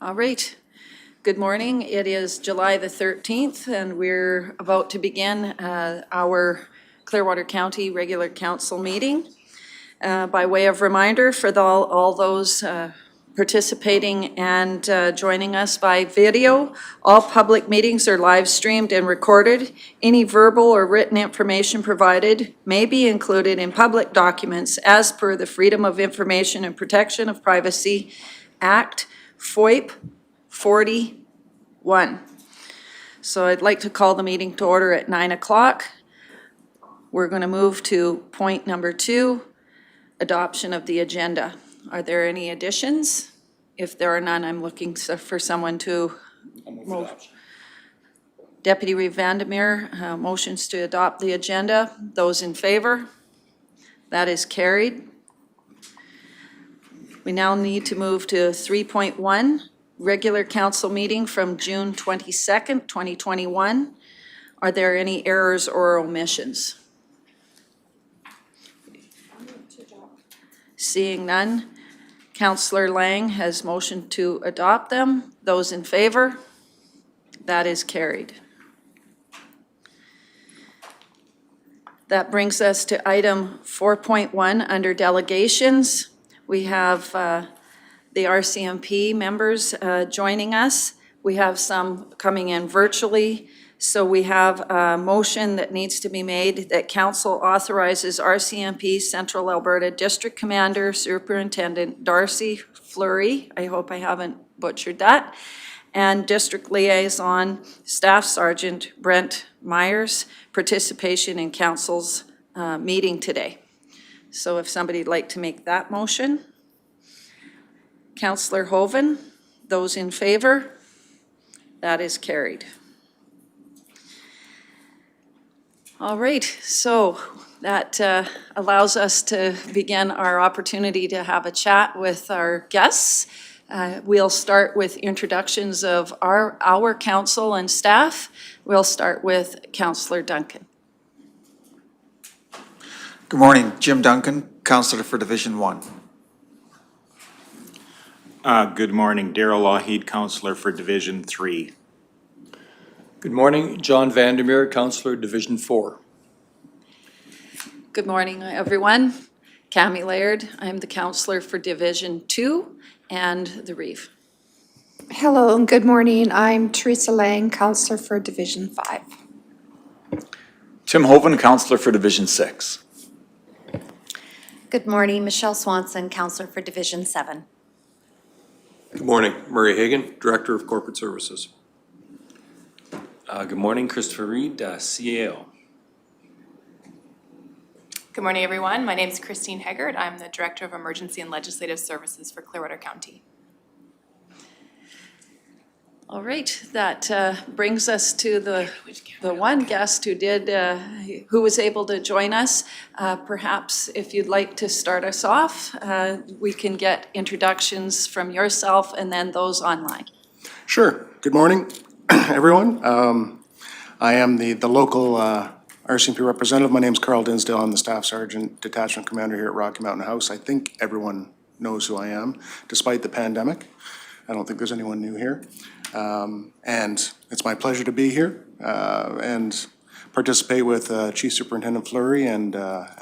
All right. Good morning. It is July the 13th, and we're about to begin our Clearwater County Regular Council meeting. By way of reminder for all those participating and joining us by video, all public meetings are live streamed and recorded. Any verbal or written information provided may be included in public documents as per the Freedom of Information and Protection of Privacy Act, FOIP 41. So I'd like to call the meeting to order at 9 o'clock. We're going to move to point number 2, adoption of the agenda. Are there any additions? If there are none, I'm looking for someone to move. Deputy Reeve Vandermeer, motions to adopt the agenda. Those in favor? That is carried. We now need to move to 3.1, regular council meeting from June 22nd, 2021. Are there any errors or omissions? Seeing none, Councillor Lang has motioned to adopt them. Those in favor? That is carried. That brings us to item 4.1 under delegations. We have the RCMP members joining us. We have some coming in virtually. So we have a motion that needs to be made that council authorizes RCMP Central Alberta District Commander Superintendent Darcy Fleury, I hope I haven't butchered that, and District Liaison Staff Sergeant Brent Meyer's participation in council's meeting today. So if somebody'd like to make that motion. Councillor Hoven, those in favor? That is carried. All right, so that allows us to begin our opportunity to have a chat with our guests. We'll start with introductions of our council and staff. We'll start with Councillor Duncan. Good morning, Jim Duncan, Councillor for Division 1. Good morning, Darrell Lougheed, Councillor for Division 3. Good morning, John Vandermeer, Councillor, Division 4. Good morning, everyone. Cami Laird, I'm the councillor for Division 2 and the Reeve. Hello and good morning. I'm Teresa Lang, Councillor for Division 5. Tim Hoven, Councillor for Division 6. Good morning, Michelle Swanson, Councillor for Division 7. Good morning, Murray Hagan, Director of Corporate Services. Good morning, Christopher Reed, CAO. Good morning, everyone. My name is Christine Haggard. I'm the Director of Emergency and Legislative Services for Clearwater County. All right, that brings us to the one guest who was able to join us. Perhaps if you'd like to start us off, we can get introductions from yourself and then those online. Sure. Good morning, everyone. I am the local RCMP representative. My name is Carl Dinsdale. I'm the Staff Sergeant Detachment Commander here at Rocky Mountain House. I think everyone knows who I am, despite the pandemic. I don't think there's anyone new here. And it's my pleasure to be here and participate with Chief Superintendent Fleury and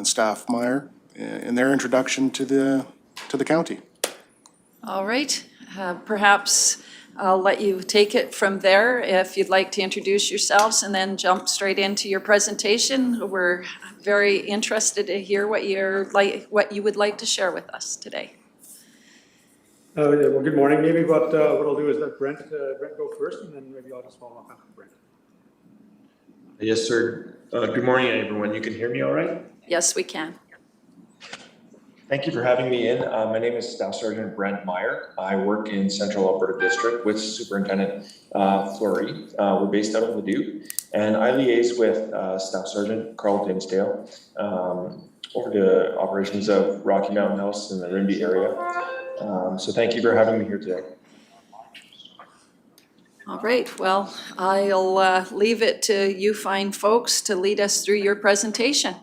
Staff Meyer in their introduction to the county. All right, perhaps I'll let you take it from there if you'd like to introduce yourselves and then jump straight into your presentation. We're very interested to hear what you would like to share with us today. Well, good morning. Maybe what I'll do is let Brent go first, and then maybe I'll just follow up after Brent. Yes, sir. Good morning, everyone. You can hear me all right? Yes, we can. Thank you for having me in. My name is Staff Sergeant Brent Meyer. I work in Central Alberta District with Superintendent Fleury. We're based out of Lagoon, and I liaise with Staff Sergeant Carl Dinsdale over the operations of Rocky Mountain House in the Rimbey area. So thank you for having me here today. All right, well, I'll leave it to you fine folks to lead us through your presentation.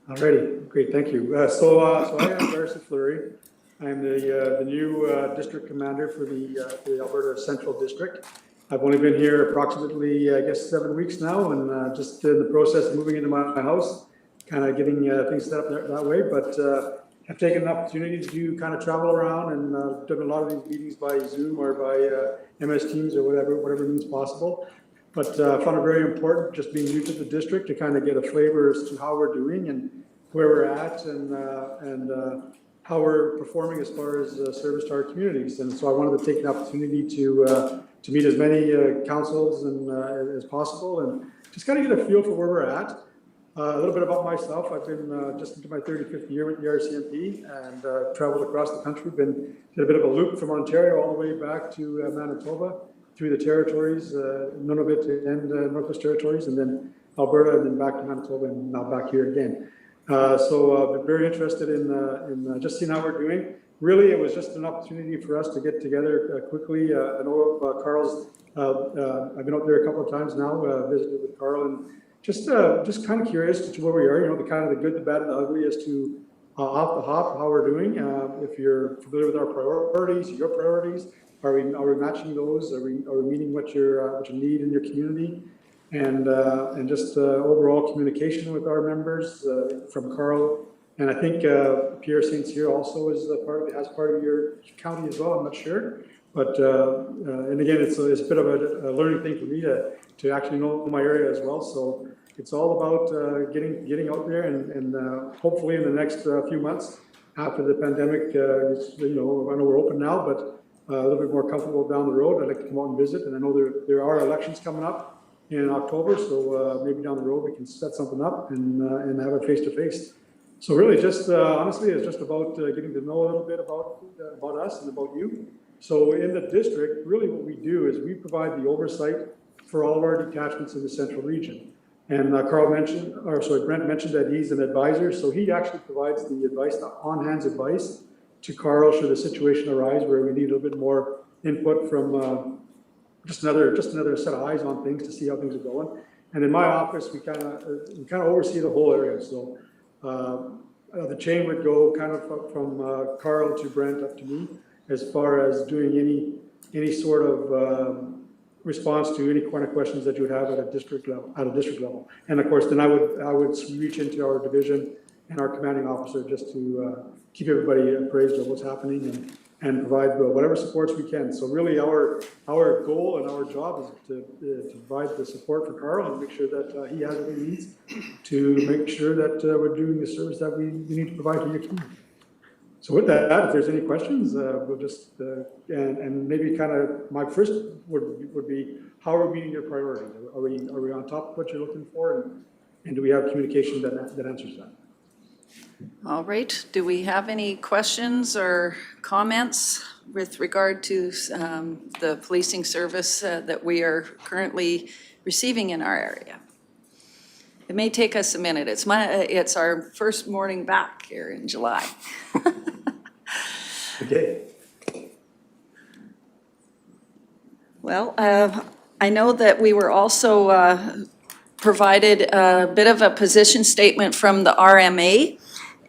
Alrighty, great, thank you. So I am Darcy Fleury. I'm the new district commander for the Alberta Central District. I've only been here approximately, I guess, 7 weeks now, and just in the process of moving into my house, kind of getting things set up that way. But I've taken an opportunity to kind of travel around and done a lot of these meetings by Zoom or by MS Teams or whatever means possible. But found it very important, just being new to the district, to kind of get a flavor as to how we're doing and where we're at and how we're performing as far as service to our communities. And so I wanted to take the opportunity to meet as many councils and as possible and just kind of get a feel for where we're at. A little bit about myself. I've been just into my 35th year with the RCMP and traveled across the country. Did a bit of a loop from Ontario all the way back to Manitoba, through the territories, Nunavut and Northwest Territories, and then Alberta, and then back to Manitoba, and now back here again. So I've been very interested in just seeing how we're doing. Really, it was just an opportunity for us to get together quickly. I know Carl's, I've been out there a couple of times now, visited with Carl, and just kind of curious as to where we are, you know, the kind of the good, the bad, and the ugly as to off the hop, how we're doing. If you're familiar with our priorities, your priorities, are we matching those? Are we meeting what you need in your community? And just overall communication with our members from Carl. And I think Pierre St. Cyr also is has part of your county as well. I'm not sure, but and again, it's a bit of a learning thing for me to actually know my area as well. So it's all about getting out there and hopefully in the next few months after the pandemic, you know, I know we're open now, but a little bit more comfortable down the road. I'd like to come out and visit, and I know there are elections coming up in October, so maybe down the road we can set something up and have it face to face. So really, just honestly, it's just about getting to know a little bit about us and about you. So in the district, really what we do is we provide the oversight for all of our detachments in the central region. And Brent mentioned that he's an advisor, so he actually provides the advice, the on-hands advice to Carl should a situation arise where we need a little bit more input from just another set of eyes on things to see how things are going. And in my office, we kind of oversee the whole area. So the chain would go kind of from Carl to Brent up to me as far as doing any sort of response to any kind of questions that you would have at a district level. And of course, then I would reach into our division and our commanding officer just to keep everybody appraised of what's happening and provide whatever supports we can. So really our goal and our job is to provide the support for Carl and make sure that he has what he needs to make sure that we're doing the service that we need to provide to your community. So with that, if there's any questions, we'll just, and maybe kind of my first would be, how are we meeting your priorities? Are we on top of what you're looking for? And do we have communication that answers that? All right, do we have any questions or comments with regard to the policing service that we are currently receiving in our area? It may take us a minute. It's our first morning back here in July. Okay. Well, I know that we were also provided a bit of a position statement from the RMA.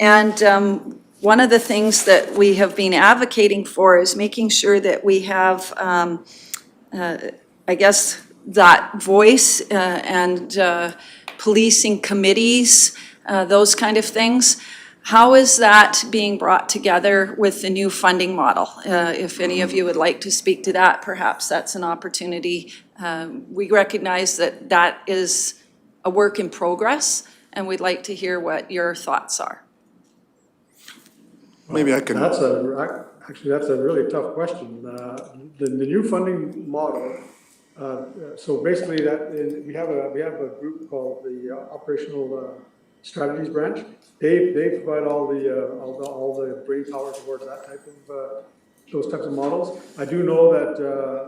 And one of the things that we have been advocating for is making sure that we have, I guess, that voice and policing committees, those kind of things. How is that being brought together with the new funding model? If any of you would like to speak to that, perhaps that's an opportunity. We recognize that that is a work in progress, and we'd like to hear what your thoughts are. Maybe I can. That's a really tough question. The new funding model. So basically, we have a group called the Operational Strategies Branch. They provide all the brain power towards that type of those types of models. I do know that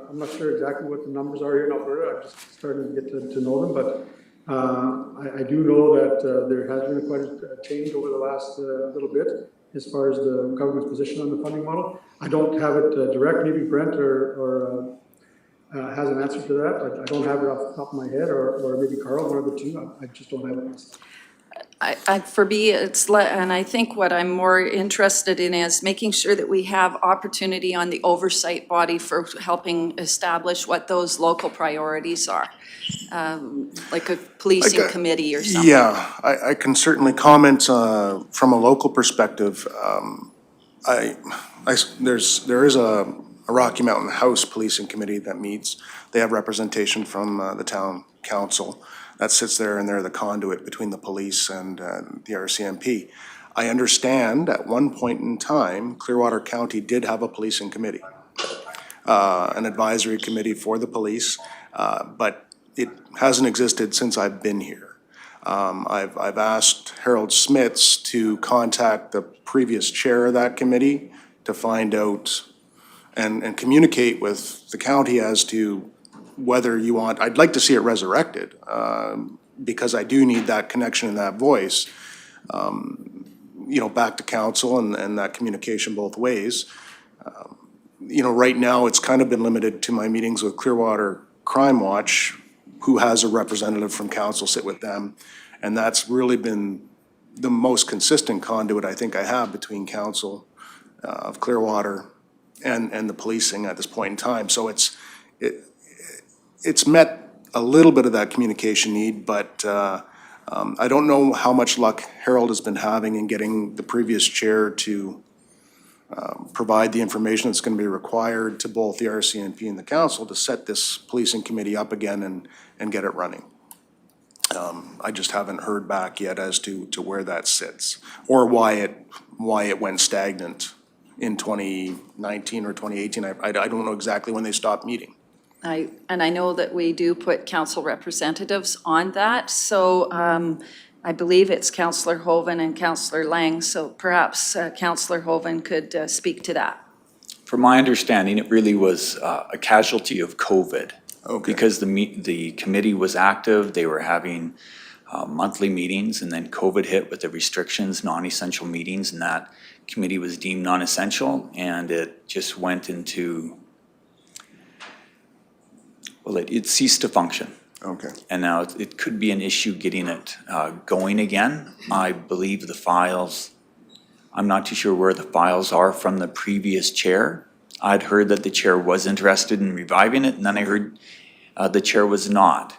I'm not sure exactly what the numbers are here in Alberta. I'm just starting to get to know them, but I do know that there has been quite a change over the last little bit as far as the government's position on the funding model. I don't have it direct. Maybe Brent or has an answer to that. I don't have it off the top of my head, or maybe Carl, one of the two. I just don't have it. For me, and I think what I'm more interested in is making sure that we have opportunity on the oversight body for helping establish what those local priorities are. Like a policing committee or something. Yeah, I can certainly comment from a local perspective. There is a Rocky Mountain House Policing Committee that meets. They have representation from the town council that sits there, and they're the conduit between the police and the RCMP. I understand at one point in time, Clearwater County did have a policing committee, an advisory committee for the police, but it hasn't existed since I've been here. I've asked Harold Smits to contact the previous chair of that committee to find out and communicate with the county as to whether you want, I'd like to see it resurrected, because I do need that connection and that voice, back to council and that communication both ways. Right now, it's kind of been limited to my meetings with Clearwater Crime Watch, who has a representative from council sit with them. And that's really been the most consistent conduit I think I have between council of Clearwater and the policing at this point in time. So it's met a little bit of that communication need, but I don't know how much luck Harold has been having in getting the previous chair to provide the information that's going to be required to both the RCMP and the council to set this policing committee up again and get it running. I just haven't heard back yet as to where that sits or why it went stagnant in 2019 or 2018. I don't know exactly when they stopped meeting. And I know that we do put council representatives on that, so I believe it's Councillor Hoven and Councillor Lang, so perhaps Councillor Hoven could speak to that. From my understanding, it really was a casualty of COVID. Okay. Because the committee was active, they were having monthly meetings, and then COVID hit with the restrictions, non-essential meetings, and that committee was deemed non-essential, and it just went into, well, it ceased to function. Okay. And now it could be an issue getting it going again. I believe the files, I'm not too sure where the files are from the previous chair. I'd heard that the chair was interested in reviving it, and then I heard the chair was not.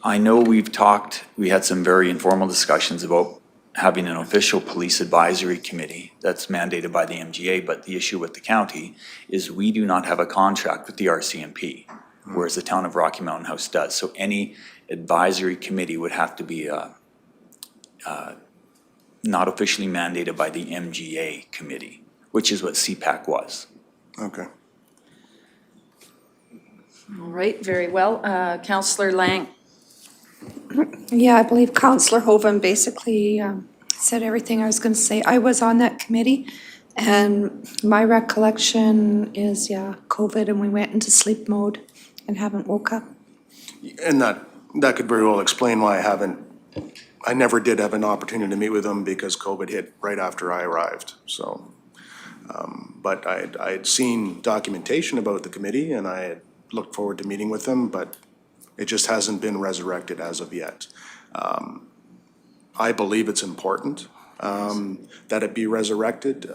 I know we had some very informal discussions about having an official police advisory committee that's mandated by the MGA, but the issue with the county is we do not have a contract with the RCMP, whereas the town of Rocky Mountain House does. So any advisory committee would have to be not officially mandated by the MGA committee, which is what CPAC was. Okay. All right, very well. Councillor Lang. Yeah, I believe Councillor Hoven basically said everything I was going to say. I was on that committee, and my recollection is, COVID, and we went into sleep mode and haven't woke up. And that could very well explain why I never did have an opportunity to meet with them because COVID hit right after I arrived, so. But I had seen documentation about the committee, and I had looked forward to meeting with them, but it just hasn't been resurrected as of yet. I believe it's important that it be resurrected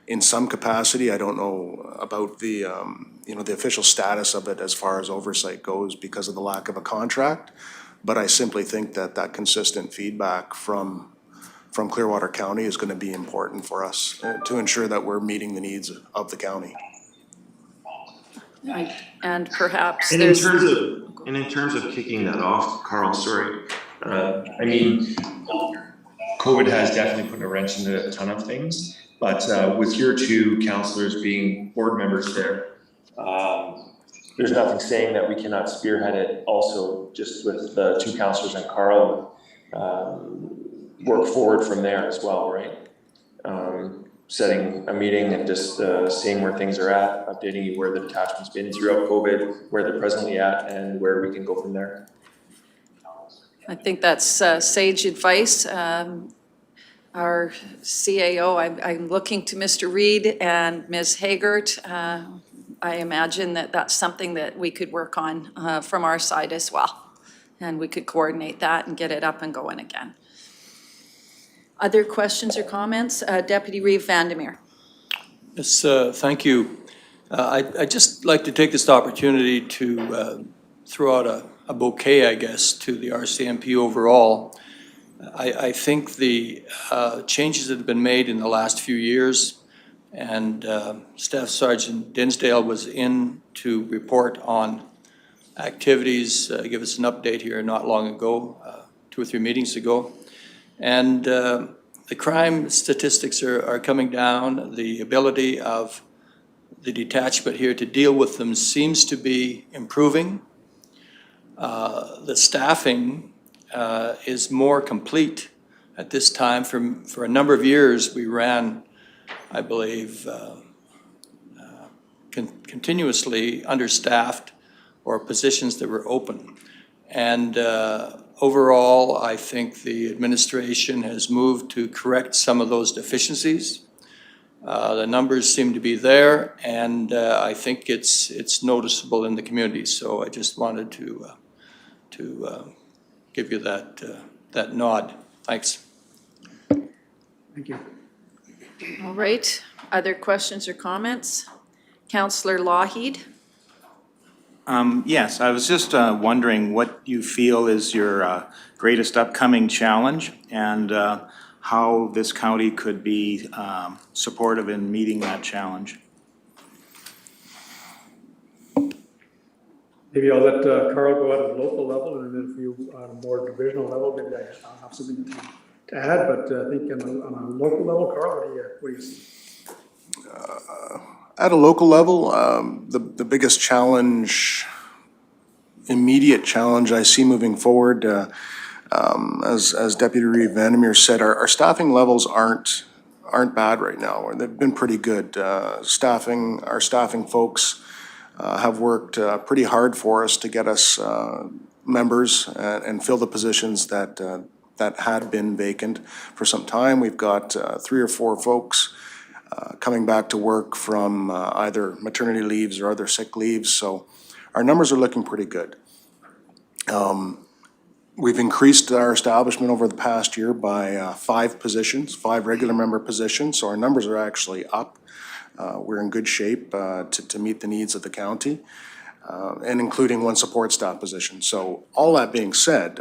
in some capacity. I don't know about the official status of it as far as oversight goes because of the lack of a contract, but I simply think that consistent feedback from Clearwater County is going to be important for us to ensure that we're meeting the needs of the county. And perhaps And there's... in terms of kicking that off, Carl, sorry, I mean, COVID has definitely put a wrench into a ton of things, but with your two councillors being board members there, there's nothing saying that we cannot spearhead it also just with the two councillors and Carl, work forward from there as well, right? Setting a meeting and just seeing where things are at, updating you where the detachment's been throughout COVID, where they're presently at, and where we can go from there. I think that's sage advice. Our CAO, I'm looking to Mr. Reid and Ms. Haggart. I imagine that that's something that we could work on from our side as well. and we could coordinate that and get it up and going again. Other questions or comments? Deputy Reeve Vandermeer. Yes, thank you. I'd just like to take this opportunity to throw out a bouquet, I guess, to the RCMP overall. I think the changes that have been made in the last few years, and Staff Sergeant Dinsdale was in to report on activities, give us an update here not long ago, 2 or 3 meetings ago. And the crime statistics are coming down. The ability of the detachment here to deal with them seems to be improving. The staffing is more complete at this time. For a number of years, we ran, I believe, continuously understaffed or positions that were open. And overall, I think the administration has moved to correct some of those deficiencies. The numbers seem to be there, and I think it's noticeable in the community. So I just wanted to give you that nod. Thanks. Thank you. All right, other questions or comments? Councillor Lougheed. Yes, I was just wondering what you feel is your greatest upcoming challenge and how this county could be supportive in meeting that challenge. Maybe I'll let Carl go at a local level, and then if you on a more divisional level, maybe I'll have something to add. But I think on a local level, Carl, what do you see? At a local level, the biggest challenge, immediate challenge I see moving forward, as Deputy Reeve Vandermeer said, our staffing levels aren't bad right now. They've been pretty good. Our staffing folks have worked pretty hard for us to get us members and fill the positions that had been vacant for some time. We've got 3 or 4 folks coming back to work from either maternity leaves or other sick leaves, so our numbers are looking pretty good. We've increased our establishment over the past year by 5 positions, 5 regular member positions, so our numbers are actually up. We're in good shape to meet the needs of the county, and including 1 support staff position. So all that being said,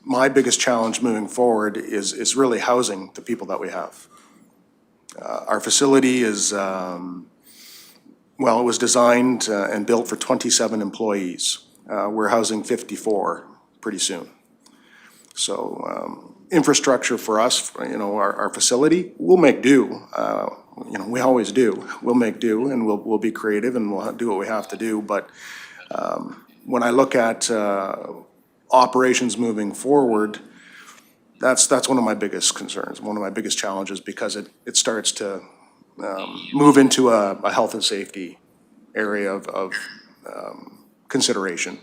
my biggest challenge moving forward is really housing the people that we have. Our facility is, well, it was designed and built for 27 employees. We're housing 54 pretty soon. So infrastructure for us, our facility, we'll make do. We always do. We'll make do, and we'll be creative, and we'll do what we have to do. But when I look at operations moving forward, that's one of my biggest concerns, one of my biggest challenges, because it starts to move into a health and safety area of consideration,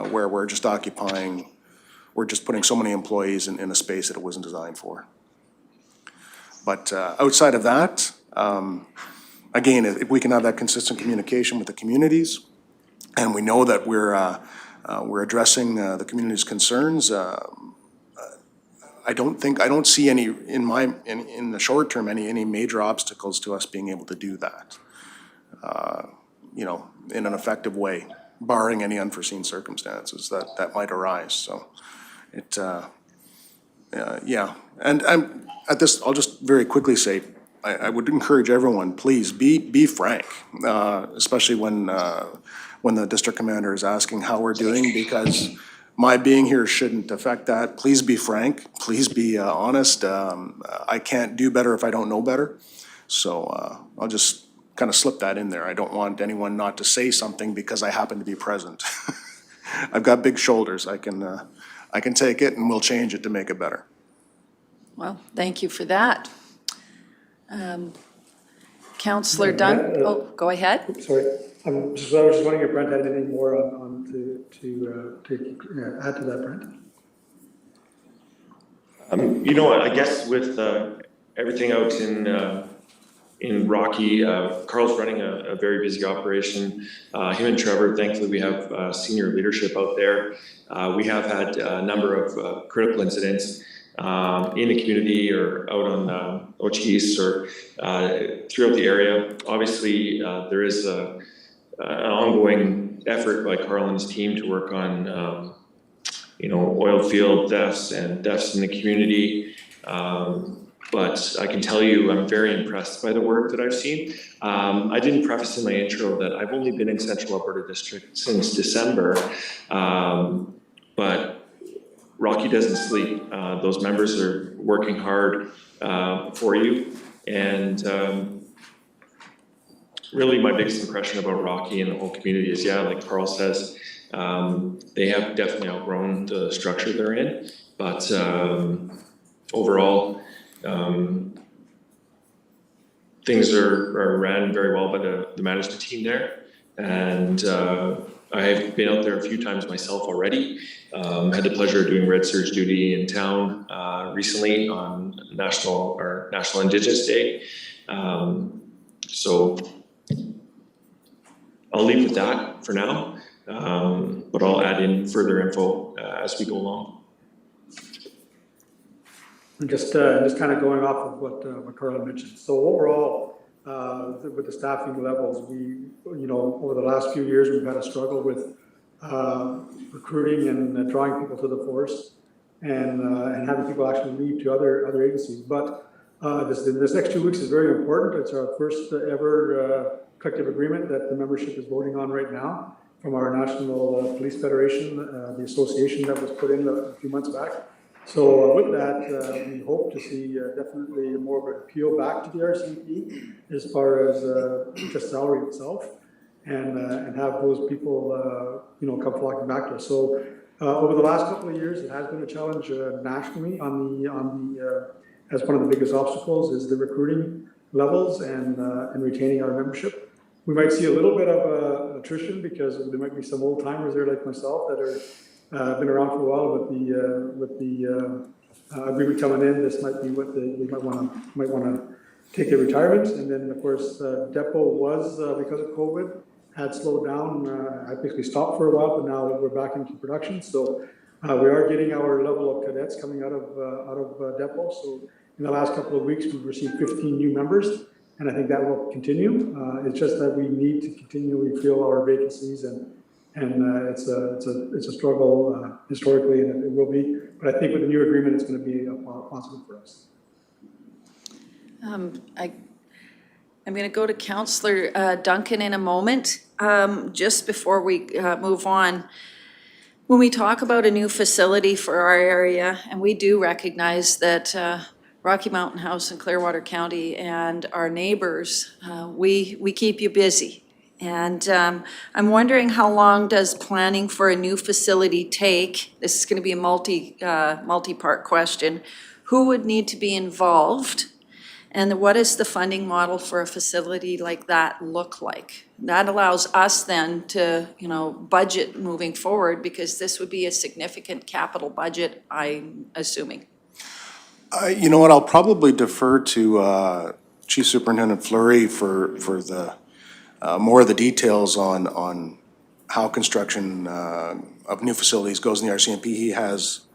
where we're just putting so many employees in a space that it wasn't designed for. But outside of that, again, if we can have that consistent communication with the communities, and we know that we're addressing the community's concerns, I don't see any in the short term any major obstacles to us being able to do that, in an effective way, barring any unforeseen circumstances that might arise. So yeah, and at this, I'll just very quickly say, I would encourage everyone, please be frank, especially when the district commander is asking how we're doing, because my being here shouldn't affect that. Please be frank, please be honest. I can't do better if I don't know better. So I'll just kind of slip that in there. I don't want anyone not to say something because I happen to be present. I've got big shoulders. I can take it, and we'll change it to make it better. Well, thank you for that. Councillor Dunn, go ahead. Sorry, I was just wondering if Brent had anything more on to add to that, Brent? I guess with everything out in Rocky. Carl's running a very busy operation. Him and Trevor, thankfully we have senior leadership out there. We have had a number of critical incidents in the community or out on Ochies or throughout the area. Obviously, there is an ongoing effort by Carl and his team to work on oil field thefts and thefts in the community. But I can tell you, I'm very impressed by the work that I've seen. I didn't preface in my intro that I've only been in Central Alberta District since December, but Rocky doesn't sleep. Those members are working hard for you. And really my biggest impression about Rocky and the whole community is, yeah, like Carl says, they have definitely outgrown the structure they're in, but overall, things are ran very well by the management team there. And I've been out there a few times myself already. Had the pleasure of doing Red Surge duty in town recently on National Indigenous Day. So I'll leave with that for now, but I'll add in further info as we go along. And just kind of going off of what Carl mentioned. So overall, with the staffing levels, we, over the last few years, we've had a struggle with recruiting and drawing people to the force, and having people actually leave to other agencies. But this next 2 weeks is very important. It's our first ever collective agreement that the membership is voting on right now from our National Police Federation, the association that was put in a few months back. So with that, we hope to see definitely more of an appeal back to the RCMP as far as just salary itself, and have those people come flocking back to us. So over the last couple of years, it has been a challenge nationally on the as one of the biggest obstacles is the recruiting levels and retaining our membership. We might see a little bit of attrition because there might be some old timers there like myself that are been around for a while with the agreement coming in. This might be what we might want to take their retirement. And then of course depot was because of COVID had slowed down. I basically stopped for a while, but now we're back into production. So we are getting our level of cadets coming out of depot. So in the last couple of weeks, we've received 15 new members, and I think that will continue. It's just that we need to continually fill our vacancies, and it's a struggle historically, and it will be. But I think with the new agreement, it's going to be positive for us. I'm going to go to Councillor Duncan in a moment. Just before we move on, when we talk about a new facility for our area, and we do recognize that Rocky Mountain House in Clearwater County and our neighbors, we keep you busy. And I'm wondering, how long does planning for a new facility take? This is going to be a multi-part question. Who would need to be involved? And what does the funding model for a facility like that look like? That allows us then to, budget moving forward, because this would be a significant capital budget, I'm assuming. You know what, I'll probably defer to Chief Superintendent Fleury for the more of the details on how construction of new facilities goes in the RCMP. He has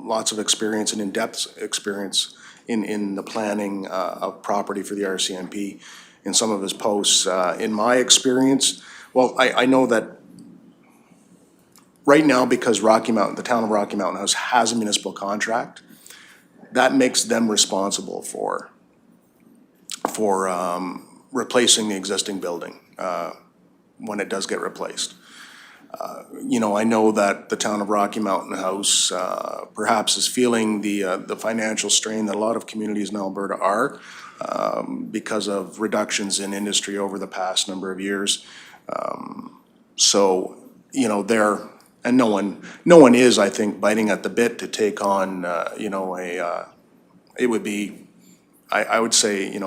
lots of experience and in-depth experience in the planning of property for the RCMP in some of his posts. In my experience, well, I know that right now, because the town of Rocky Mountain House has a municipal contract, that makes them responsible for replacing the existing building when it does get replaced. I know that the town of Rocky Mountain House perhaps is feeling the financial strain that a lot of communities in Alberta are because of reductions in industry over the past number of years. And no one is, I think, biting at the bit to take on, it would be, I would say, in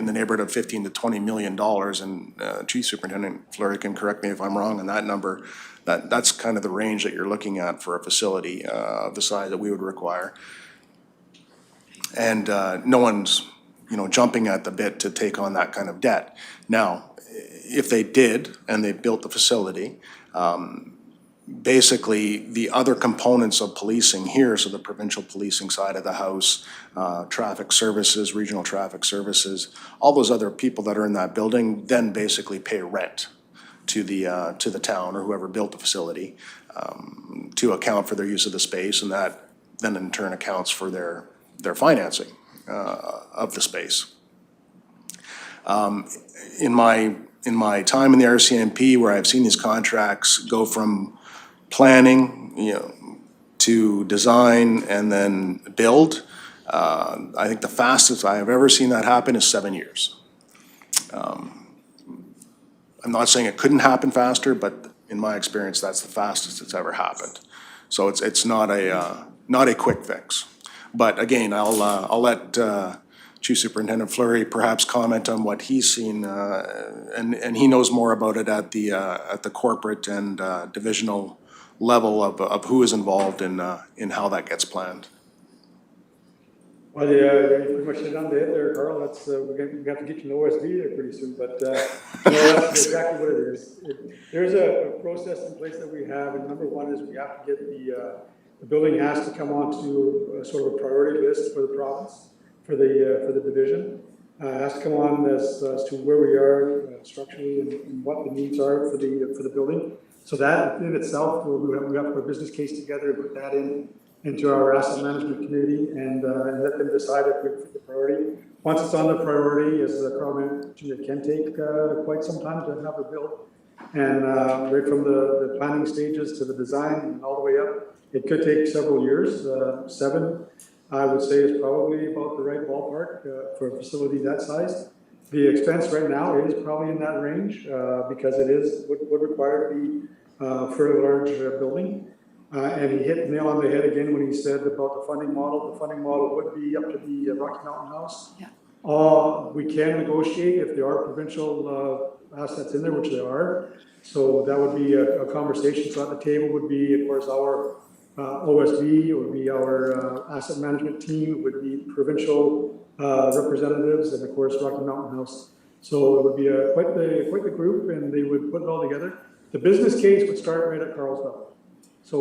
the neighborhood of $15 to $20 million, and Chief Superintendent Fleury can correct me if I'm wrong on that number. That's kind of the range that you're looking at for a facility of the size that we would require. And no one's jumping at the bit to take on that kind of debt. Now, if they did and they built the facility, basically the other components of policing here, so the provincial policing side of the house, traffic services, regional traffic services, all those other people that are in that building then basically pay rent to the town or whoever built the facility to account for their use of the space, and that then in turn accounts for their financing of the space. In my time in the RCMP, where I've seen these contracts go from planning, to design and then build, I think the fastest I have ever seen that happen is 7 years. I'm not saying it couldn't happen faster, but in my experience, that's the fastest it's ever happened. So it's not a quick fix. But again, I'll let Chief Superintendent Fleury perhaps comment on what he's seen, and he knows more about it at the corporate and divisional level of who is involved in how that gets planned. Well, yeah, you pretty much hit on the head there, Carl. That's, we have to get you an OSD there pretty soon, but, no, that's exactly what it is. There's a process in place that we have, and number one is we have to get the building has to come onto sort of a priority list for the province, for the division. It has to come on as to where we are structurally and what the needs are for the building. So that in itself, we have to put a business case together and put that into our asset management committee and let them decide if it's the priority. Once it's on the priority, as Carl mentioned, it can take quite some time to have it built. And right from the planning stages to the design and all the way up, it could take several years. 7, I would say, is probably about the right ballpark for a facility that size. The expense right now is probably in that range because it would require to be for a large building. And he hit the nail on the head again when he said about the funding model. The funding model would be up to the Rocky Mountain House. Yeah. We can negotiate if there are provincial assets in there, which there are. So that would be a conversation. So at the table would be, of course, our OSB, it would be our asset management team, it would be provincial representatives, and of course Rocky Mountain House. So it would be quite the group, and they would put it all together. The business case would start right at Carlsville. So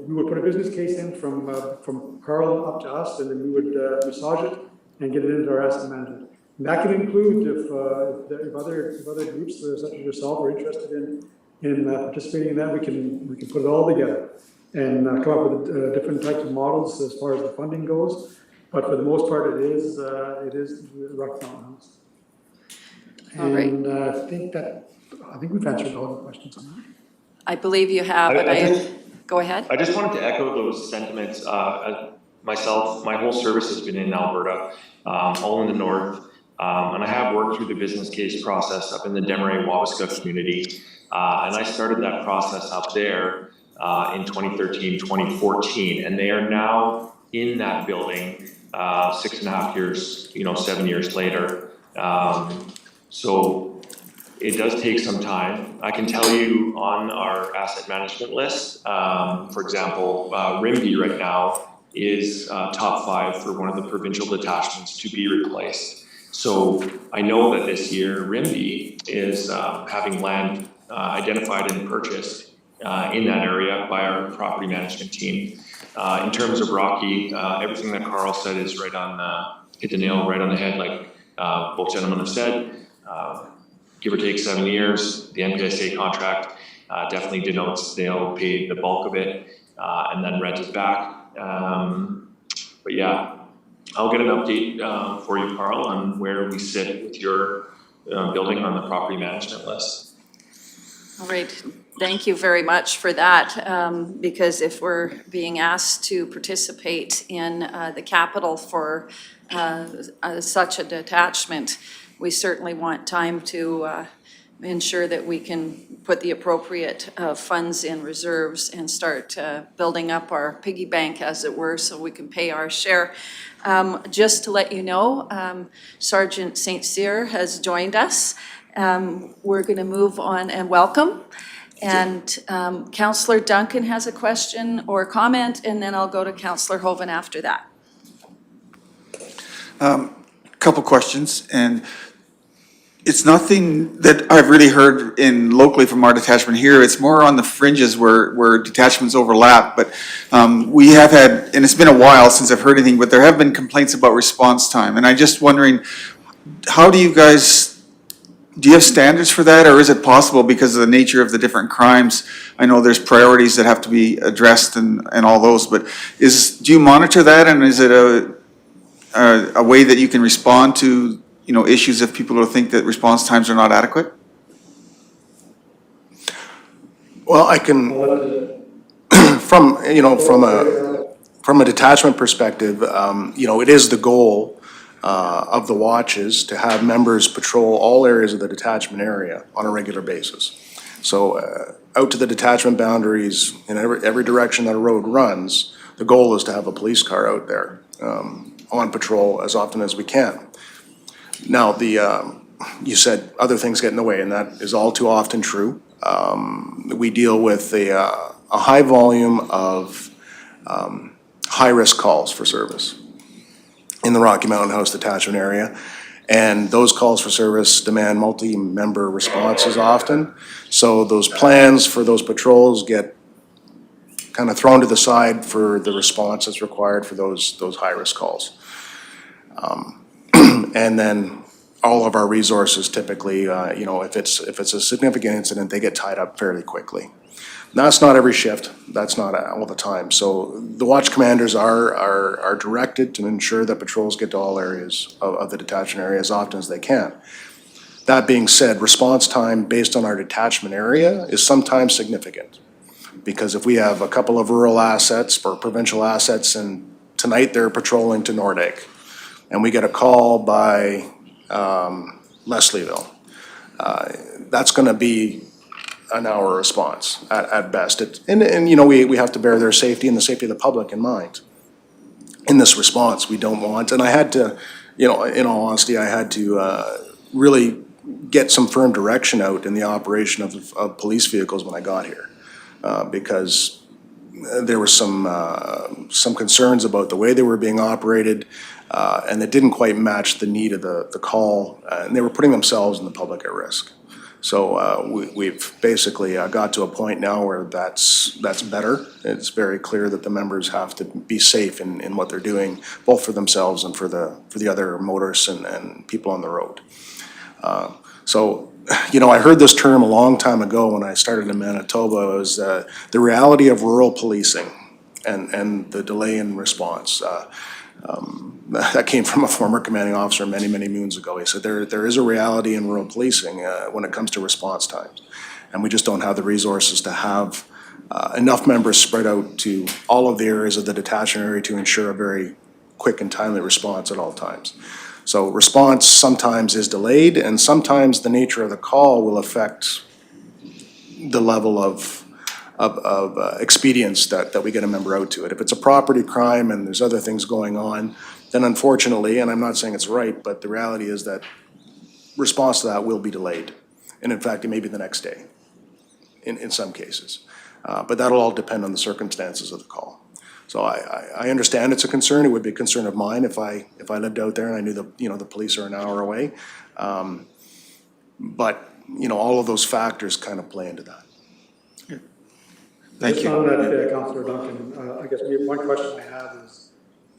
we would put a business case in from Carl up to us, and then we would massage it and get it into our asset management. And that can include if other groups such as yourself are interested in participating in that, we can put it all together and come up with different types of models as far as the funding goes. But for the most part, it is the Rocky Mountain House. And I think we've answered all the questions on that. I believe you have, go ahead. I just wanted to echo those sentiments. Myself, my whole service has been in Alberta, all in the north. And I have worked through the business case process up in the Desmarais-Wabasca community. And I started that process up there in 2013, 2014. And they are now in that building 6.5 years, 7 years later. So it does take some time. I can tell you on our asset management list, for example, RIMBY right now is top 5 for one of the provincial detachments to be replaced. So I know that this year RIMBY is having land identified and purchased in that area by our property management team. In terms of Rocky, everything that Carl said is right on, hit the nail right on the head, like both gentlemen have said. Give or take 7 years, the NPSA contract definitely denotes they'll pay the bulk of it and then rent it back. But yeah, I'll get an update for you, Carl, on where we sit with your building on the property management list. All right, thank you very much for that, because if we're being asked to participate in the capital for such a detachment, we certainly want time to ensure that we can put the appropriate funds in reserves and start building up our piggy bank, as it were, so we can pay our share. Just to let you know, Sergeant St. Seier has joined us. We're going to move on and welcome. And Councillor Duncan has a question or comment, and then I'll go to Councillor Hoven after that. couple questions, and it's nothing that I've really heard in locally from our detachment here. It's more on the fringes where detachments overlap. But we have had, and it's been a while since I've heard anything, but there have been complaints about response time. And I'm just wondering, how do you guys, do you have standards for that, or is it possible because of the nature of the different crimes? I know there's priorities that have to be addressed and all those, but do you monitor that, and is it a way that you can respond to issues if people think that response times are not adequate? Well, I can, from a detachment perspective, it is the goal of the watches to have members patrol all areas of the detachment area on a regular basis. So out to the detachment boundaries, in every direction that a road runs, the goal is to have a police car out there on patrol as often as we can. Now, you said other things get in the way, and that is all too often true. We deal with a high volume of high-risk calls for service in the Rocky Mountain House detachment area, and those calls for service demand multi-member responses often. So those plans for those patrols get kind of thrown to the side for the response that's required for those high-risk calls. And then all of our resources typically, if it's a significant incident, they get tied up fairly quickly. That's not every shift. That's not all the time. So the watch commanders are directed to ensure that patrols get to all areas of the detachment area as often as they can. That being said, response time based on our detachment area is sometimes significant. Because if we have a couple of rural assets or provincial assets, and tonight they're patrolling to Nordic, and we get a call by Leslieville, that's going to be an hour response at best. We have to bear their safety and the safety of the public in mind. In this response, we don't want, and I had to, in all honesty, I had to really get some firm direction out in the operation of police vehicles when I got here, because there were some concerns about the way they were being operated, and it didn't quite match the need of the call, and they were putting themselves and the public at risk. So we've basically got to a point now where that's better. It's very clear that the members have to be safe in what they're doing, both for themselves and for the other motorists and people on the road. I heard this term a long time ago when I started in Manitoba. It was the reality of rural policing and the delay in response. That came from a former commanding officer many, many moons ago. He said there is a reality in rural policing when it comes to response times. And we just don't have the resources to have enough members spread out to all of the areas of the detachment area to ensure a very quick and timely response at all times. So response sometimes is delayed, and sometimes the nature of the call will affect the level of expedience that we get a member out to it. If it's a property crime and there's other things going on, then unfortunately, and I'm not saying it's right, but the reality is that response to that will be delayed. And in fact, it may be the next day in some cases. But that'll all depend on the circumstances of the call. So I understand it's a concern. It would be a concern of mine if I lived out there and I knew the police are an hour away. But all of those factors kind of play into that. Thank Just you. on that, Councillor Duncan, I guess one question I have is,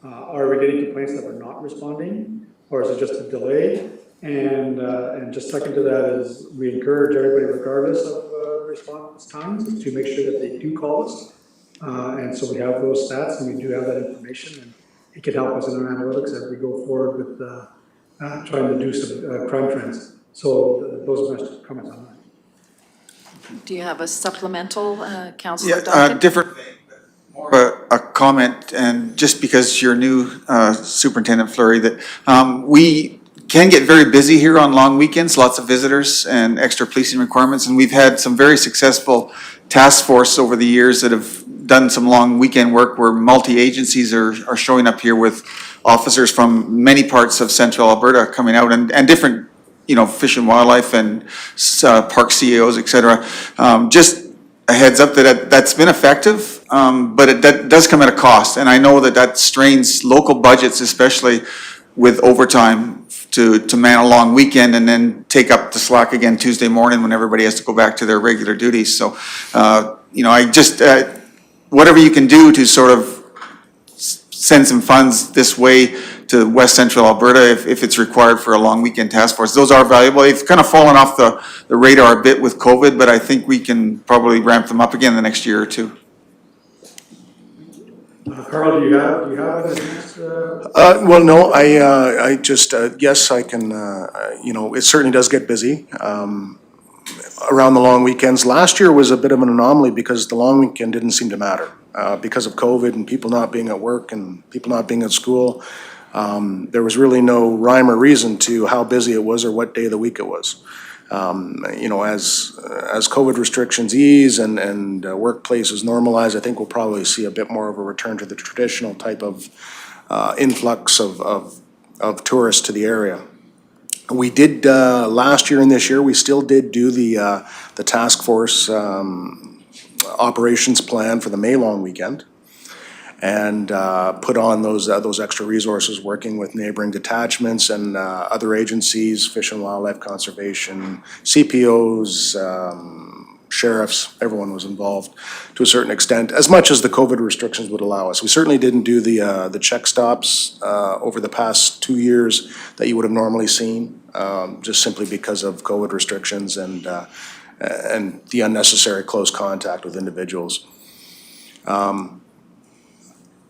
are we getting complaints that we're not responding, or is it just a delay? And just second to that is, we encourage everybody, regardless of response times, to make sure that they do call us. And so we have those stats, and we do have that information, and it can help us in our analytics as we go forward with trying to do some crime trends. So those are my comments on that. Do you have a supplemental, Councillor Duncan? Different, more of a comment, and just because you're new, Superintendent Fleury, that we can get very busy here on long weekends, lots of visitors and extra policing requirements, and we've had some very successful task force over the years that have done some long weekend work where multi-agencies are showing up here with officers from many parts of central Alberta coming out, and different, fish and wildlife and park CEOs, et cetera. Just a heads up that's been effective, but that does come at a cost. And I know that strains local budgets, especially with overtime to man a long weekend and then take up the slack again Tuesday morning when everybody has to go back to their regular duties. So, you know, I just, whatever you can do to sort of send some funds this way to West Central Alberta if it's required for a long weekend task force. Those are valuable. They've kind of fallen off the radar a bit with COVID, but I think we can probably ramp them up again the next year or two. Carl, do you have anything? Well, no, I just, yes, I can, you know, it certainly does get busy around the long weekends. Last year was a bit of an anomaly because the long weekend didn't seem to matter because of COVID and people not being at work and people not being at school. There was really no rhyme or reason to how busy it was or what day of the week it was. You know, as COVID restrictions ease and workplaces normalize, I think we'll probably see a bit more of a return to the traditional type of influx of tourists to the area. We did last year and this year, we still did do the task force operations plan for the May long weekend, and put on those extra resources working with neighboring detachments and other agencies, Fish and Wildlife Conservation, CPOs, sheriffs, everyone was involved to a certain extent, as much as the COVID restrictions would allow us. We certainly didn't do the check stops over the past 2 years that you would have normally seen, just simply because of COVID restrictions and the unnecessary close contact with individuals.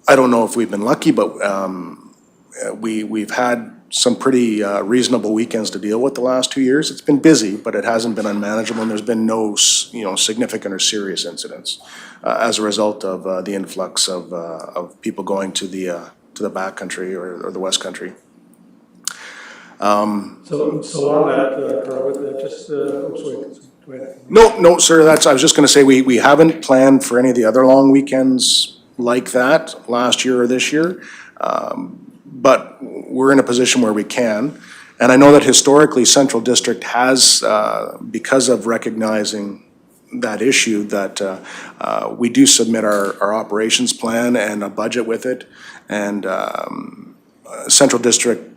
I don't know if we've been lucky, but we've had some pretty reasonable weekends to deal with the last 2 years. It's been busy, but it hasn't been unmanageable, and there's been no, you know, significant or serious incidents as a result of the influx of people going to the backcountry or the West Country. So on that, Carl, just, oh, sorry, go ahead. No, sir, I was just gonna say, we haven't planned for any of the other long weekends like that last year or this year, but we're in a position where we can. And I know that historically Central District has, because of recognizing that issue, that we do submit our operations plan and a budget with it, and Central District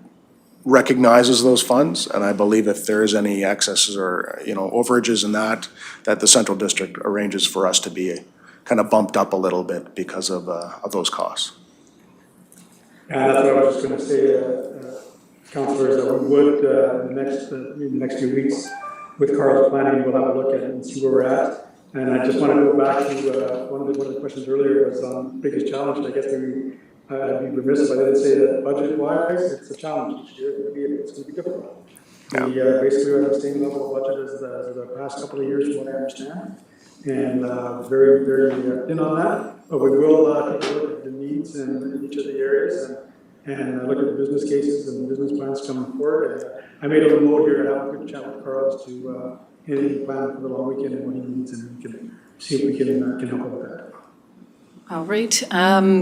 recognizes those funds, and I believe if there is any excesses or, you know, overages in that the Central District arranges for us to be kind of bumped up a little bit because of those costs. And that's what I was just going to say, councillors, that we would, in the next few weeks, with Carl's planning, we'll have a look at it and see where we're at. And I just want to go back to one of the questions earlier was on biggest challenge. I guess I'd be remiss if I didn't say that budget-wise, it's a challenge each year. It's going to be difficult. Yeah. We basically are at the same level of budget as the past couple of years, from what I understand. And very, very thin on that, but we will take a look at the needs in each of the areas and look at the business cases and the business plans coming forward. And I made a little note here to have a good chat with Carl as to any plan for the long weekend and what he needs, and we can see if we can help with that. All right,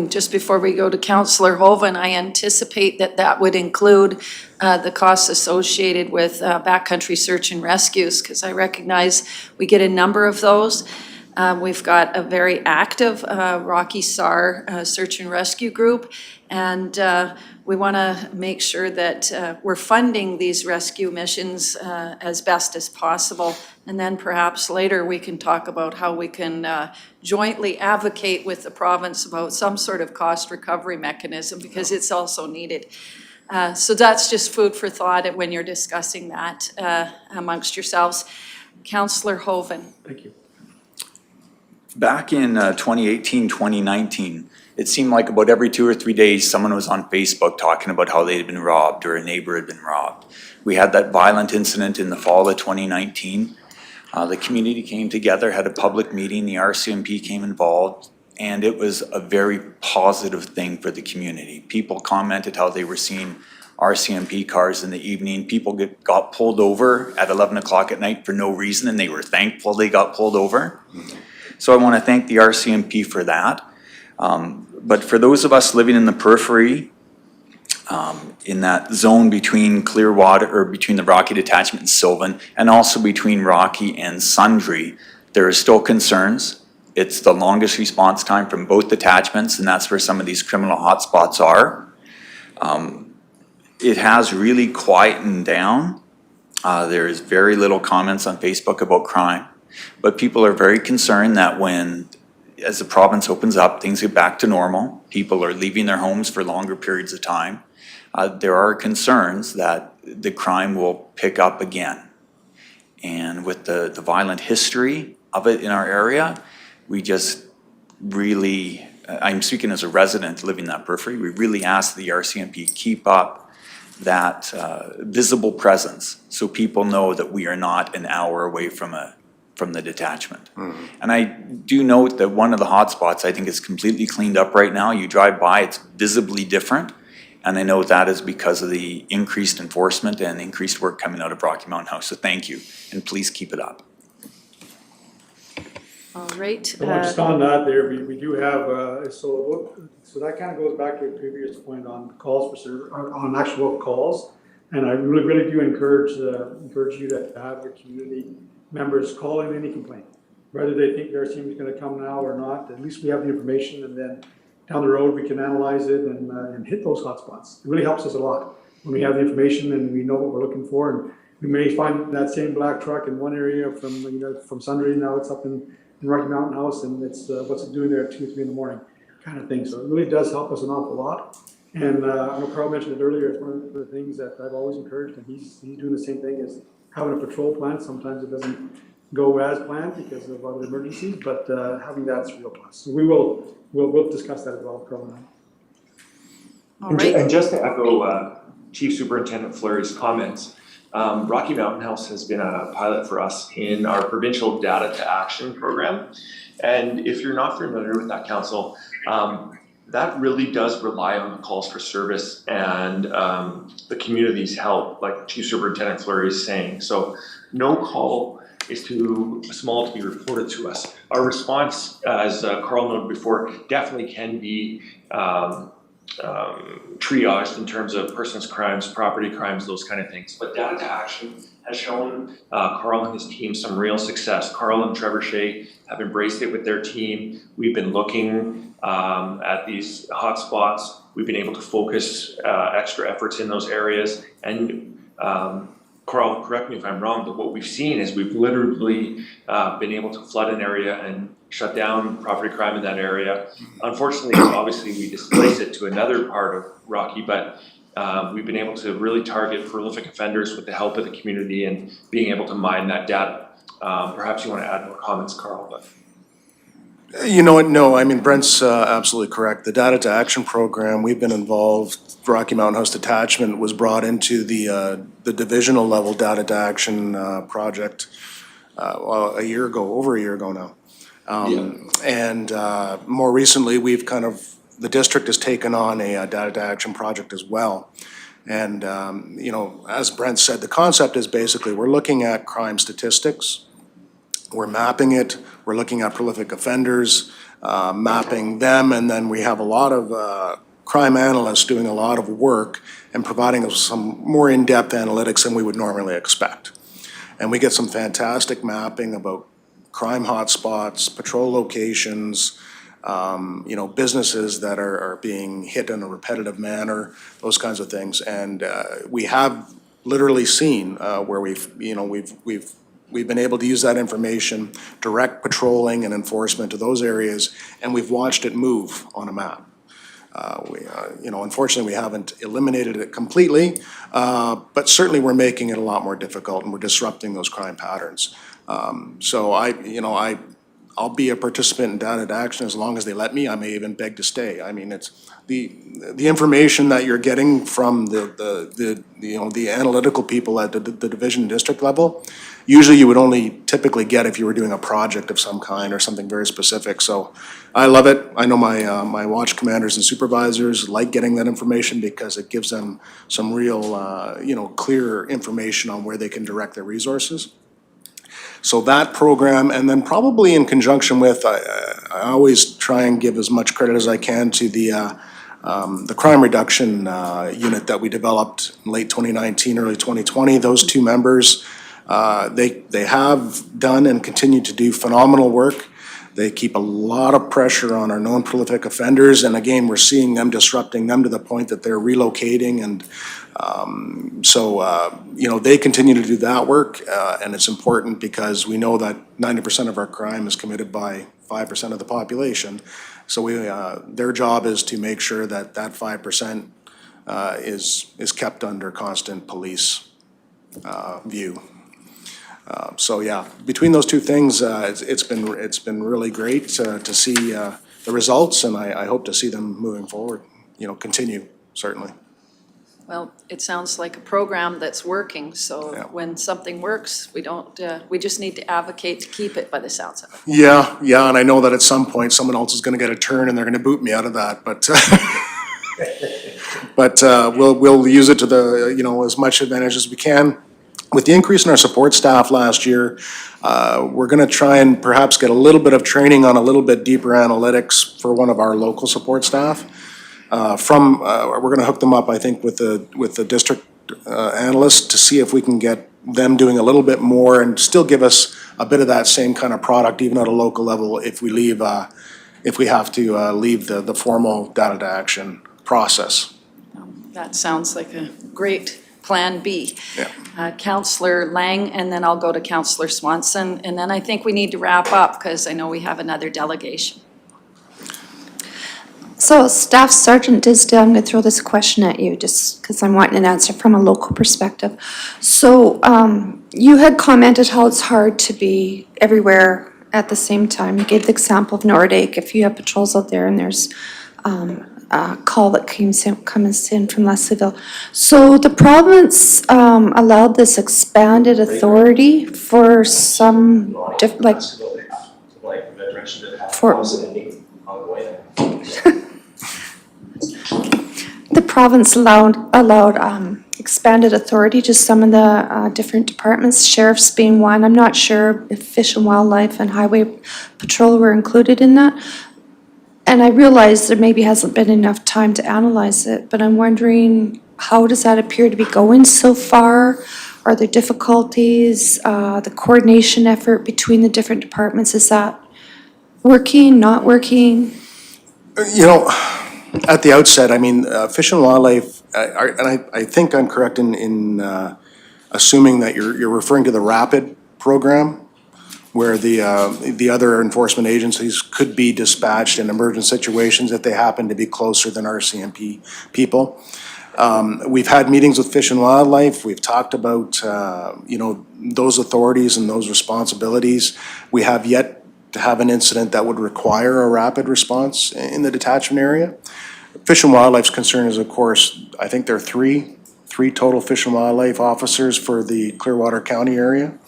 just before we go to Councillor Hoven, I anticipate that would include the costs associated with backcountry search and rescues, because I recognize we get a number of those. We've got a very active Rocky SAR search and rescue group, and we want to make sure that we're funding these rescue missions as best as possible. And then perhaps later we can talk about how we can jointly advocate with the province about some sort of cost recovery mechanism, because it's also needed. So that's just food for thought when you're discussing that amongst yourselves. Councillor Hoven. Thank you. Back in 2018, 2019, it seemed like about every 2 or 3 days, someone was on Facebook talking about how they had been robbed or a neighbor had been robbed. We had that violent incident in the fall of 2019. The community came together, had a public meeting, the RCMP came involved, and it was a very positive thing for the community. People commented how they were seeing RCMP cars in the evening. People got pulled over at 11 o'clock at night for no reason, and they were thankful they got pulled over. So I want to thank the RCMP for that. But for those of us living in the periphery, in that zone between Clearwater, or between the Rocky Detachment and Sylvan, and also between Rocky and Sundre, there are still concerns. It's the longest response time from both detachments, and that's where some of these criminal hotspots are. it has really quietened down. There is very little comments on Facebook about crime, but people are very concerned that as the province opens up, things get back to normal. People are leaving their homes for longer periods of time. There are concerns that the crime will pick up again. And with the violent history of it in our area, we just really, I'm speaking as a resident living in that periphery, we really ask the RCMP keep up that visible presence so people know that we are not an hour away from the detachment. Mm-hmm. And I do note that one of the hotspots I think is completely cleaned up right now. You drive by, it's visibly different. And I know that is because of the increased enforcement and increased work coming out of Rocky Mountain House. So thank you, and please keep it up. All right. Just on that there, we do have, so that kind of goes back to a previous point on calls on actual calls. And I really do encourage you to have your community members call in any complaint. Whether they think their team is going to come now or not, at least we have the information, and then down the road we can analyze it and hit those hotspots. It really helps us a lot when we have the information and we know what we're looking for. And we may find that same black truck in one area from Sundry, now it's up in Rocky Mountain House, and it's what's it doing there at 2 or 3 in the morning kind of thing. So it really does help us an awful lot. And I know Carl mentioned it earlier, it's one of the things that I've always encouraged, and he's doing the same thing as having a patrol plan. Sometimes it doesn't go as planned because of other emergencies, but having that's a real plus. So we'll discuss that as well, Carl and I. All right. And just to echo Chief Superintendent Fleury's comments, Rocky Mountain House has been a pilot for us in our provincial data to action program. And if you're not familiar with that, council, that really does rely on the calls for service and the community's help, like Chief Superintendent Fleury is saying. So no call is too small to be reported to us. Our response, as Carl noted before, definitely can be triaged in terms of persons crimes, property crimes, those kind of things. But data to action has shown Carl and his team some real success. Carl and Trevor Shea have embraced it with their team. We've been looking at these hotspots. We've been able to focus extra efforts in those areas. And Carl, correct me if I'm wrong, but what we've seen is we've literally been able to flood an area and shut down property crime in that area. Unfortunately, obviously, we displaced it to another part of Rocky, but we've been able to really target prolific offenders with the help of the community and being able to mine that data. Perhaps you want to add more comments, Carl, but. You know what, no, I mean, Brent's absolutely correct. The Data to Action program, we've been involved, Rocky Mountain House Detachment was brought into the divisional level Data to Action project over a year ago now. And more recently, the district has taken on a Data to Action project as well. And, as Brent said, the concept is basically we're looking at crime statistics. We're mapping it, we're looking at prolific offenders, mapping them, and then we have a lot of crime analysts doing a lot of work and providing us some more in-depth analytics than we would normally expect. And we get some fantastic mapping about crime hotspots, patrol locations, businesses that are being hit in a repetitive manner, those kinds of things. And we have literally seen where we've been able to use that information, direct patrolling and enforcement to those areas, and we've watched it move on a map. Unfortunately, we haven't eliminated it completely, but certainly we're making it a lot more difficult and we're disrupting those crime patterns. So I'll be a participant in Data to Action as long as they let me. I may even beg to stay. I mean, it's the information that you're getting from the analytical people at the division district level. Usually, you would only typically get if you were doing a project of some kind or something very specific. So, I love it. I know my watch commanders and supervisors like getting that information because it gives them some real, clear information on where they can direct their resources. So that program, and then probably in conjunction with, I always try and give as much credit as I can to the crime reduction unit that we developed in late 2019, early 2020. Those two members, they have done and continue to do phenomenal work. They keep a lot of pressure on our known prolific offenders, and again, we're seeing them disrupting them to the point that they're relocating and They continue to do that work, and it's important because we know that 90% of our crime is committed by 5% of the population. So their job is to make sure that 5% is kept under constant police view. Between those two things, it's been really great to see the results, and I hope to see them moving forward, continue, certainly. Well, it sounds like a program that's working, so when something works, we just need to advocate to keep it by the sounds of it. Yeah, and I know that at some point, someone else is gonna get a turn and they're gonna boot me out of that, but we'll use it to the, as much advantage as we can. With the increase in our support staff last year, we're gonna try and perhaps get a little bit of training on a little bit deeper analytics for one of our local support staff. We're gonna hook them up, I think, with the district analyst to see if we can get them doing a little bit more and still give us a bit of that same kind of product, even at a local level, if we have to leave the formal data to action process. That sounds like a great plan B. Yeah. Councillor Lang, and then I'll go to Councillor Swanson, and then I think we need to wrap up because I know we have another delegation. So Staff Sergeant Disdale, I'm going to throw this question at you just because I'm wanting an answer from a local perspective. So you had commented how it's hard to be everywhere at the same time. You gave the example of Nordic. If you have patrols out there and there's a call that comes in from Leslieville. So the province allowed this expanded authority for some the province allowed expanded authority to some of the different departments, sheriffs being one. I'm not sure if Fish and Wildlife and Highway Patrol were included in that. And I realize there maybe hasn't been enough time to analyze it, but I'm wondering, how does that appear to be going so far? Are there difficulties? The coordination effort between the different departments, is that working, not working? At the outset, Fish and Wildlife, and I think I'm correct in assuming that you're referring to the RAPID program, where the other enforcement agencies could be dispatched in emergent situations if they happen to be closer than RCMP people. We've had meetings with Fish and Wildlife. We've talked about, those authorities and those responsibilities. We have yet to have an incident that would require a rapid response in the detachment area. Fish and Wildlife's concern is, of course, I think there are three total Fish and Wildlife officers for the Clearwater County area.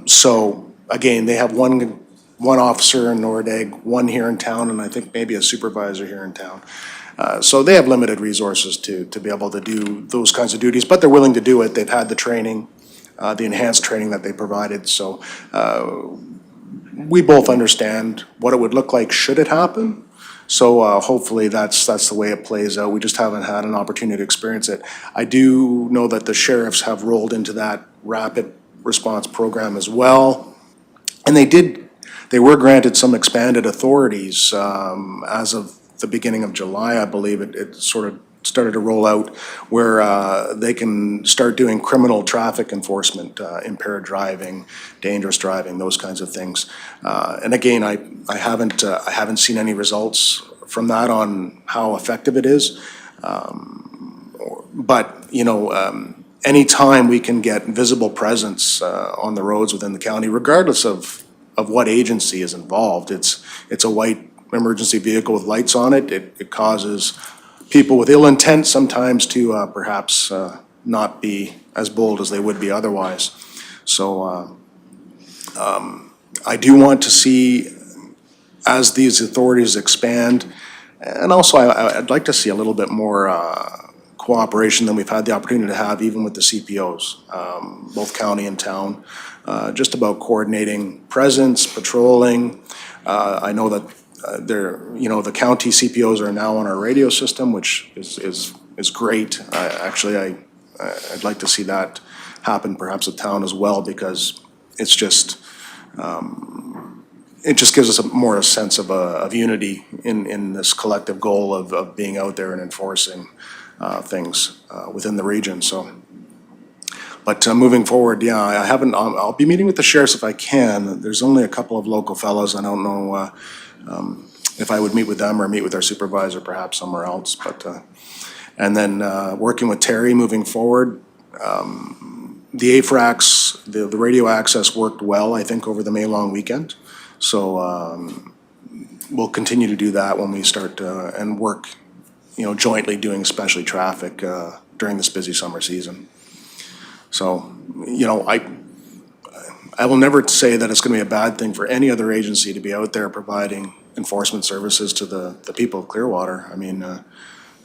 So again, they have one officer in Nordegg, one here in town, and I think maybe a supervisor here in town. So they have limited resources to be able to do those kinds of duties, but they're willing to do it. They've had the training, the enhanced training that they provided. So we both understand what it would look like should it happen. So hopefully that's the way it plays out. We just haven't had an opportunity to experience it. I do know that the sheriffs have rolled into that rapid response program as well. And they were granted some expanded authorities as of the beginning of July, I believe. It sort of started to roll out where they can start doing criminal traffic enforcement, impaired driving, dangerous driving, those kinds of things. And again, I haven't seen any results from that on how effective it is. But anytime we can get visible presence on the roads within the county, regardless of what agency is involved, it's a white emergency vehicle with lights on it. It causes people with ill intent sometimes to perhaps not be as bold as they would be otherwise. So I do want to see, as these authorities expand, and also I'd like to see a little bit more cooperation than we've had the opportunity to have even with the CPOs, both county and town, just about coordinating presence, patrolling. I know that the county CPOs are now on our radio system, which is great. I'd like to see that happen perhaps at town as well, because it's just it just gives us a sense of unity in this collective goal of being out there and enforcing things within the region, so. But moving forward, yeah, I haven't, I'll be meeting with the sheriffs if I can. There's only a couple of local fellows. I don't know if I would meet with them or meet with our supervisor perhaps somewhere else, but, and then working with Terry moving forward. The AFRACs, the radio access worked well, I think, over the May long weekend. So we'll continue to do that when we start and work, jointly doing especially traffic during this busy summer season. So, I will never say that it's gonna be a bad thing for any other agency to be out there providing enforcement services to the people of Clearwater. I mean,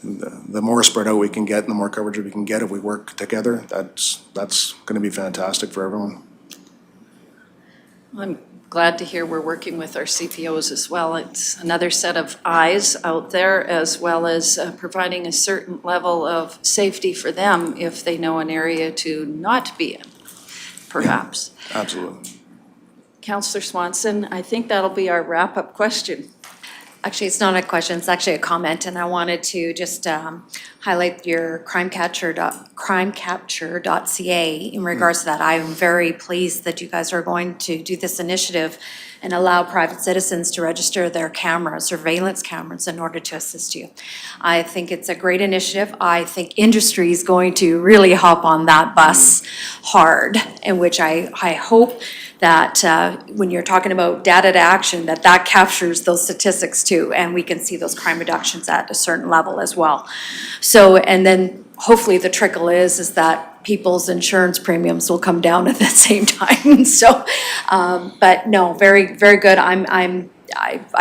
the more spread out we can get and the more coverage we can get if we work together, that's gonna be fantastic for everyone. I'm glad to hear we're working with our CPOs as well. It's another set of eyes out there, as well as providing a certain level of safety for them if they know an area to not be in, perhaps. Absolutely. Councillor Swanson, I think that'll be our wrap-up question. Actually, it's not a question, it's actually a comment, and I wanted to just highlight your crimecapture.ca in regards to that. I am very pleased that you guys are going to do this initiative and allow private citizens to register their cameras, surveillance cameras, in order to assist you. I think it's a great initiative. I think industry is going to really hop on that bus hard, in which I hope that when you're talking about data to action, that captures those statistics too, and we can see those crime reductions at a certain level as well. So, and then hopefully the trickle is that people's insurance premiums will come down at the same time. So, but no, very, very good. I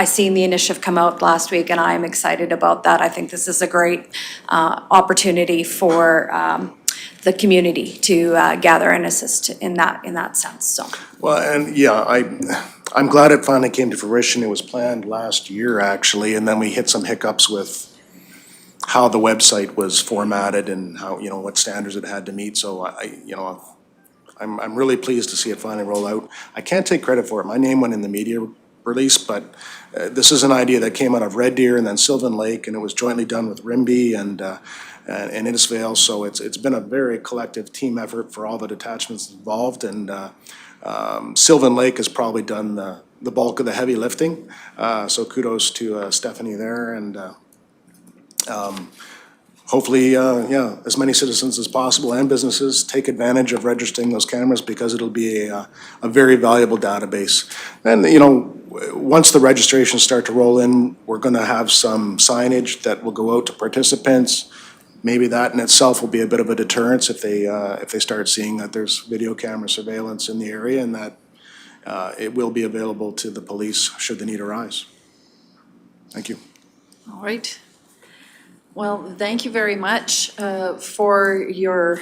seen the initiative come out last week, and I'm excited about that. I think this is a great opportunity for the community to gather and assist in that sense. So. Well, and yeah, I'm glad it finally came to fruition. It was planned last year, actually, and then we hit some hiccups with how the website was formatted and how, what standards it had to meet. So I'm really pleased to see it finally roll out. I can't take credit for it. My name went in the media release, but this is an idea that came out of Red Deer and then Sylvan Lake, and it was jointly done with Rimbey and Innisfail. So it's been a very collective team effort for all the detachments involved, and Sylvan Lake has probably done the bulk of the heavy lifting. So kudos to Stephanie there, and hopefully, as many citizens as possible and businesses take advantage of registering those cameras, because it'll be a very valuable database. And, once the registrations start to roll in, we're gonna have some signage that will go out to participants. Maybe that in itself will be a bit of a deterrence if they start seeing that there's video camera surveillance in the area, and that it will be available to the police should the need arise. Thank you. All right. Well, thank you very much for your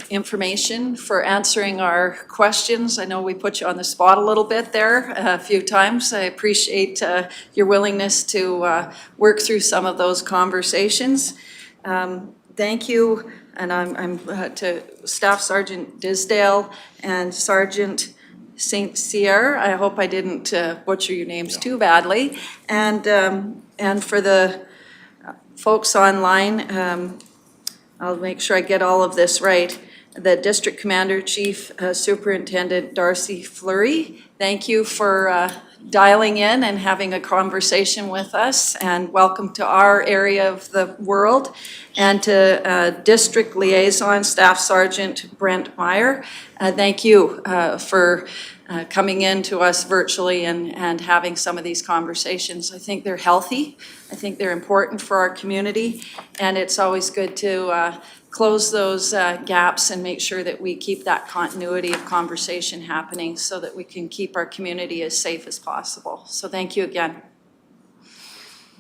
information, for answering our questions. I know we put you on the spot a little bit there a few times. I appreciate your willingness to work through some of those conversations. Thank you, and I'm to Staff Sergeant Disdale and Sergeant St. Seier. I hope I didn't butcher your names too badly. And for the folks online, I'll make sure I get all of this right. The District Commander, Chief Superintendent Darcy Fleury, thank you for dialing in and having a conversation with us, and welcome to our area of the world. And to District Liaison Staff Sergeant Brent Meyer, thank you for coming in to us virtually and having some of these conversations. I think they're healthy. I think they're important for our community, and it's always good to close those gaps and make sure that we keep that continuity of conversation happening so that we can keep our community as safe as possible. So thank you again.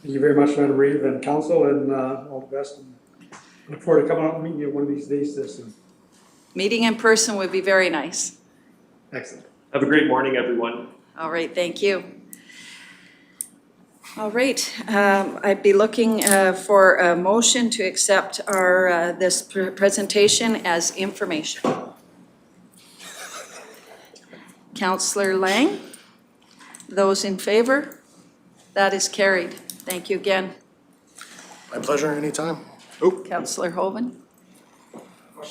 Thank you very much, Madam Reeve and Council, and all the best. And look forward to coming out and meeting you one of these days this soon. Meeting in person would be very nice. Excellent. Have a great morning, everyone. All right, thank you. All right, I'd be looking for a motion to accept our this presentation as information. Councillor Lang, those in favor? That is carried. Thank you again. My pleasure, anytime. Councillor Hoven?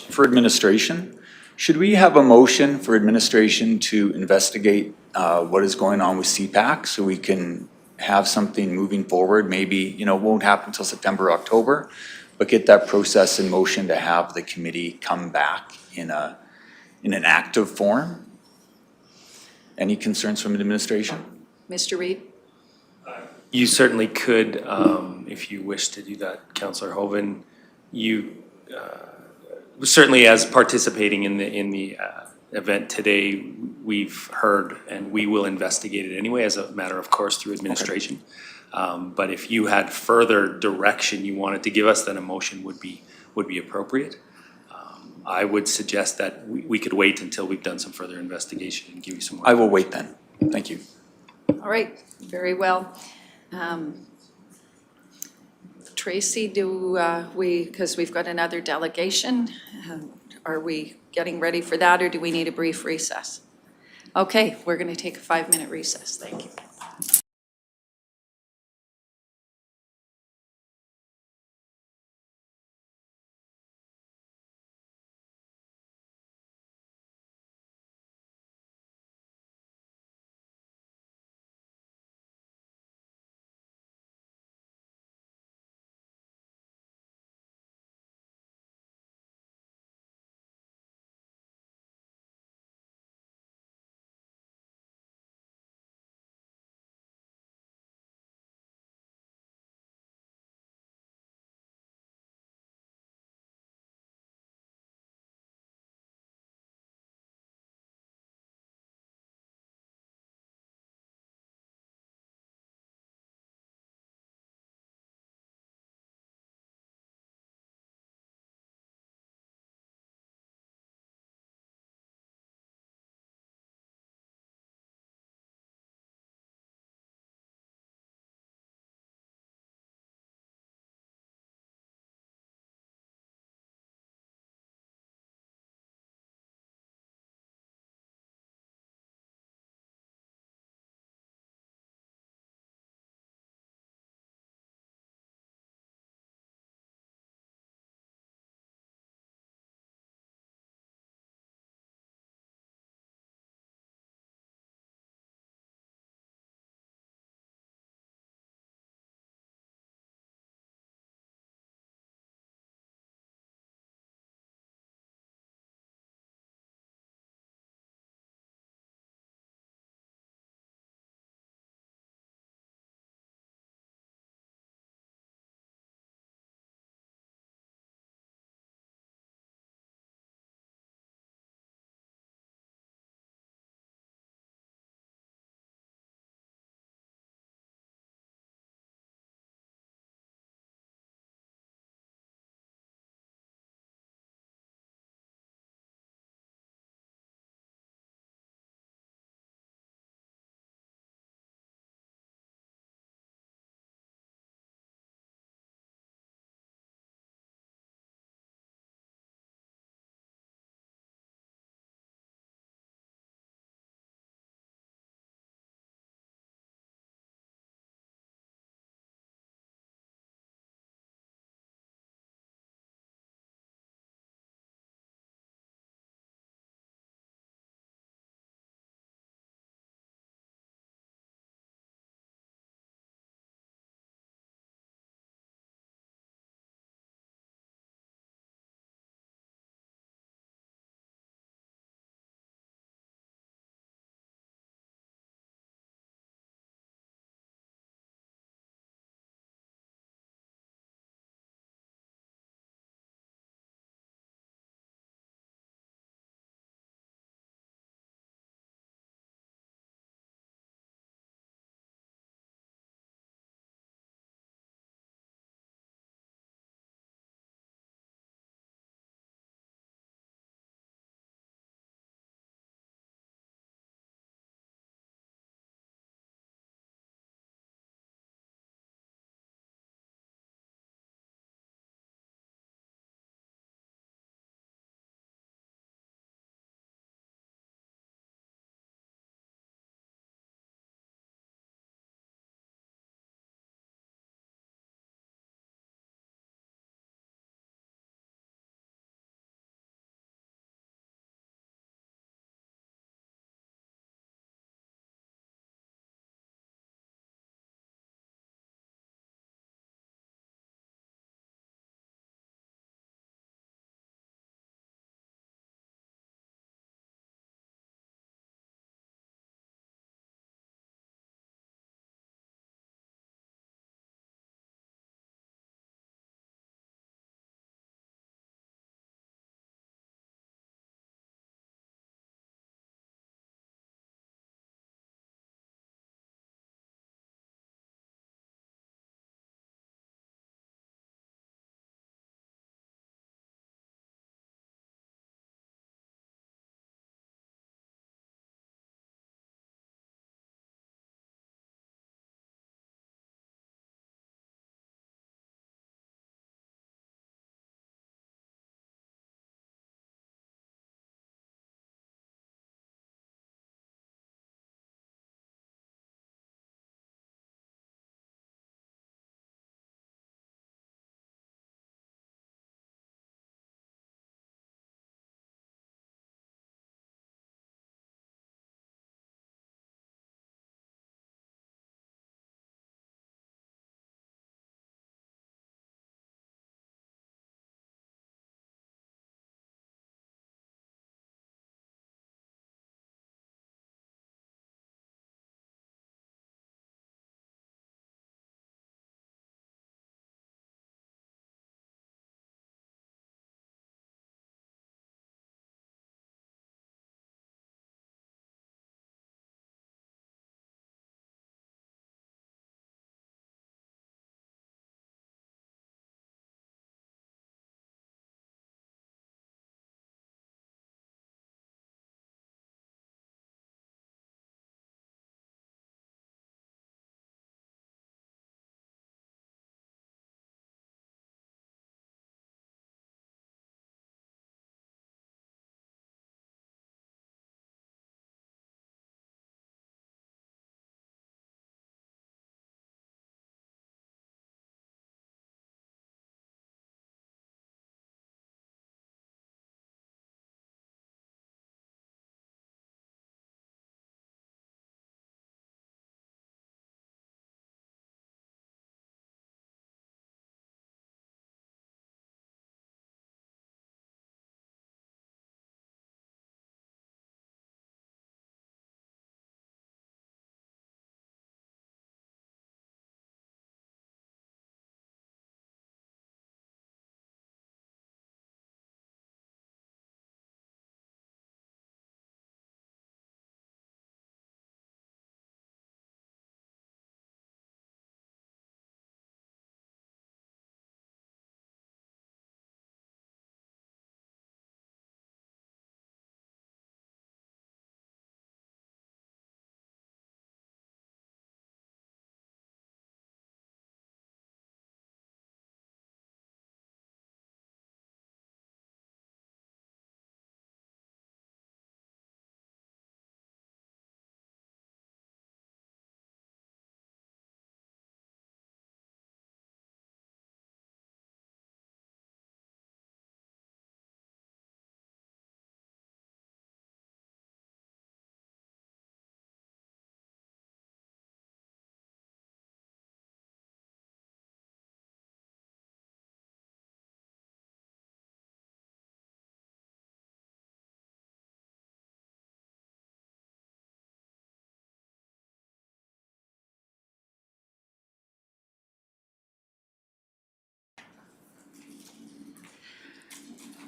For administration, should we have a motion for administration to investigate what is going on with CPAC so we can have something moving forward? Maybe, you know, it won't happen until September, October, but get that process in motion to have the committee come back in an active form? Any concerns from administration? Mr. Reid? You certainly could, if you wish to do that, Councillor Hoven. You certainly, as participating in the event today, we've heard and we will investigate it anyway, as a matter of course through administration. But if you had further direction you wanted to give us, then a motion would be appropriate. I would suggest that we could wait until we've done some further investigation and give you some more. I will wait then. Thank you. All right, very well. Tracy, do because we've got another delegation, are we getting ready for that, or do we need a brief recess? Okay, we're going to take a 5-minute recess. Thank you.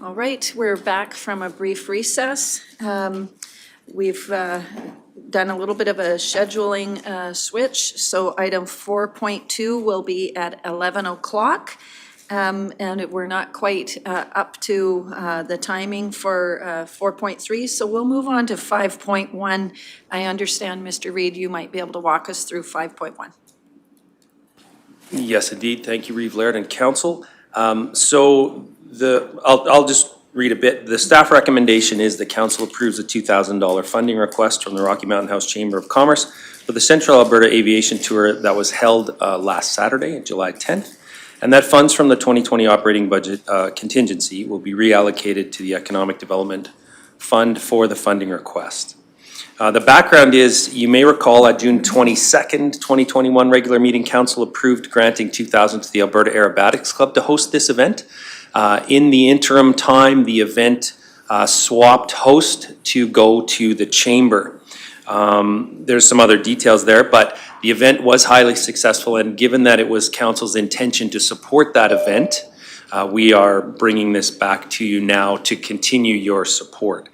All right, we're back from a brief recess. We've done a little bit of a scheduling switch, so item 4.2 will be at 11 o'clock. And we're not quite up to the timing for 4.3, so we'll move on to 5.1. I understand, Mr. Reid, you might be able to walk us through 5.1. Yes, indeed. Thank you, Reeve Laird and Council. I'll just read a bit. The staff recommendation is the council approves a $2,000 funding request from the Rocky Mountain House Chamber of Commerce for the Central Alberta Aviation Tour that was held last Saturday, July 10th. And that funds from the 2020 operating budget contingency will be reallocated to the Economic Development Fund for the funding request. The background is, you may recall at June 22nd, 2021 regular meeting, council approved granting $2,000 to the Alberta Aerobatics Club to host this event. In the interim time, the event swapped host to go to the chamber. There's some other details there, but the event was highly successful, and given that it was council's intention to support that event, we are bringing this back to you now to continue your support.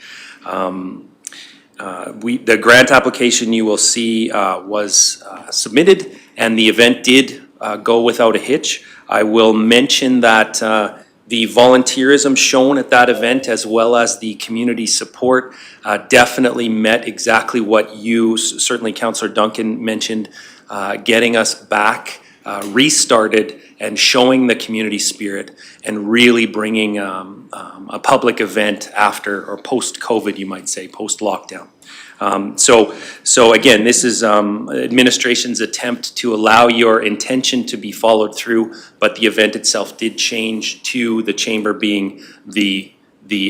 The grant application you will see was submitted, and the event did go without a hitch. I will mention that the volunteerism shown at that event, as well as the community support, definitely met exactly what you, certainly Councillor Duncan, mentioned, getting us back, restarted, and showing the community spirit, and really bringing a public event after, or post-COVID, you might say, post-lockdown. So again, this is administration's attempt to allow your intention to be followed through, but the event itself did change to the chamber being the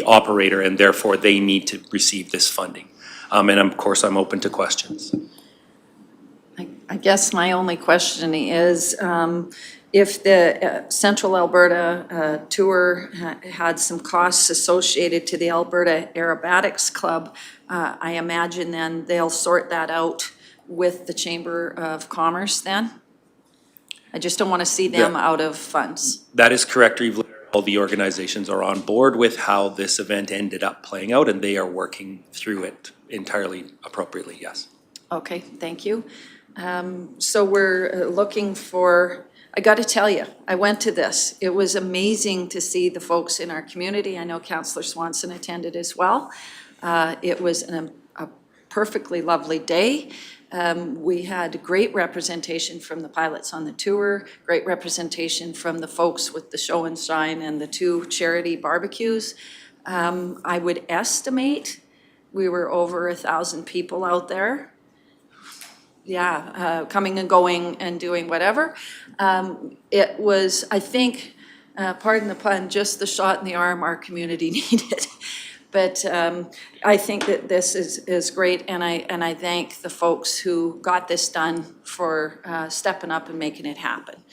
operator, and therefore they need to receive this funding. And of course, I'm open to questions. I guess my only question is, if the Central Alberta Tour had some costs associated to the Alberta Aerobatics Club, I imagine then they'll sort that out with the Chamber of Commerce then? I just don't want to see them out of funds. That is correct, Reeve. All the organizations are on board with how this event ended up playing out, and they are working through it entirely appropriately, yes. Okay, thank you. So we're looking for, I got to tell you, I went to this. It was amazing to see the folks in our community. I know Councillor Swanson attended as well. It was a perfectly lovely day. We had great representation from the pilots on the tour, great representation from the folks with the show and shine and the 2 charity barbecues. I would estimate we were over 1,000 people out there. Yeah, coming and going and doing whatever. It was, I think, pardon the pun, just the shot in the arm our community needed. But I think that this is great, and I thank the folks who got this done for stepping up and making it happen.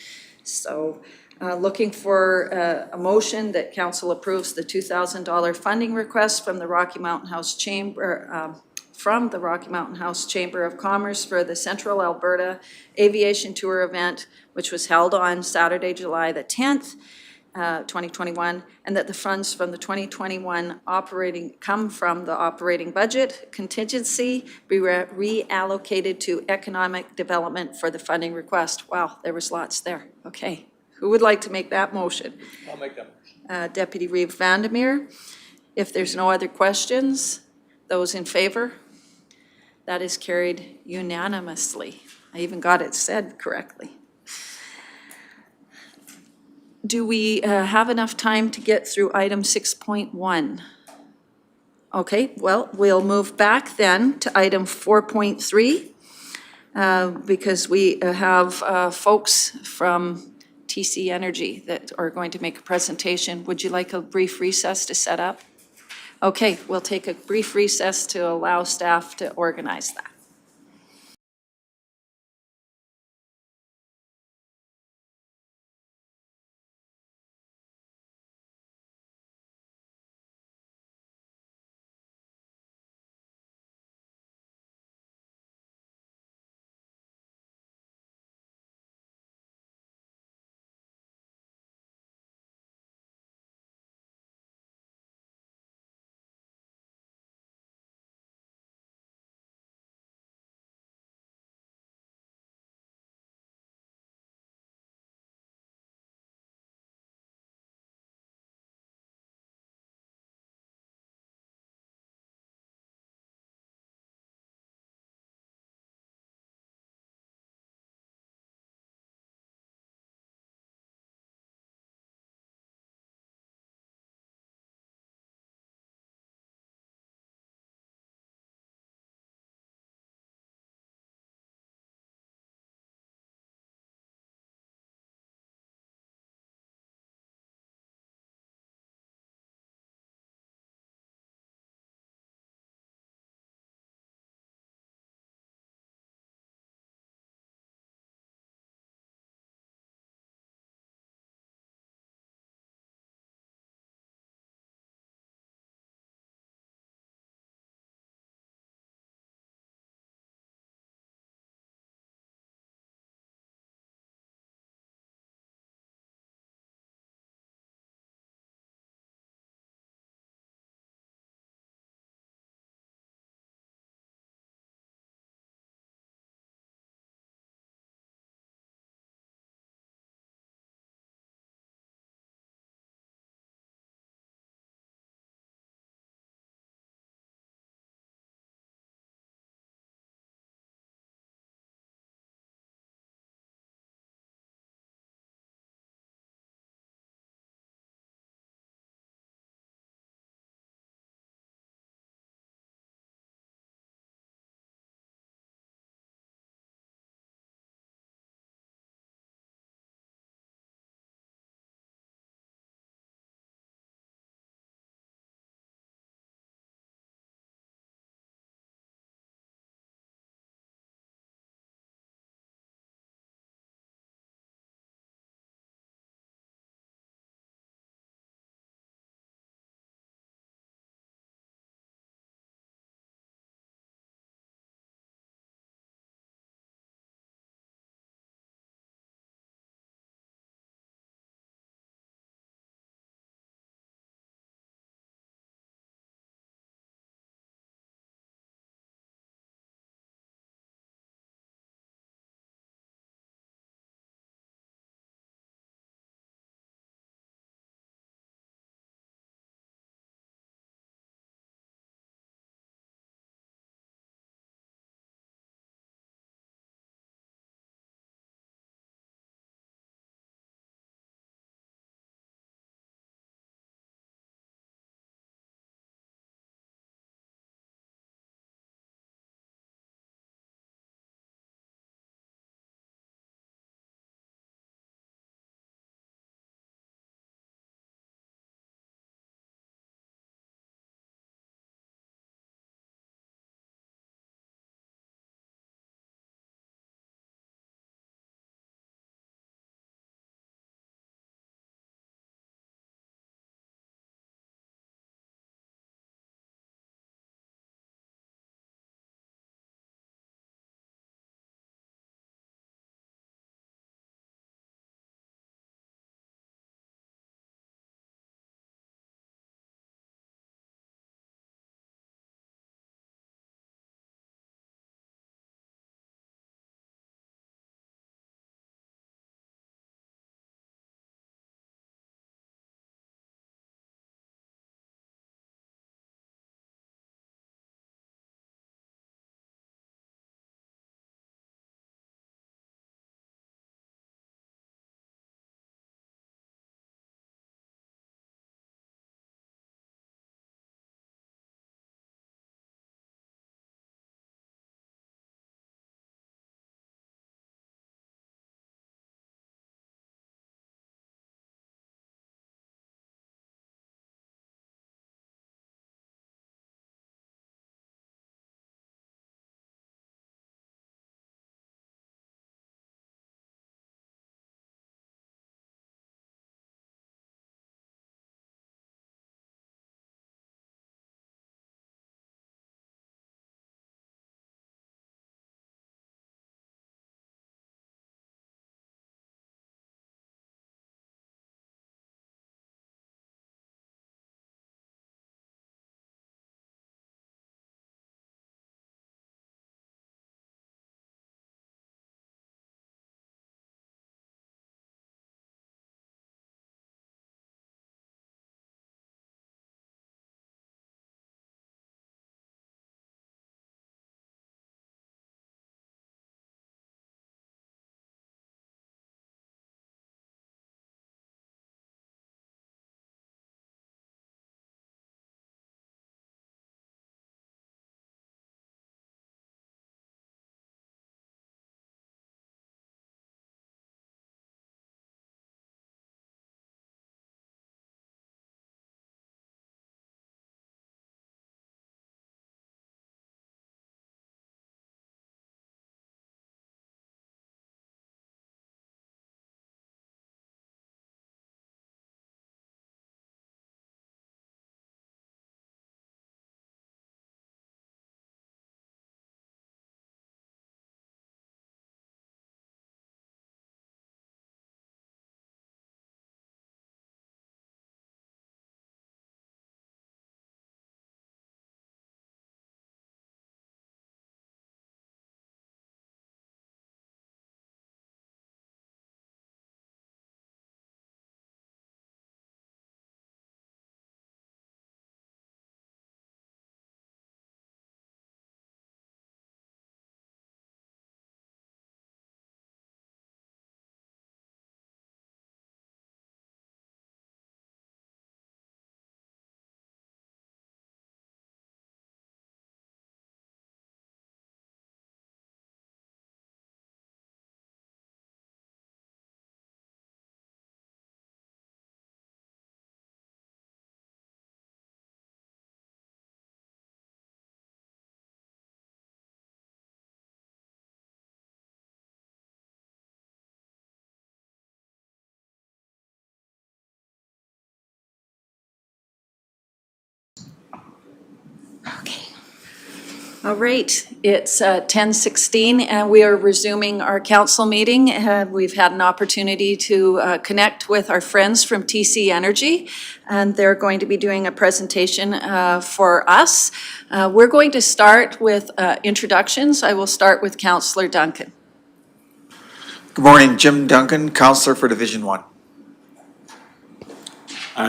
So looking for a motion that council approves the $2,000 funding request from the Rocky Mountain House Chamber, Chamber of Commerce for the Central Alberta Aviation Tour event, which was held on Saturday, July the 10th, 2021, and that the funds from the 2021 come from the operating budget contingency, be reallocated to economic development for the funding request. Wow, there was lots there. Okay, who would like to make that motion? I'll make that motion. Deputy Reeve Vandermeer. If there's no other questions, those in favor? That is carried unanimously. I even got it said correctly. Do we have enough time to get through item 6.1? Okay, well, we'll move back then to item 4.3 because we have folks from TC Energy that are going to make a presentation. Would you like a brief recess to set up? Okay, we'll take a brief recess to allow staff to organize that. All right, it's 10:16 and we are resuming our council meeting. We've had an opportunity to connect with our friends from TC Energy, and they're going to be doing a presentation for us. We're going to start with introductions. I will start with Councillor Duncan. Good morning, Jim Duncan, Councillor for Division 1.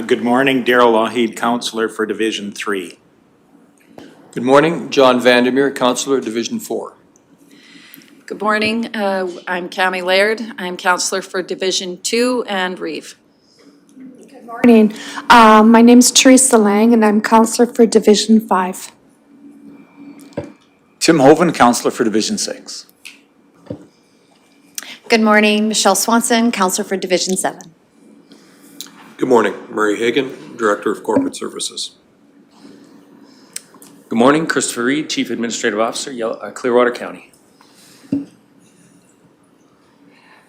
Good morning, Darrell Lougheed, Councillor for Division 3. Good morning, John Vandermeer, Councillor, Division 4. Good morning, I'm Cami Laird. I'm Councillor for Division 2 and Reeve. Good morning. My name's Teresa Lang, and I'm Councillor for Division 5. Tim Hoven, Councillor for Division 6. Good morning, Michelle Swanson, Councillor for Division 7. Good morning, Murray Hagan, Director of Corporate Services. Good morning, Christopher Reed, Chief Administrative Officer, Clearwater County.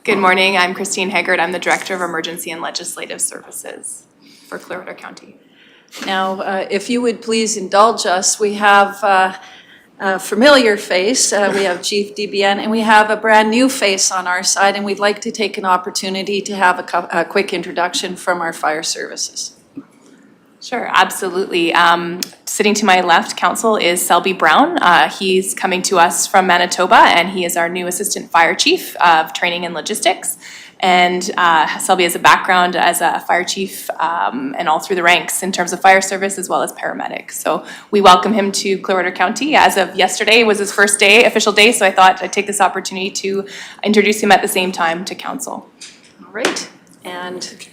Good morning, I'm Christine Haggard. I'm the Director of Emergency and Legislative Services for Clearwater County. Now, if you would please indulge us, we have a familiar face. We have Chief DBN, and we have a brand new face on our side, and we'd like to take an opportunity to have a quick introduction from our fire services. Sure, absolutely. Sitting to my left, Council, is Selby Brown. He's coming to us from Manitoba, and he is our new Assistant Fire Chief of Training and Logistics. And Selby has a background as a fire chief and all through the ranks in terms of fire service as well as paramedic. So we welcome him to Clearwater County. As of yesterday was his first day, official day, so I thought I'd take this opportunity to introduce him at the same time to Council. All right, and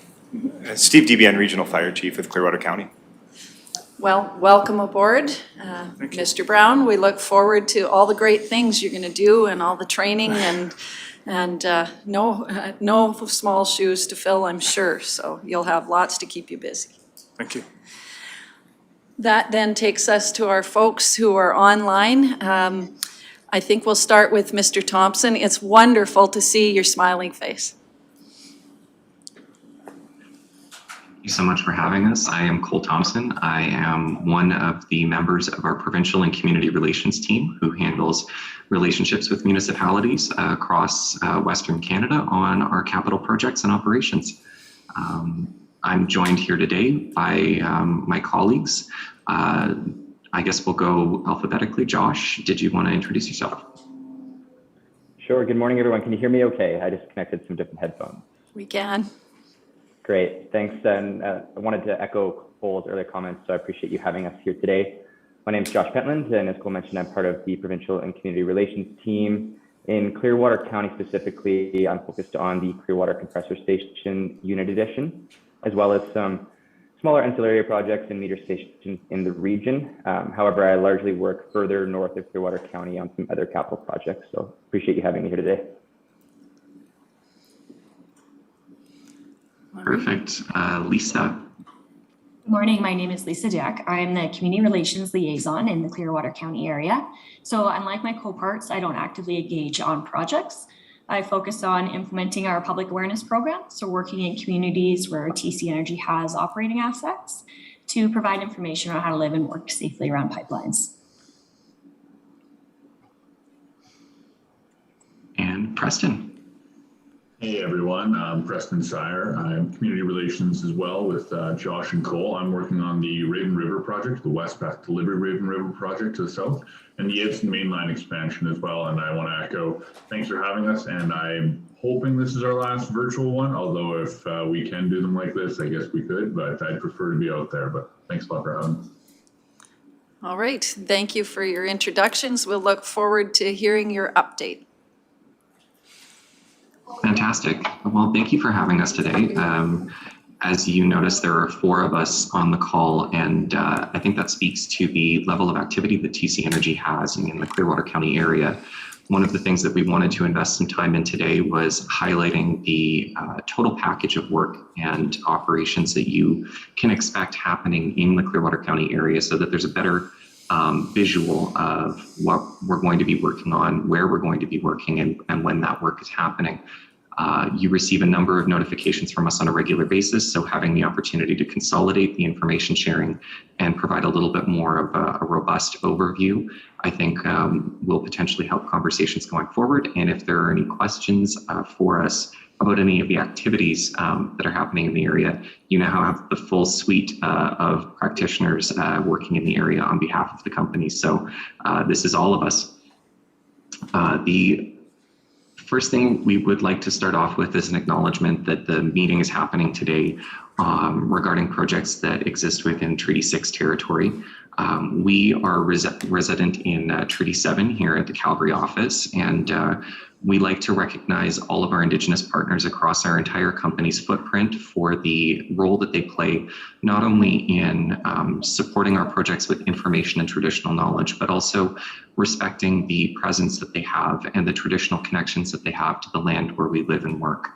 Steve DBN, Regional Fire Chief with Clearwater County. well, welcome aboard, Mr. Brown. We look forward to all the great things you're going to do and all the training and no small shoes to fill, I'm sure. So you'll have lots to keep you busy. Thank you. That then takes us to our folks who are online. I think we'll start with Mr. Thompson. It's wonderful to see your smiling face. Thank you so much for having us. I am Cole Thompson. I am one of the members of our provincial and community relations team who handles relationships with municipalities across Western Canada on our capital projects and operations. I'm joined here today by my colleagues. I guess we'll go alphabetically. Josh, did you want to introduce yourself? Sure. Good morning, everyone. Can you hear me okay? I just connected some different headphones. We can. Great, thanks. And I wanted to echo Cole's earlier comments, so I appreciate you having us here today. My name is Josh Pentland, and as Cole mentioned, I'm part of the provincial and community relations team. In Clearwater County specifically, I'm focused on the Clearwater Compressor Station Unit Addition, as well as some smaller ancillary projects and meter stations in the region. However, I largely work further north of Clearwater County on some other capital projects, so appreciate you having me here today. Perfect. Lisa. Good morning, my name is Lisa Jack. I'm the Community Relations Liaison in the Clearwater County area. So unlike my co-parts, I don't actively engage on projects. I focus on implementing our public awareness program, so working in communities where TC Energy has operating assets to provide information on how to live and work safely around pipelines. And Preston. Hey everyone, I'm Preston Seier. I'm community relations as well with Josh and Cole. I'm working on the Raven River project, the Westpath Delivery Raven River project to the south, and the Edson mainline expansion as well. And I want to echo, thanks for having us. And I'm hoping this is our last virtual one, although if we can do them like this, I guess we could, but I'd prefer to be out there. But thanks a lot for having us. All right, thank you for your introductions. We'll look forward to hearing your update. Fantastic. Well, thank you for having us today. As you notice, there are 4 of us on the call, and I think that speaks to the level of activity that TC Energy has in the Clearwater County area. One of the things that we wanted to invest some time in today was highlighting the total package of work and operations that you can expect happening in the Clearwater County area so that there's a better visual of what we're going to be working on, where we're going to be working, and when that work is happening. You receive a number of notifications from us on a regular basis, so having the opportunity to consolidate the information sharing and provide a little bit more of a robust overview, I think will potentially help conversations going forward. And if there are any questions for us about any of the activities that are happening in the area, you now have the full suite of practitioners working in the area on behalf of the company. So this is all of us. The first thing we would like to start off with is an acknowledgement that the meeting is happening today regarding projects that exist within Treaty 6 territory. We are resident in Treaty 7 here at the Calgary office, and we like to recognize all of our Indigenous partners across our entire company's footprint for the role that they play, not only in supporting our projects with information and traditional knowledge, but also respecting the presence that they have and the traditional connections that they have to the land where we live and work.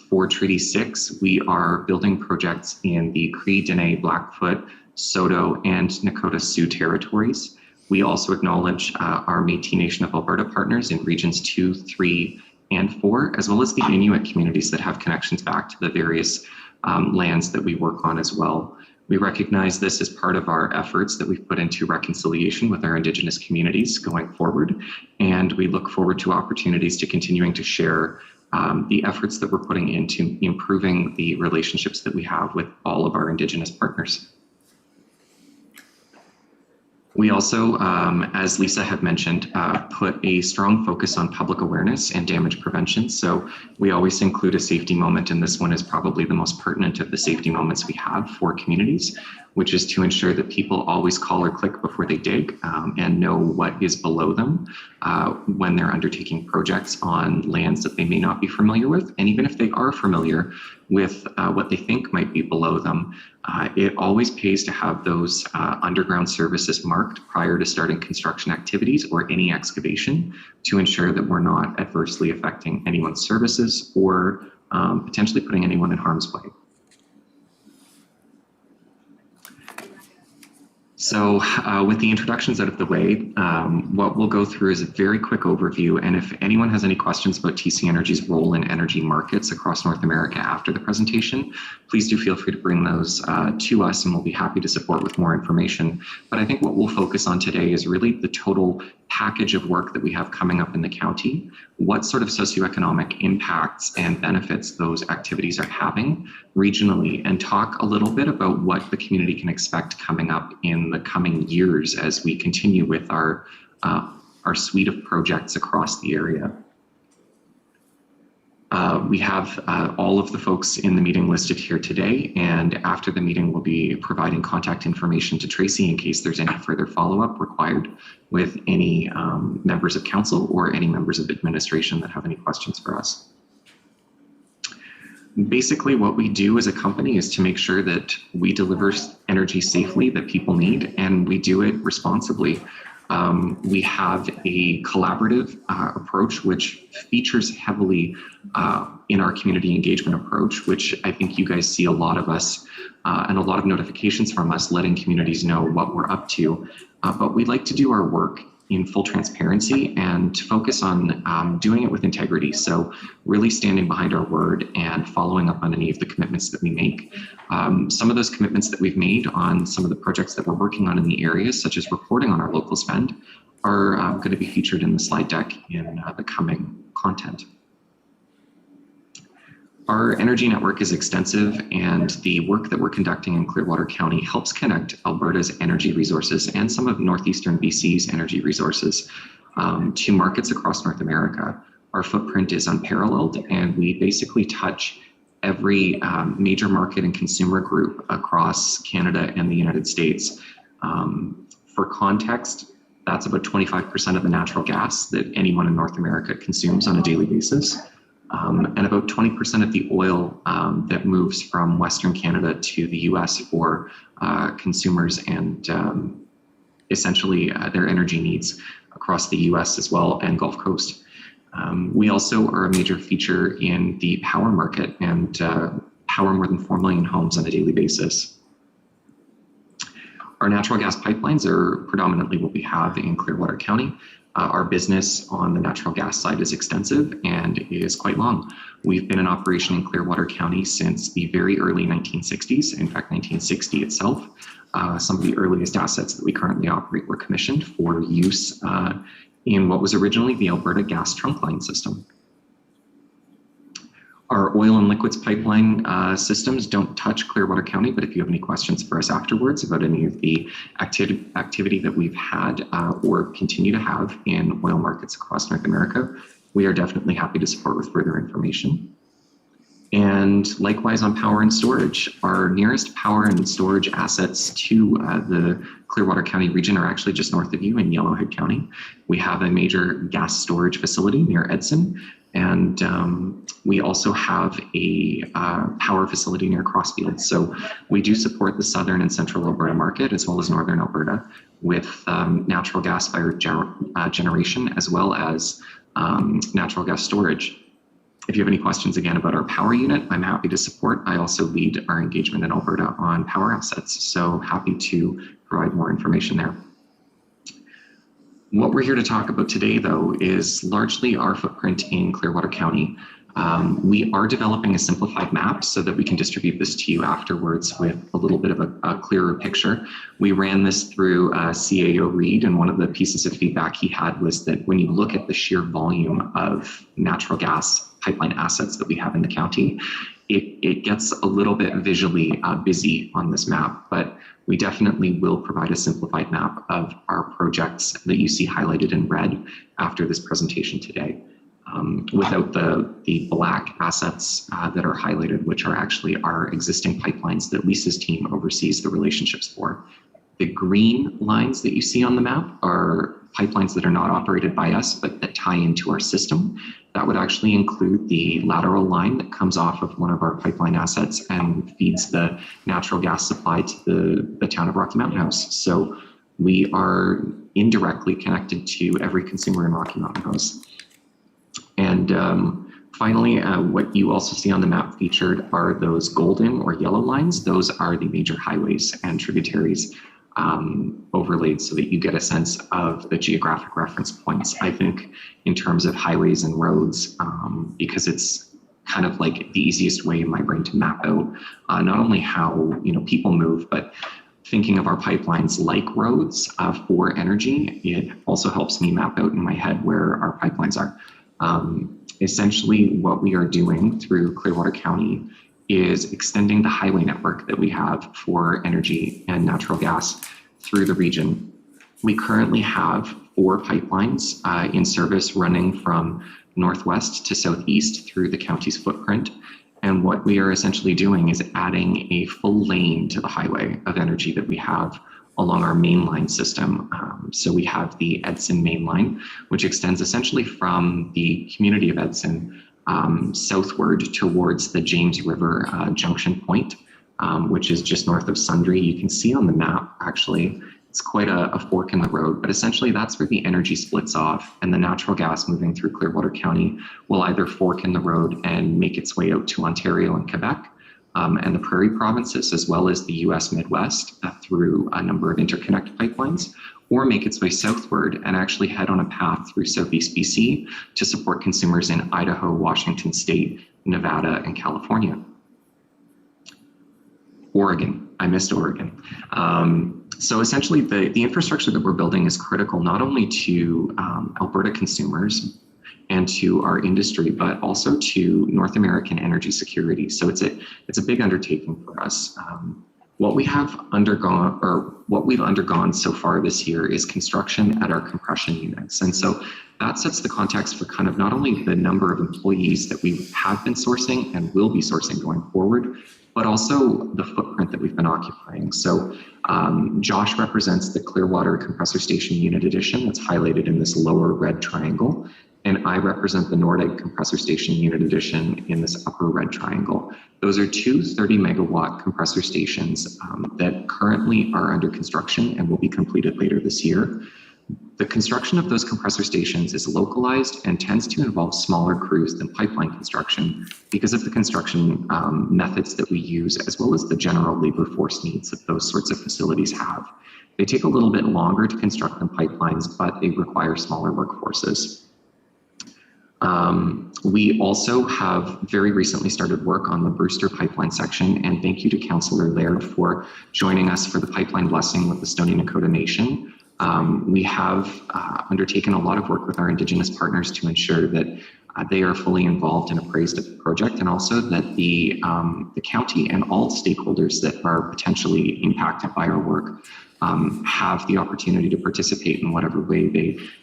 For Treaty 6, we are building projects in the Cree, Dene, Blackfoot, Saulteaux, and Nakota Sioux territories. We also acknowledge our Métis Nation of Alberta partners in regions 2, 3, and 4, as well as the Inuit communities that have connections back to the various lands that we work on as well. We recognize this as part of our efforts that we've put into reconciliation with our Indigenous communities going forward, and we look forward to opportunities to continuing to share the efforts that we're putting into improving the relationships that we have with all of our Indigenous partners. We also, as Lisa had mentioned, put a strong focus on public awareness and damage prevention. So we always include a safety moment, and this one is probably the most pertinent of the safety moments we have for communities, which is to ensure that people always call or click before they dig and know what is below them when they're undertaking projects on lands that they may not be familiar with. And even if they are familiar with what they think might be below them, it always pays to have those underground services marked prior to starting construction activities or any excavation to ensure that we're not adversely affecting anyone's services or potentially putting anyone in harm's way. So with the introductions out of the way, what we'll go through is a very quick overview. And if anyone has any questions about TC Energy's role in energy markets across North America after the presentation, please do feel free to bring those to us, and we'll be happy to support with more information. But I think what we'll focus on today is really the total package of work that we have coming up in the county, what sort of socioeconomic impacts and benefits those activities are having regionally, and talk a little bit about what the community can expect coming up in the coming years as we continue with our suite of projects across the area. We have all of the folks in the meeting listed here today, and after the meeting we'll be providing contact information to Tracy in case there's any further follow-up required with any members of council or any members of administration that have any questions for us. Basically, what we do as a company is to make sure that we deliver energy safely that people need, and we do it responsibly. We have a collaborative approach which features heavily in our community engagement approach, which I think you guys see a lot of us and a lot of notifications from us letting communities know what we're up to. But we like to do our work in full transparency and focus on doing it with integrity. So really standing behind our word and following up on any of the commitments that we make. Some of those commitments that we've made on some of the projects that we're working on in the area, such as reporting on our local spend, are going to be featured in the slide deck in the coming content. Our energy network is extensive, and the work that we're conducting in Clearwater County helps connect Alberta's energy resources and some of northeastern BC's energy resources to markets across North America. Our footprint is unparalleled, and we basically touch every major market and consumer group across Canada and the United States. For context, that's about 25% of the natural gas that anyone in North America consumes on a daily basis. And about 20% of the oil that moves from Western Canada to the US for consumers and essentially their energy needs across the US as well and Gulf Coast. We also are a major feature in the power market and power more than 4 million homes on a daily basis. Our natural gas pipelines are predominantly what we have in Clearwater County. Our business on the natural gas side is extensive and is quite long. We've been in operation in Clearwater County since the very early 1960s, in fact 1960 itself. Some of the earliest assets that we currently operate were commissioned for use in what was originally the Alberta gas trunk line system. Our oil and liquids pipeline systems don't touch Clearwater County, but if you have any questions for us afterwards about any of the activity that we've had or continue to have in oil markets across North America, we are definitely happy to support with further information. And likewise on power and storage, our nearest power and storage assets to the Clearwater County region are actually just north of you in Yellowhead County. We have a major gas storage facility near Edson, and we also have a power facility near Crossfield. So we do support the southern and central Alberta market as well as northern Alberta with natural gas fired generation as well as natural gas storage. If you have any questions again about our power unit, I'm happy to support. I also lead our engagement in Alberta on power assets, so happy to provide more information there. What we're here to talk about today, though, is largely our footprint in Clearwater County. We are developing a simplified map so that we can distribute this to you afterwards with a little bit of a clearer picture. We ran this through CAO Reed, and one of the pieces of feedback he had was that when you look at the sheer volume of natural gas pipeline assets that we have in the county, it gets a little bit visually busy on this map, but we definitely will provide a simplified map of our projects that you see highlighted in red after this presentation today. Without the black assets that are highlighted, which are actually our existing pipelines that Lisa's team oversees the relationships for. The green lines that you see on the map are pipelines that are not operated by us, but that tie into our system. That would actually include the lateral line that comes off of one of our pipeline assets and feeds the natural gas supply to the town of Rocky Mountain House. So we are indirectly connected to every consumer in Rocky Mountain House. And finally, what you also see on the map featured are those golden or yellow lines. Those are the major highways and tributaries overlaid so that you get a sense of the geographic reference points. I think in terms of highways and roads, because it's kind of like the easiest way in my brain to map out not only how people move, but thinking of our pipelines like roads for energy. It also helps me map out in my head where our pipelines are. Essentially, what we are doing through Clearwater County is extending the highway network that we have for energy and natural gas through the region. We currently have 4 pipelines in service running from northwest to southeast through the county's footprint. And what we are essentially doing is adding a full lane to the highway of energy that we have along our mainline system. So we have the Edson mainline, which extends essentially from the community of Edson southward towards the James River junction point, which is just north of Sundre. You can see on the map, actually, it's quite a fork in the road, but essentially that's where the energy splits off, and the natural gas moving through Clearwater County will either fork in the road and make its way out to Ontario and Quebec, and the Prairie provinces, as well as the US Midwest through a number of interconnect pipelines, or make its way southward and actually head on a path through Southeast BC to support consumers in Idaho, Washington State, Nevada, and California. Oregon, I missed Oregon. So essentially the infrastructure that we're building is critical not only to Alberta consumers and to our industry, but also to North American energy security. So it's a big undertaking for us. What we've undergone so far this year is construction at our compression units. And so that sets the context for kind of not only the number of employees that we have been sourcing and will be sourcing going forward, but also the footprint that we've been occupying. So Josh represents the Clearwater Compressor Station Unit Addition that's highlighted in this lower red triangle. And I represent the Nordegg Compressor Station Unit Addition in this upper red triangle. Those are 2 30-megawatt compressor stations that currently are under construction and will be completed later this year. The construction of those compressor stations is localized and tends to involve smaller crews than pipeline construction because of the construction methods that we use, as well as the general labor force needs that those sorts of facilities have. They take a little bit longer to construct than pipelines, but they require smaller workforces. We also have very recently started work on the Brewster pipeline section, and thank you to Councillor Laird for joining us for the pipeline blessing with the Stoney Nakoda Nation. We have undertaken a lot of work with our Indigenous partners to ensure that they are fully involved and appraised of the project, and also that the county and all stakeholders that are potentially impacted by our work have the opportunity to participate in whatever way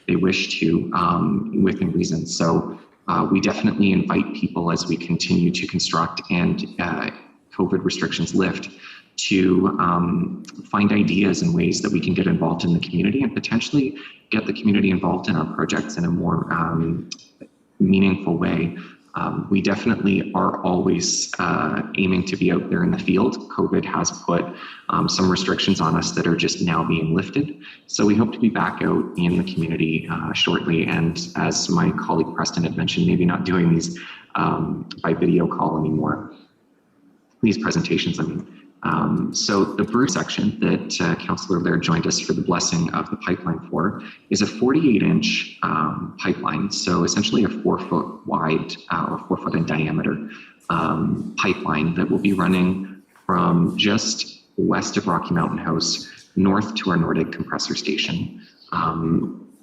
they wish to within reason. So we definitely invite people as we continue to construct and COVID restrictions lift to find ideas and ways that we can get involved in the community and potentially get the community involved in our projects in a more meaningful way. We definitely are always aiming to be out there in the field. COVID has put some restrictions on us that are just now being lifted. So we hope to be back out in the community shortly. And as my colleague Preston had mentioned, maybe not doing these by video call anymore. These presentations, I mean. So the brew section that Councillor Laird joined us for the blessing of the pipeline for is a 48-inch pipeline. So essentially a 4-foot wide or 4 foot in diameter pipeline that will be running from just west of Rocky Mountain House north to our Nordig compressor station.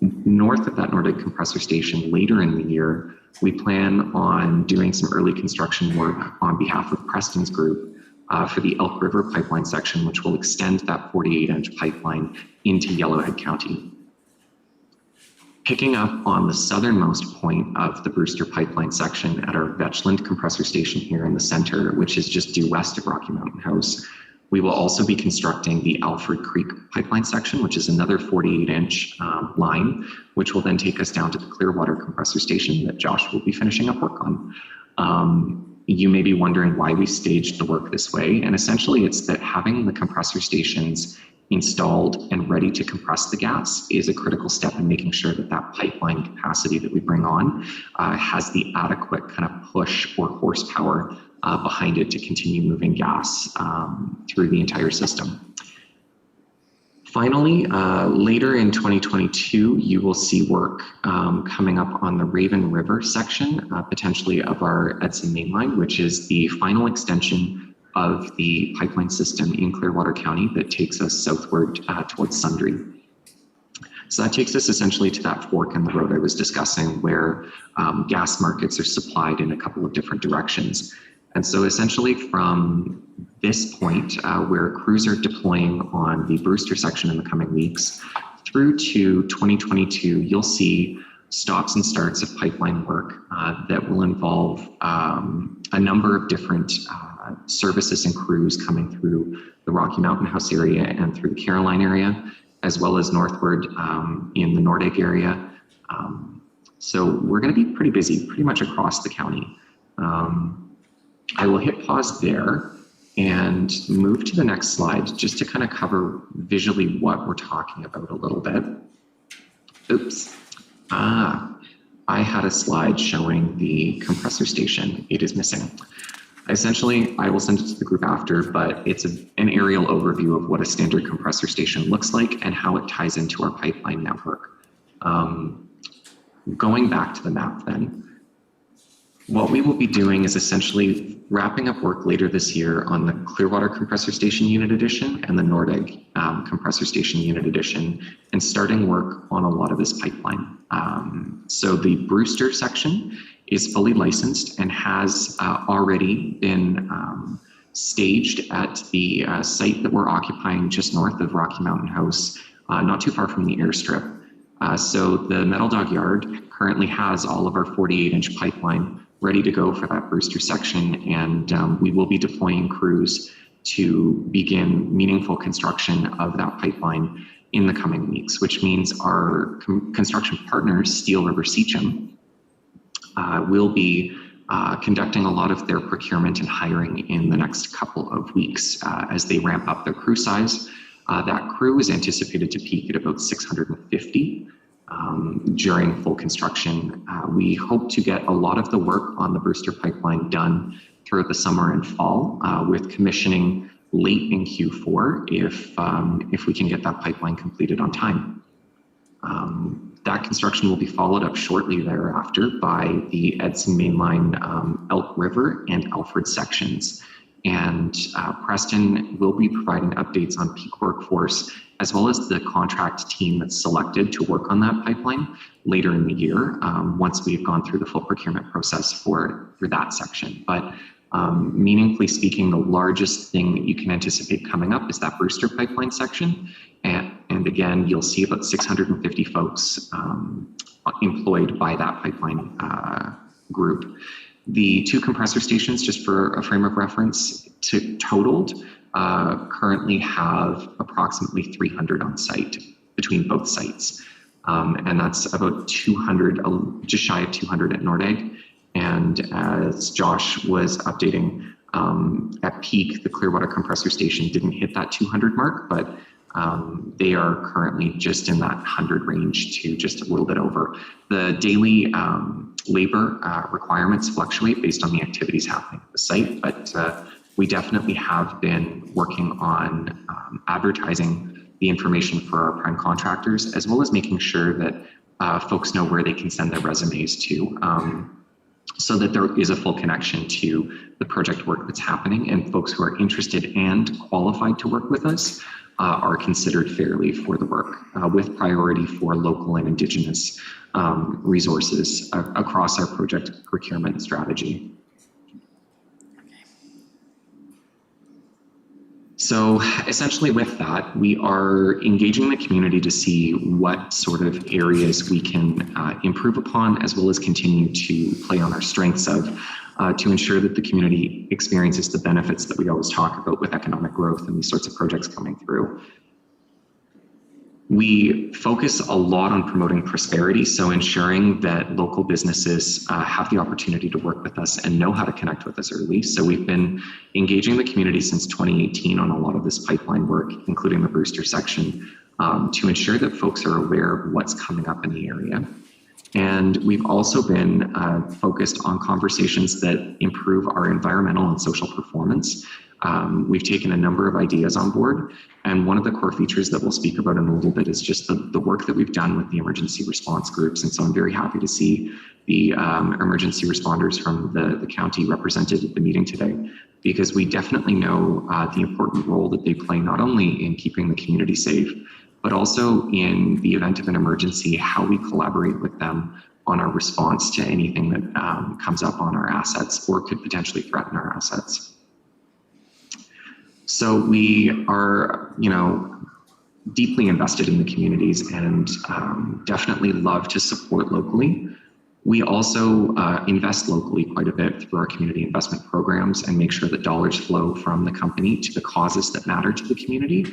North of that Nordig compressor station later in the year, we plan on doing some early construction work on behalf of Preston's group for the Elk River pipeline section, which will extend that 48-inch pipeline into Yellowhead County. Picking up on the southernmost point of the Brewster pipeline section at our Vetchland compressor station here in the center, which is just due west of Rocky Mountain House, we will also be constructing the Alfred Creek pipeline section, which is another 48-inch line, which will then take us down to the Clearwater compressor station that Josh will be finishing up work on. You may be wondering why we staged the work this way, and essentially it's that having the compressor stations installed and ready to compress the gas is a critical step in making sure that that pipeline capacity that we bring on has the adequate kind of push or horsepower behind it to continue moving gas through the entire system. Finally, later in 2022, you will see work coming up on the Raven River section, potentially of our Edson mainline, which is the final extension of the pipeline system in Clearwater County that takes us southward towards Sundre. So that takes us essentially to that fork in the road I was discussing, where gas markets are supplied in a couple of different directions. And so essentially from this point where crews are deploying on the Brewster section in the coming weeks through to 2022, you'll see stops and starts of pipeline work that will involve a number of different services and crews coming through the Rocky Mountain House area and through the Caroline area, as well as northward in the Nordig area. So we're going to be pretty busy pretty much across the county. I will hit pause there and move to the next slide just to kind of cover visually what we're talking about a little bit. Oops. I had a slide showing the compressor station. It is missing. Essentially, I will send it to the group after, but it's an aerial overview of what a standard compressor station looks like and how it ties into our pipeline network. Going back to the map then, what we will be doing is essentially wrapping up work later this year on the Clearwater Compressor Station Unit Edition and the Nordig Compressor Station Unit Edition, and starting work on a lot of this pipeline. So the Brewster section is fully licensed and has already been staged at the site that we're occupying just north of Rocky Mountain House, not too far from the airstrip. So the Metal Dog Yard currently has all of our 48-inch pipeline ready to go for that Brewster section, and we will be deploying crews to begin meaningful construction of that pipeline in the coming weeks, which means our construction partners, Steel River Seachem, will be conducting a lot of their procurement and hiring in the next couple of weeks as they ramp up their crew size. That crew is anticipated to peak at about 650 during full construction. We hope to get a lot of the work on the Brewster pipeline done throughout the summer and fall, with commissioning late in Q4 if we can get that pipeline completed on time. That construction will be followed up shortly thereafter by the Edson Mainline Elk River and Alfred sections. And Preston will be providing updates on peak workforce as well as the contract team that's selected to work on that pipeline later in the year, once we've gone through the full procurement process for that section. But meaningfully speaking, the largest thing that you can anticipate coming up is that Brewster pipeline section. And again, you'll see about 650 folks employed by that pipeline group. The 2 compressor stations, just for a frame of reference, totaled currently have approximately 300 on site between both sites. And that's about 200, just shy of 200 at Nordegg. And as Josh was updating, at peak, the Clearwater compressor station didn't hit that 200 mark, but they are currently just in that 100 range to just a little bit over. The daily labor requirements fluctuate based on the activities happening at the site, but we definitely have been working on advertising the information for our prime contractors, as well as making sure that folks know where they can send their resumes to, so that there is a full connection to the project work that's happening, and folks who are interested and qualified to work with us are considered fairly for the work, with priority for local and Indigenous resources across our project procurement strategy. So essentially with that, we are engaging the community to see what sort of areas we can improve upon, as well as continue to play on our strengths of, to ensure that the community experiences the benefits that we always talk about with economic growth and these sorts of projects coming through. We focus a lot on promoting prosperity, so ensuring that local businesses have the opportunity to work with us and know how to connect with us early. So we've been engaging the community since 2018 on a lot of this pipeline work, including the Brewster section, to ensure that folks are aware of what's coming up in the area. And we've also been focused on conversations that improve our environmental and social performance. We've taken a number of ideas on board, and one of the core features that we'll speak about in a little bit is just the work that we've done with the emergency response groups. And so I'm very happy to see the emergency responders from the county represented at the meeting today, because we definitely know the important role that they play, not only in keeping the community safe, but also in the event of an emergency, how we collaborate with them on our response to anything that comes up on our assets or could potentially threaten our assets. So we are, deeply invested in the communities and definitely love to support locally. We also invest locally quite a bit through our community investment programs and make sure that dollars flow from the company to the causes that matter to the community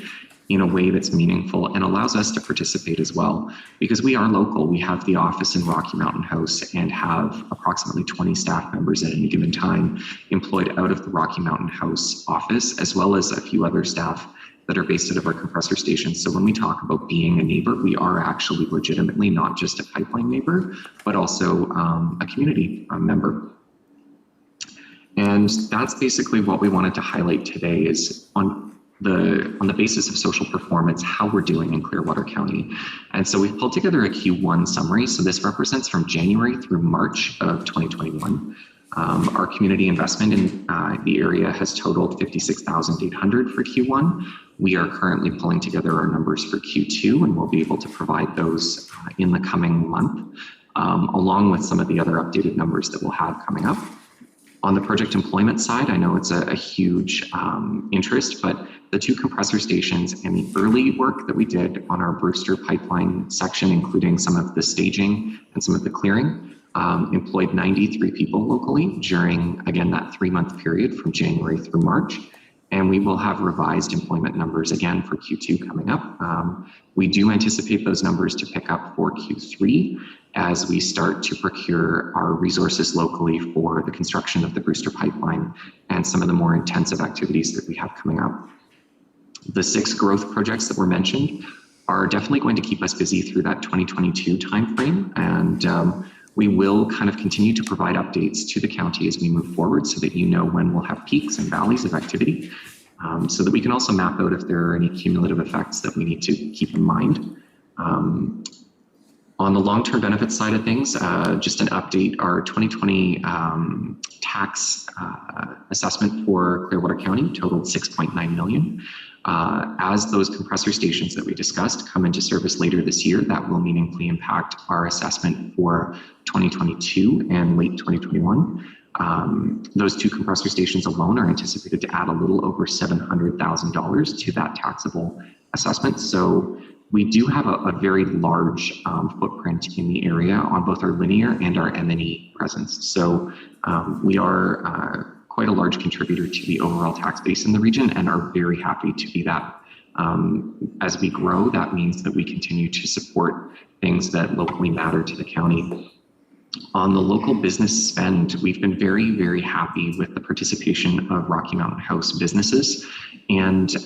in a way that's meaningful and allows us to participate as well. Because we are local, we have the office in Rocky Mountain House and have approximately 20 staff members at any given time employed out of the Rocky Mountain House office, as well as a few other staff that are based out of our compressor stations. So when we talk about being a neighbor, we are actually legitimately not just a pipeline neighbor, but also a community member. And that's basically what we wanted to highlight today, is on the basis of social performance, how we're doing in Clearwater County. And so we've pulled together a Q1 summary. So this represents from January through March of 2021. Our community investment in the area has totaled $56,800 for Q1. We are currently pulling together our numbers for Q2, and we'll be able to provide those in the coming month, along with some of the other updated numbers that we'll have coming up. On the project employment side, I know it's a huge interest, but the 2 compressor stations and the early work that we did on our Brewster pipeline section, including some of the staging and some of the clearing, employed 93 people locally during, again, that 3-month period from January through March. And we will have revised employment numbers again for Q2 coming up. We do anticipate those numbers to pick up for Q3 as we start to procure our resources locally for the construction of the Brewster pipeline and some of the more intensive activities that we have coming up. The 6 growth projects that were mentioned are definitely going to keep us busy through that 2022 timeframe, and we will kind of continue to provide updates to the county as we move forward so that you know when we'll have peaks and valleys of activity, so that we can also map out if there are any cumulative effects that we need to keep in mind. On the long-term benefits side of things, just an update, our 2020 tax assessment for Clearwater County totaled $6.9 million. As those compressor stations that we discussed come into service later this year, that will meaningfully impact our assessment for 2022 and late 2021. Those two compressor stations alone are anticipated to add a little over $700,000 to that taxable assessment. So we do have a very large footprint in the area on both our linear and our M&E presence. So we are quite a large contributor to the overall tax base in the region and are very happy to be that. As we grow, that means that we continue to support things that locally matter to the county. On the local business spend, we've been very, very happy with the participation of Rocky Mountain House businesses and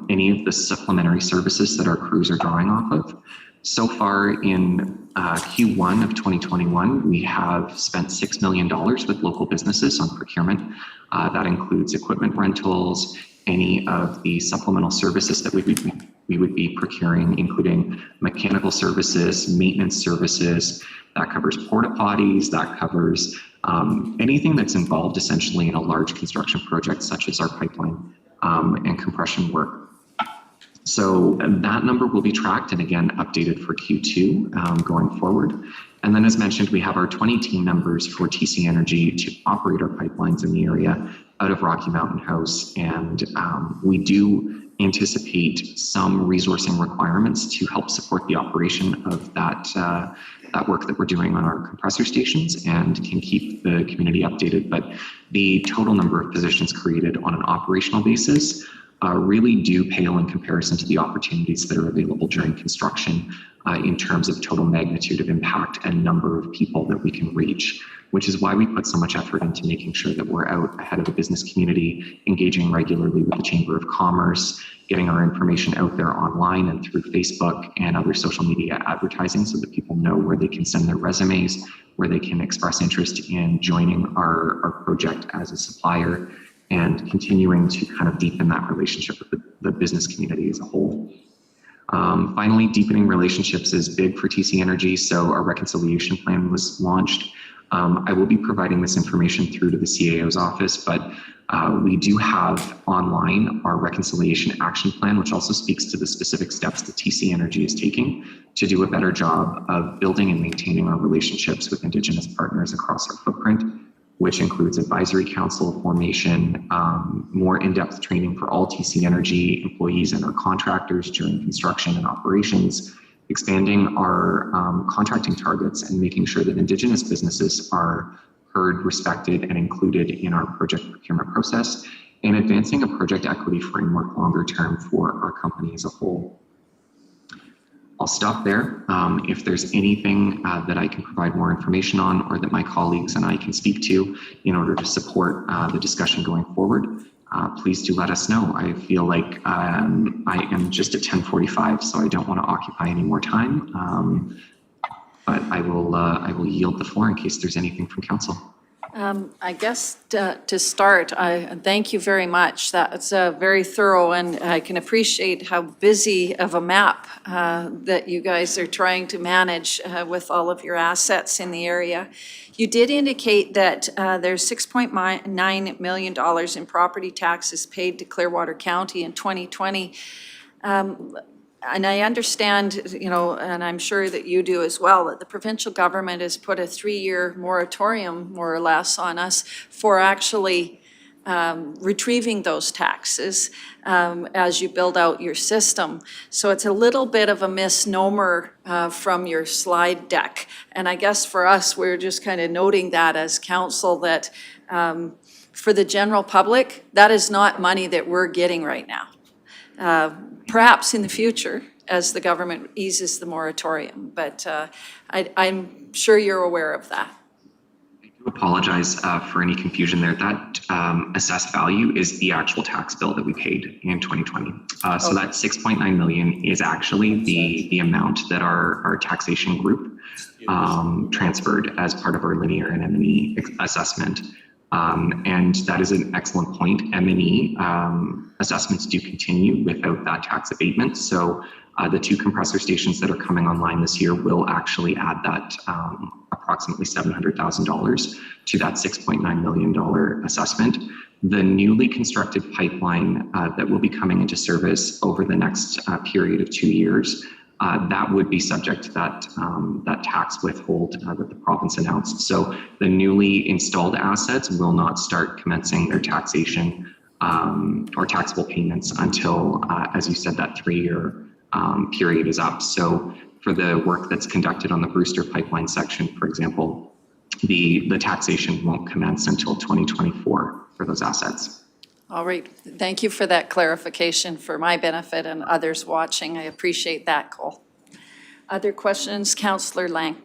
any of the supplementary services that our crews are drawing off of. So far in Q1 of 2021, we have spent $6 million with local businesses on procurement. That includes equipment rentals, any of the supplemental services that we would be procuring, including mechanical services, maintenance services. That covers porta potties, that covers anything that's involved essentially in a large construction project such as our pipeline and compression work. So that number will be tracked and again updated for Q2 going forward. And then as mentioned, we have our 20 team members for TC Energy to operate our pipelines in the area out of Rocky Mountain House. And we do anticipate some resourcing requirements to help support the operation of that work that we're doing on our compressor stations and can keep the community updated. But the total number of positions created on an operational basis really do pale in comparison to the opportunities that are available during construction in terms of total magnitude of impact and number of people that we can reach, which is why we put so much effort into making sure that we're out ahead of the business community, engaging regularly with the Chamber of Commerce, getting our information out there online and through Facebook and other social media advertising so that people know where they can send their resumes, where they can express interest in joining our project as a supplier, and continuing to kind of deepen that relationship with the business community as a whole. Finally, deepening relationships is big for TC Energy, so our reconciliation plan was launched. I will be providing this information through to the CAO's office, but we do have online our reconciliation action plan, which also speaks to the specific steps that TC Energy is taking to do a better job of building and maintaining our relationships with Indigenous partners across our footprint, which includes advisory council formation, more in-depth training for all TC Energy employees and our contractors during construction and operations, expanding our contracting targets and making sure that Indigenous businesses are heard, respected, and included in our project procurement process, and advancing a project equity framework longer term for our company as a whole. I'll stop there. If there's anything that I can provide more information on or that my colleagues and I can speak to in order to support the discussion going forward, please do let us know. I feel like I am just at 10:45, so I don't want to occupy any more time. But I will yield the floor in case there's anything from council. I guess to start, I thank you very much. That's very thorough, and I can appreciate how busy of a map that you guys are trying to manage with all of your assets in the area. You did indicate that there's $6.9 million in property taxes paid to Clearwater County in 2020. And I understand, you know, and I'm sure that you do as well, that the provincial government has put a 3-year moratorium, more or less, on us for actually retrieving those taxes as you build out your system. So it's a little bit of a misnomer from your slide deck. And I guess for us, we're just kind of noting that as council that for the general public, that is not money that we're getting right now. Perhaps in the future as the government eases the moratorium, but I'm sure you're aware of that. I do Apologize for any confusion there. That assessed value is the actual tax bill that we paid in 2020. So that 6.9 million is actually the amount that our taxation group transferred as part of our linear and M&E assessment. And that is an excellent point. M&E assessments do continue without that tax abatement. So the 2 compressor stations that are coming online this year will actually add that approximately $700,000 to that $6.9 million assessment. The newly constructed pipeline that will be coming into service over the next period of 2 years, that would be subject to that tax withhold that the province announced. So the newly installed assets will not start commencing their taxation or taxable payments until, as you said, that 3-year period is up. So for the work that's conducted on the Brewster pipeline section, for example, the taxation won't commence until 2024 for those assets. All right, thank you for that clarification for my benefit and others watching. I appreciate that, Cole. Other questions, Councillor Lang?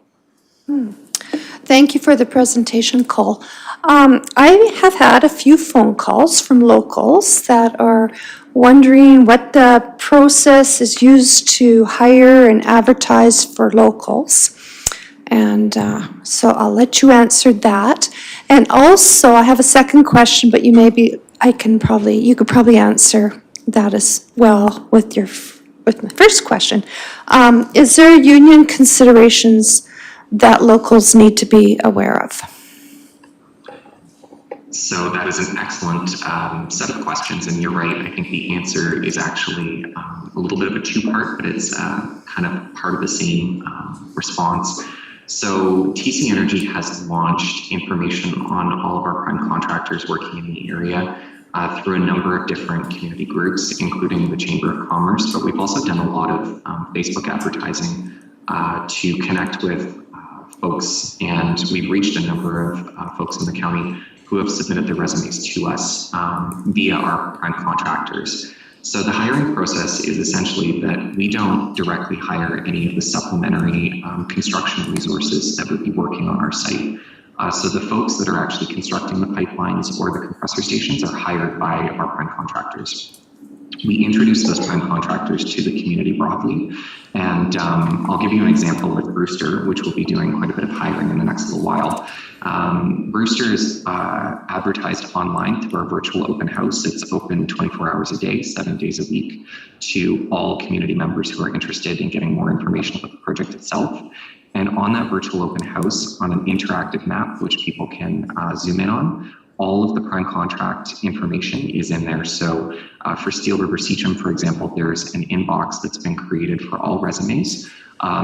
Thank you for the presentation, Cole. I have had a few phone calls from locals that are wondering what the process is used to hire and advertise for locals. And so I'll let you answer that. And also, I have a second question, but you could probably answer that as well with my first question. Is there union considerations that locals need to be aware of? So that is an excellent set of questions, and you're right. I think the answer is actually a little bit of a two-part, but it's kind of part of the same response. So TC Energy has launched information on all of our prime contractors working in the area through a number of different community groups, including the Chamber of Commerce, but we've also done a lot of Facebook advertising to connect with folks, and we've reached a number of folks in the county who have submitted their resumes to us via our prime contractors. So the hiring process is essentially that we don't directly hire any of the supplementary construction resources that would be working on our site. So the folks that are actually constructing the pipelines or the compressor stations are hired by our prime contractors. We introduce those prime contractors to the community broadly. And I'll give you an example with Brewster, which will be doing quite a bit of hiring in the next little while. Brewster is advertised online through our virtual open house. It's open 24 hours a day, 7 days a week to all community members who are interested in getting more information about the project itself. And on that virtual open house, on an interactive map, which people can zoom in on, all of the prime contract information is in there. So for Steel River Seacham, for example, there's an inbox that's been created for all resumes.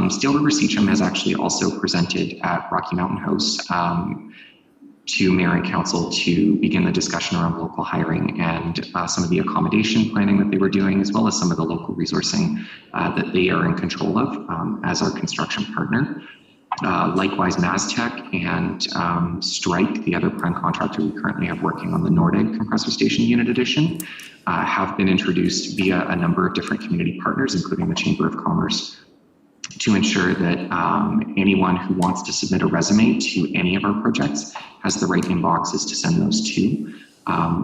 Steel River Seacham has actually also presented at Rocky Mountain House to Mayor and Council to begin the discussion around local hiring and some of the accommodation planning that they were doing, as well as some of the local resourcing that they are in control of as our construction partner. Likewise, Maztec and Strike, the other prime contractor we currently have working on the Nordegg compressor station unit addition, have been introduced via a number of different community partners, including the Chamber of Commerce, to ensure that anyone who wants to submit a resume to any of our projects has the right inboxes to send those to.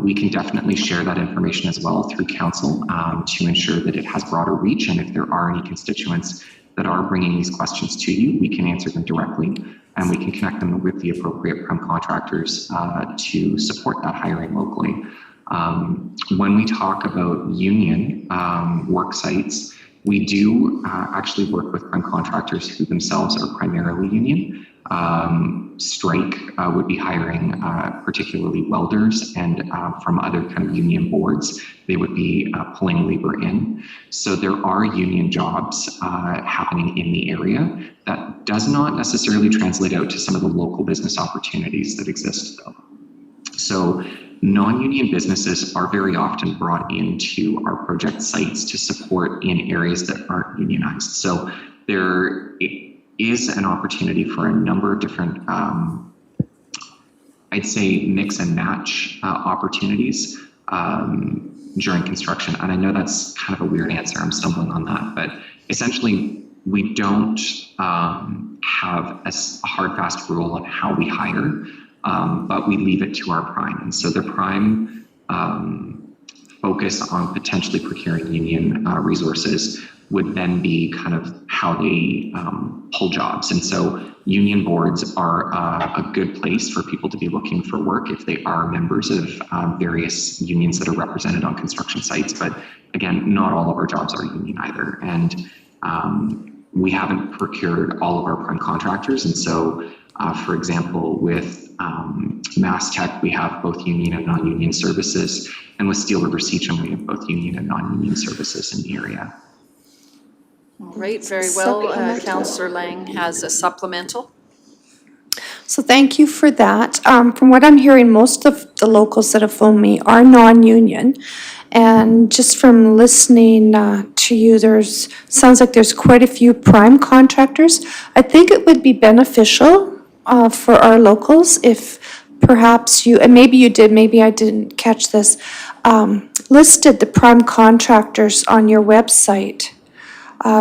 We can definitely share that information as well through council to ensure that it has broader reach, and if there are any constituents that are bringing these questions to you, we can answer them directly, and we can connect them with the appropriate prime contractors to support that hiring locally. When we talk about union work sites, we do actually work with prime contractors who themselves are primarily union. Strike would be hiring particularly welders, and from other kind of union boards, they would be pulling labor in. So there are union jobs happening in the area. That does not necessarily translate out to some of the local business opportunities that exist though. So non-union businesses are very often brought into our project sites to support in areas that aren't unionized. So there is an opportunity for a number of different, I'd say, mix and match opportunities during construction. And I know that's kind of a weird answer, I'm stumbling on that, but essentially we don't have a hard, fast rule on how we hire. but we leave it to our prime. And so the prime focus on potentially procuring union resources would then be kind of how they pull jobs. And so union boards are a good place for people to be looking for work if they are members of various unions that are represented on construction sites. But again, not all of our jobs are union either. And we haven't procured all of our prime contractors. And so, for example, with Mass Tech, we have both union and non-union services. And with Steel River Seacham, we have both union and non-union services in the area. All right, very well. Councillor Lang has a supplemental. So thank you for that. From what I'm hearing, most of the locals that have phoned me are non-union. And just from listening to you, sounds like there's quite a few prime contractors. I think it would be beneficial for our locals if perhaps you, and maybe you did, maybe I didn't catch this, listed the prime contractors on your website.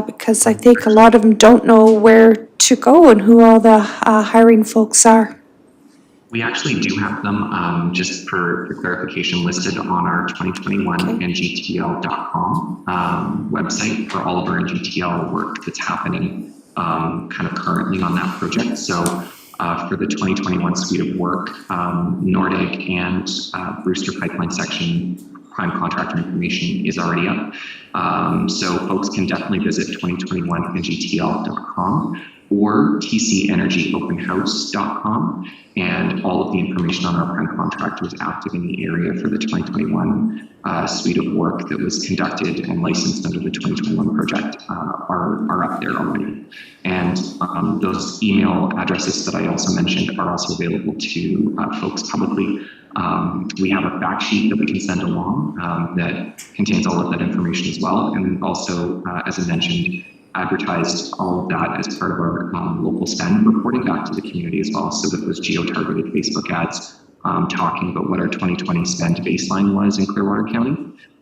Because I think a lot of them don't know where to go and who all the hiring folks are. We actually do have them, just for clarification, listed on our 2021 NGTL.com website for all of our NGTL work that's happening kind of currently on that project. So for the 2021 suite of work, Nordic and Brewster Pipeline Section prime contractor information is already up. So folks can definitely visit 2021ngtl.com or tcenergyopenhouse.com, and all of the information on our prime contractors active in the area for the 2021 suite of work that was conducted and licensed under the 2021 project are up there already. And those email addresses that I also mentioned are also available to folks publicly. We have a fact sheet that we can send along that contains all of that information as well. And also, as I mentioned, advertised all of that as part of our local spend reporting back to the community as well. So that those geo-targeted Facebook ads talking about what our 2020 spend baseline was in Clearwater County.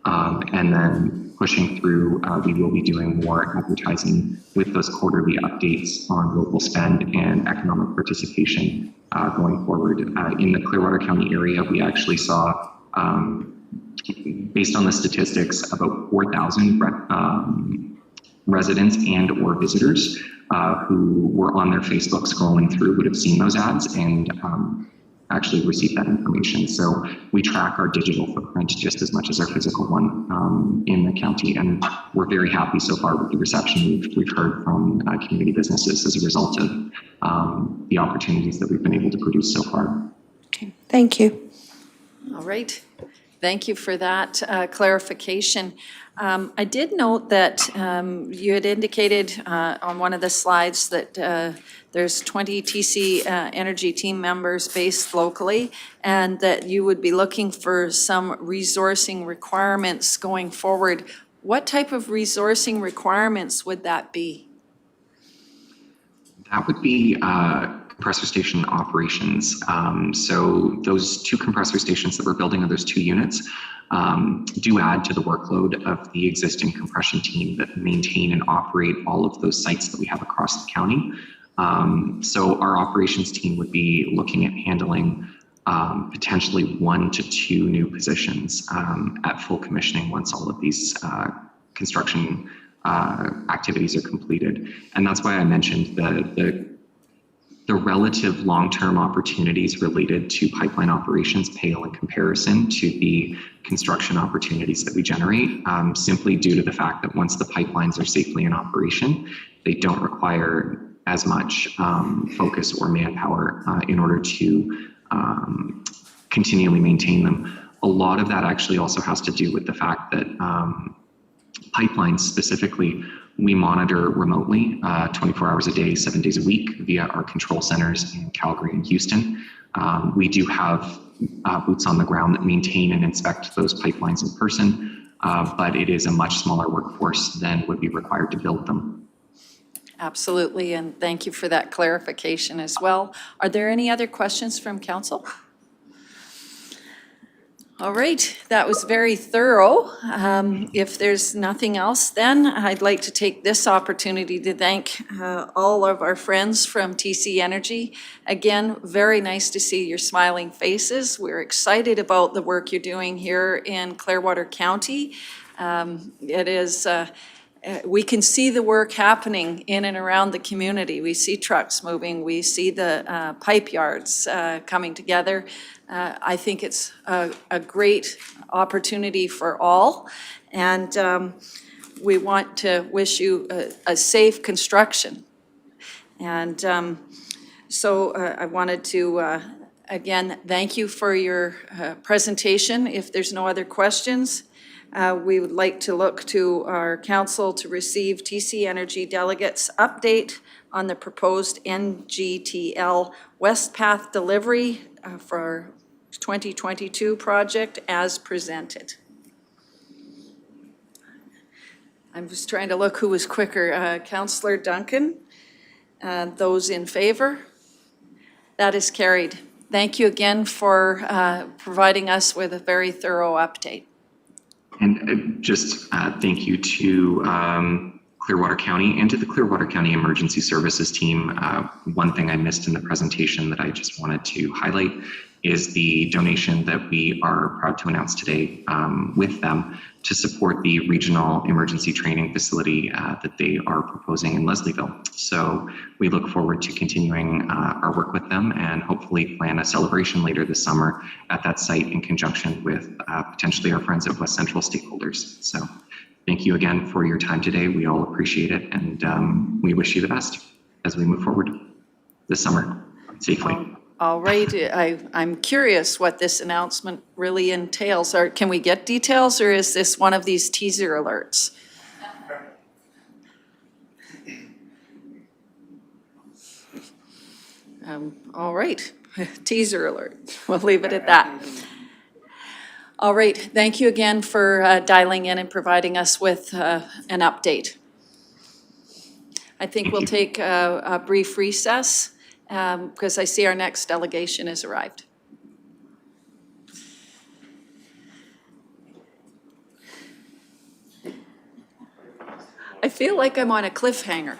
And then pushing through, we will be doing more advertising with those quarterly updates on local spend and economic participation going forward. In the Clearwater County area, we actually saw, based on the statistics, about 4,000 residents and or visitors who were on their Facebook scrolling through would have seen those ads and actually received that information. So we track our digital footprint just as much as our physical one in the county, and we're very happy so far with the reception we've heard from community businesses as a result of the opportunities that we've been able to produce so far. Okay, thank you. All right. Thank you for that clarification. I did note that you had indicated on one of the slides that there's 20 TC Energy team members based locally, and that you would be looking for some resourcing requirements going forward. What type of resourcing requirements would that be? That would be compressor station operations. So those two compressor stations that we're building, or those two units, do add to the workload of the existing compression team that maintain and operate all of those sites that we have across the county. So our operations team would be looking at handling potentially 1 to 2 new positions at full commissioning once all of these construction activities are completed. And that's why I mentioned the relative long-term opportunities related to pipeline operations pale in comparison to the construction opportunities that we generate, simply due to the fact that once the pipelines are safely in operation, they don't require as much focus or manpower in order to continually maintain them. A lot of that actually also has to do with the fact that pipelines specifically, we monitor remotely 24 hours a day, 7 days a week via our control centers in Calgary and Houston. We do have boots on the ground that maintain and inspect those pipelines in person, but it is a much smaller workforce than would be required to build them. Absolutely, and thank you for that clarification as well. Are there any other questions from council? All right, that was very thorough. If there's nothing else, then I'd like to take this opportunity to thank all of our friends from TC Energy. Again, very nice to see your smiling faces. We're excited about the work you're doing here in Clearwater County. It is, we can see the work happening in and around the community. We see trucks moving, we see the pipe yards coming together. I think it's a great opportunity for all, and we want to wish you a safe construction. And so I wanted to, again, thank you for your presentation. If there's no other questions, we would like to look to our council to receive TC Energy delegates' update on the proposed NGTL West Path delivery for 2022 project as presented. I'm just trying to look who was quicker. Councillor Duncan, those in favor? That is carried. Thank you again for providing us with a very thorough update. And just thank you to Clearwater County and to the Clearwater County Emergency Services team. One thing I missed in the presentation that I just wanted to highlight is the donation that we are proud to announce today with them to support the regional emergency training facility that they are proposing in Leslieville. So we look forward to continuing our work with them and hopefully plan a celebration later this summer at that site in conjunction with potentially our friends at West Central stakeholders. So thank you again for your time today. We all appreciate it, and we wish you the best as we move forward this summer safely. All right, I'm curious what this announcement really entails. Can we get details, or is this one of these teaser alerts? All right, teaser alert. We'll leave it at that. All right, thank you again for dialing in and providing us with an update. I think we'll take a brief recess because I see our next delegation has arrived. I feel like I'm on a cliffhanger.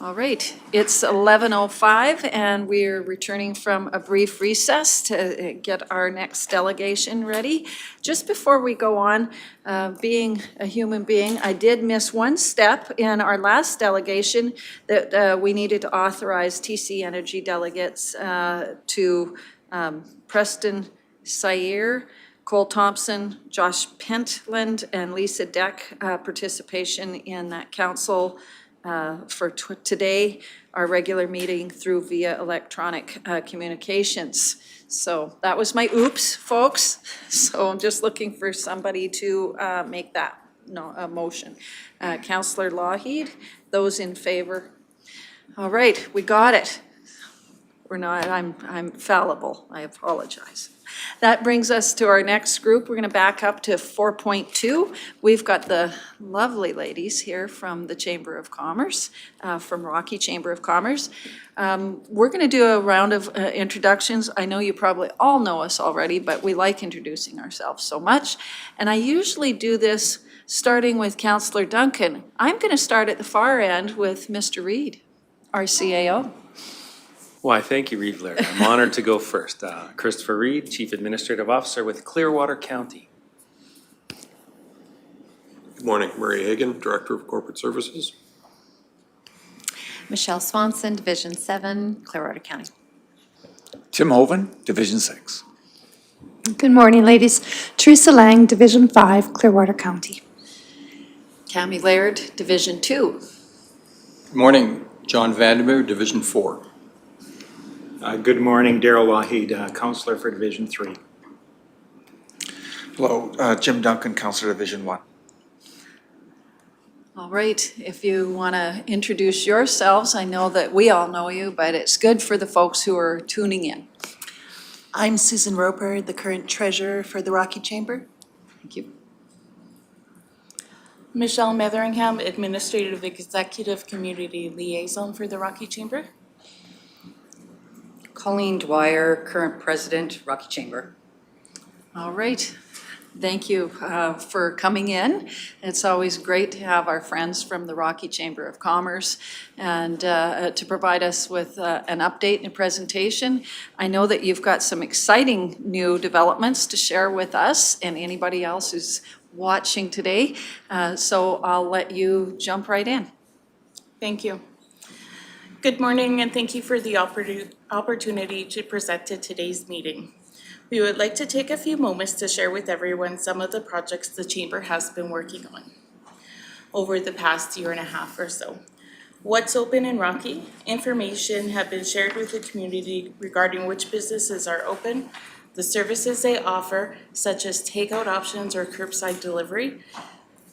All right, it's 11:05 and we're returning from a brief recess to get our next delegation ready. Just before we go on, being a human being, I did miss one step in our last delegation that we needed to authorize TC Energy delegates to Preston, Seier, Cole Thompson, Josh Pentland, and Lisa Deck participation in that council for today, our regular meeting through via electronic communications. So that was my oops, folks. So I'm just looking for somebody to make that motion. Councillor Lougheed, those in favor? All right, we got it. We're not, I'm fallible, I apologize. That brings us to our next group. We're going to back up to 4.2. We've got the lovely ladies here from the Chamber of Commerce, from Rocky Chamber of Commerce. We're going to do a round of introductions. I know you probably all know us already, but we like introducing ourselves so much. And I usually do this starting with Councillor Duncan. I'm going to start at the far end with Mr. Reid, our CAO. Why, thank you, Reid Blair. I'm honored to go first. Christopher Reid, Chief Administrative Officer with Clearwater County. Good morning, Murray Hagan, Director of Corporate Services. Michelle Swanson, Division 7, Clearwater County. Tim Hoven, Division 6. Good morning, ladies. Teresa Lang, Division 5, Clearwater County. Cami Laird, Division 2. Good morning, John Vandermeer, Division 4. Good morning, Darrell Lougheed, Councillor for Division 3. Hello, Jim Duncan, Councillor Division 1. All right, if you want to introduce yourselves, I know that we all know you, but it's good for the folks who are tuning in. I'm Susan Roper, the current treasurer for the Rocky Chamber. Thank you. Michelle Meatheringham, Administrative Executive Community Liaison for the Rocky Chamber. Colleen Dwyer, current president, Rocky Chamber. All right. Thank you for coming in. It's always great to have our friends from the Rocky Chamber of Commerce and to provide us with an update and presentation. I know that you've got some exciting new developments to share with us and anybody else who's watching today. So I'll let you jump right in. Thank you. Good morning, and thank you for the opportunity to present at today's meeting. We would like to take a few moments to share with everyone some of the projects the Chamber has been working on over the past year and a half or so. What's open in Rocky? Information have been shared with the community regarding which businesses are open, the services they offer, such as takeout options or curbside delivery.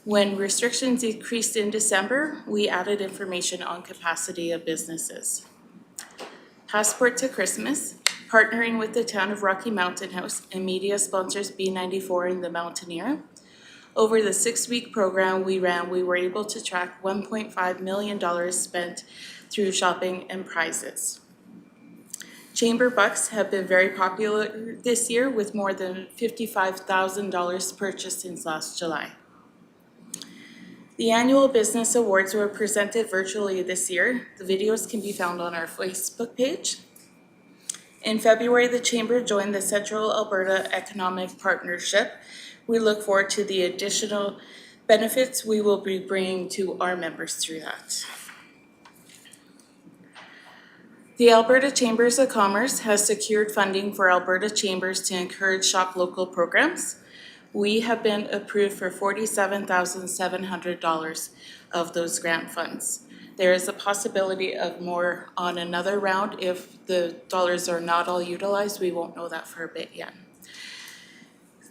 When restrictions increased in December, we added information on capacity of businesses. Passport to Christmas, partnering with the town of Rocky Mountain House and media sponsors B94 and the Mountaineer. Over the 6-week program we ran, we were able to track $1.5 million spent through shopping and prizes. Chamber bucks have been very popular this year with more than $55,000 purchased since last July. The annual business awards were presented virtually this year. The videos can be found on our Facebook page. In February, the Chamber joined the Central Alberta Economic Partnership. We look forward to the additional benefits we will be bringing to our members through that. The Alberta Chambers of Commerce has secured funding for Alberta Chambers to encourage shop local programs. We have been approved for $47,700 of those grant funds. There is a possibility of more on another round. If the dollars are not all utilized, we won't know that for a bit yet.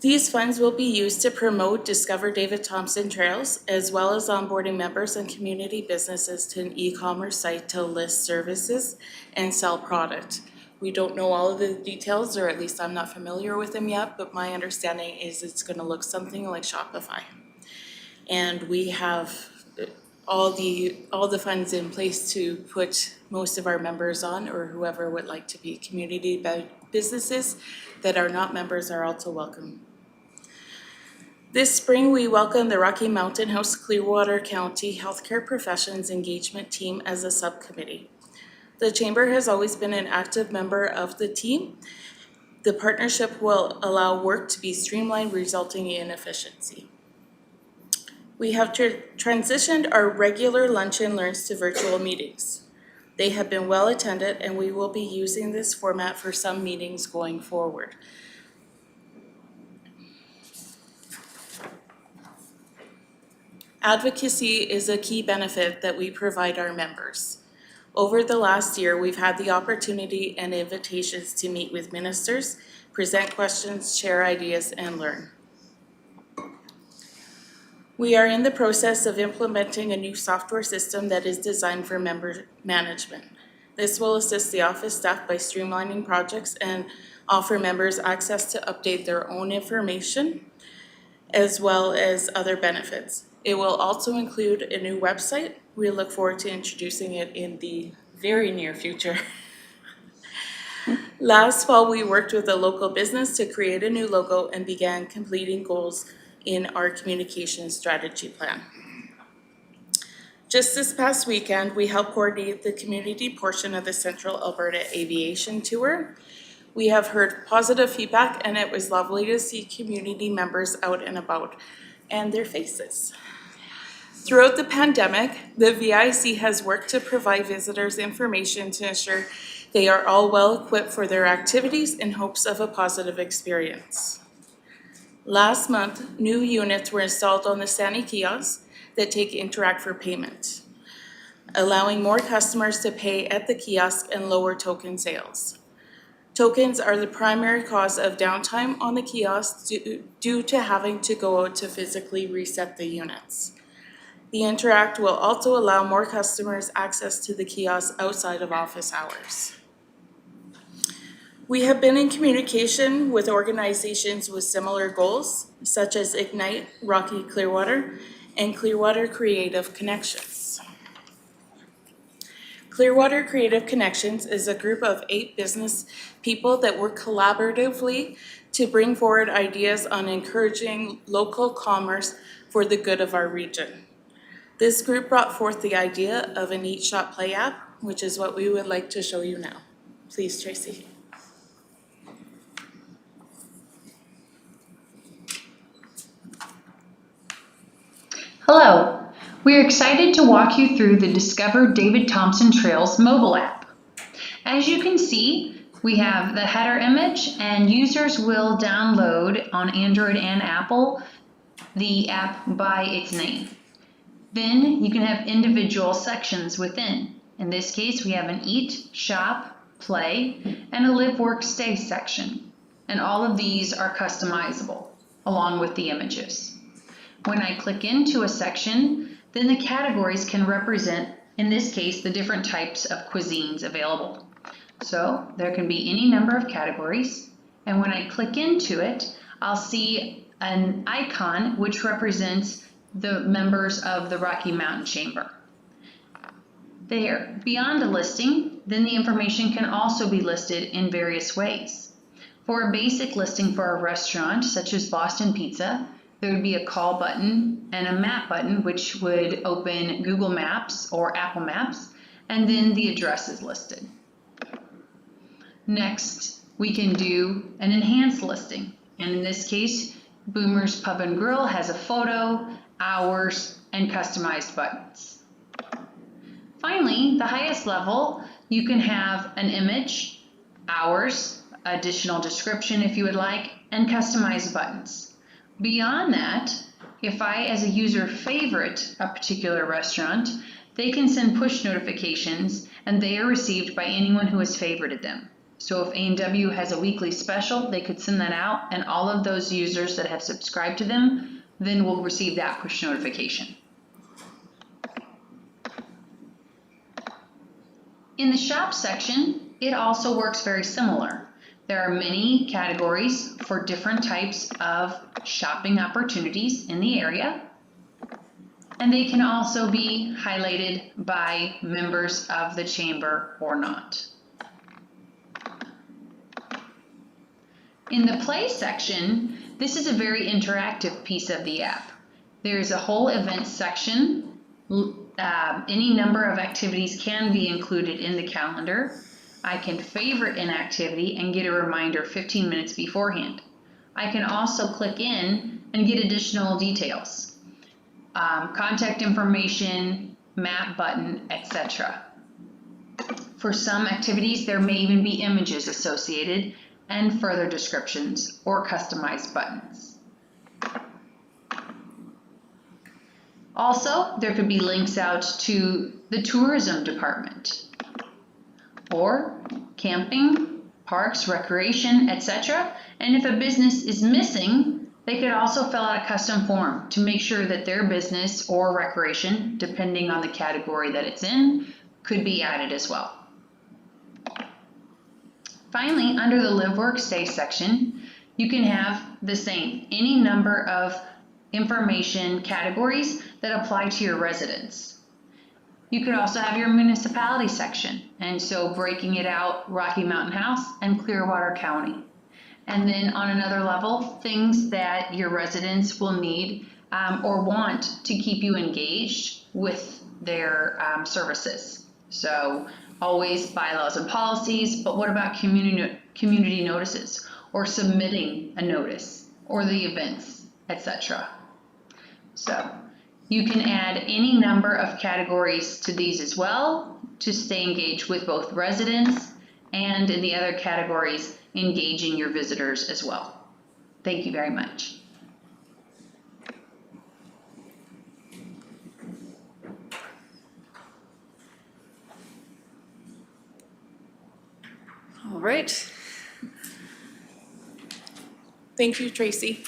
These funds will be used to promote Discover David Thompson Trails, as well as onboarding members and community businesses to an e-commerce site to list services and sell product. We don't know all of the details, or at least I'm not familiar with them yet, but my understanding is it's going to look something like Shopify. And we have all the funds in place to put most of our members on, or whoever would like to be. Community businesses that are not members are also welcome. This spring, we welcome the Rocky Mountain House Clearwater County Healthcare Professions Engagement Team as a subcommittee. The Chamber has always been an active member of the team. The partnership will allow work to be streamlined, resulting in efficiency. We have transitioned our regular lunch and learns to virtual meetings. They have been well attended, and we will be using this format for some meetings going forward. Advocacy is a key benefit that we provide our members. Over the last year, we've had the opportunity and invitations to meet with ministers, present questions, share ideas, and learn. We are in the process of implementing a new software system that is designed for member management. This will assist the office staff by streamlining projects and offer members access to update their own information, as well as other benefits. It will also include a new website. We look forward to introducing it in the very near future. Last fall, we worked with a local business to create a new logo and began completing goals in our communication strategy plan. Just this past weekend, we helped coordinate the community portion of the Central Alberta Aviation Tour. We have heard positive feedback, and it was lovely to see community members out and about and their faces. Throughout the pandemic, the VIC has worked to provide visitors information to ensure they are all well equipped for their activities in hopes of a positive experience. Last month, new units were installed on the Sani kiosks that take Interact for payment, allowing more customers to pay at the kiosk and lower token sales. Tokens are the primary cause of downtime on the kiosks due to having to go out to physically reset the units. The Interact will also allow more customers access to the kiosks outside of office hours. We have been in communication with organizations with similar goals, such as Ignite, Rocky Clearwater, and Clearwater Creative Connections. Clearwater Creative Connections is a group of 8 business people that work collaboratively to bring forward ideas on encouraging local commerce for the good of our region. This group brought forth the idea of an Eat Shop Play app, which is what we would like to show you now. Please, Tracy. Hello, we're excited to walk you through the Discover David Thompson Trails mobile app. As you can see, we have the header image, and users will download on Android and Apple the app by its name. Then you can have individual sections within. In this case, we have an Eat, Shop, Play, and a Live, Work, Stay section. And all of these are customizable along with the images. When I click into a section, then the categories can represent, in this case, the different types of cuisines available. So there can be any number of categories, and when I click into it, I'll see an icon which represents the members of the Rocky Mountain Chamber. There, beyond the listing, then the information can also be listed in various ways. For a basic listing for a restaurant, such as Boston Pizza, there would be a call button and a map button, which would open Google Maps or Apple Maps, and then the address is listed. Next, we can do an enhanced listing. And in this case, Boomer's Pub and Grill has a photo, hours, and customized buttons. Finally, the highest level, you can have an image, hours, additional description if you would like, and customized buttons. Beyond that, if I, as a user, favorite a particular restaurant, they can send push notifications, and they are received by anyone who has favorited them. So if A&W has a weekly special, they could send that out, and all of those users that have subscribed to them then will receive that push notification. In the shop section, it also works very similar. There are many categories for different types of shopping opportunities in the area, and they can also be highlighted by members of the chamber or not. In the play section, This is a very interactive piece of the app. There's a whole events section. Any number of activities can be included in the calendar. I can favorite an activity and get a reminder 15 minutes beforehand. I can also click in and get additional details, contact information, map button, etc. For some activities, there may even be images associated and further descriptions or customized buttons. Also, there could be links out to the tourism department or camping, parks, recreation, etc. And if a business is missing, they could also fill out a custom form to make sure that their business or recreation, depending on the category that it's in, could be added as well. Finally, under the Live, Work, Stay section, you can have the same, any number of information categories that apply to your residents. You could also have your municipality section, and so breaking it out, Rocky Mountain House and Clearwater County. And then on another level, things that your residents will need or want to keep you engaged with their services. So always bylaws and policies, but what about community notices or submitting a notice or the events, etc. So you can add any number of categories to these as well to stay engaged with both residents and in the other categories, engaging your visitors as well. Thank you very much. All right. Thank you, Tracy.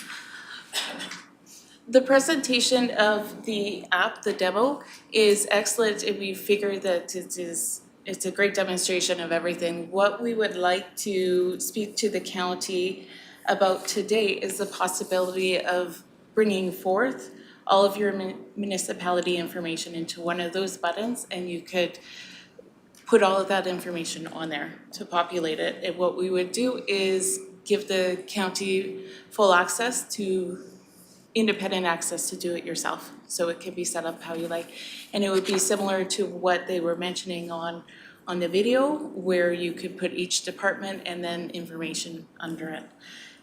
The presentation of the app, the demo, is excellent, and we figure that it's a great demonstration of everything. What we would like to speak to the county about today is the possibility of bringing forth all of your municipality information into one of those buttons, and you could put all of that information on there to populate it. And what we would do is give the county full access to independent access to do it yourself. So it can be set up how you like. And it would be similar to what they were mentioning on the video, where you could put each department and then information under it.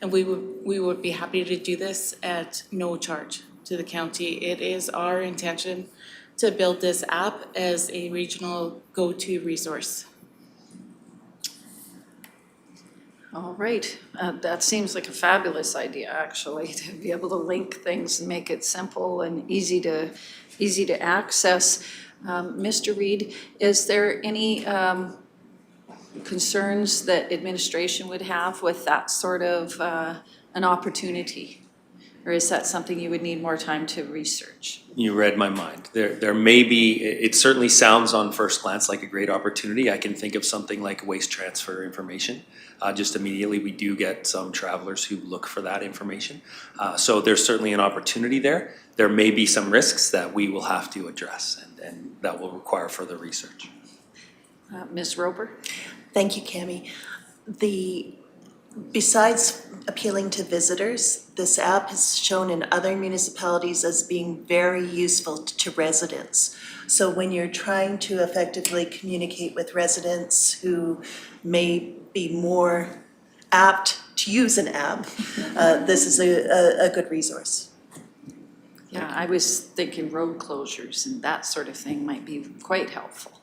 And we would be happy to do this at no charge to the county. It is our intention to build this app as a regional go-to resource. All right, that seems like a fabulous idea, actually, to be able to link things and make it simple and easy to access. Mr. Reid, is there any concerns that administration would have with that sort of an opportunity? Or is that something you would need more time to research? You read my mind. There may be, it certainly sounds on first glance like a great opportunity. I can think of something like waste transfer information. Just immediately, we do get some travelers who look for that information. So there's certainly an opportunity there. There may be some risks that we will have to address, and that will require further research. Ms. Roper? Thank you, Cami. Besides appealing to visitors, this app is shown in other municipalities as being very useful to residents. So when you're trying to effectively communicate with residents who may be more apt to use an app, this is a good resource. Yeah, I was thinking road closures and that sort of thing might be quite helpful.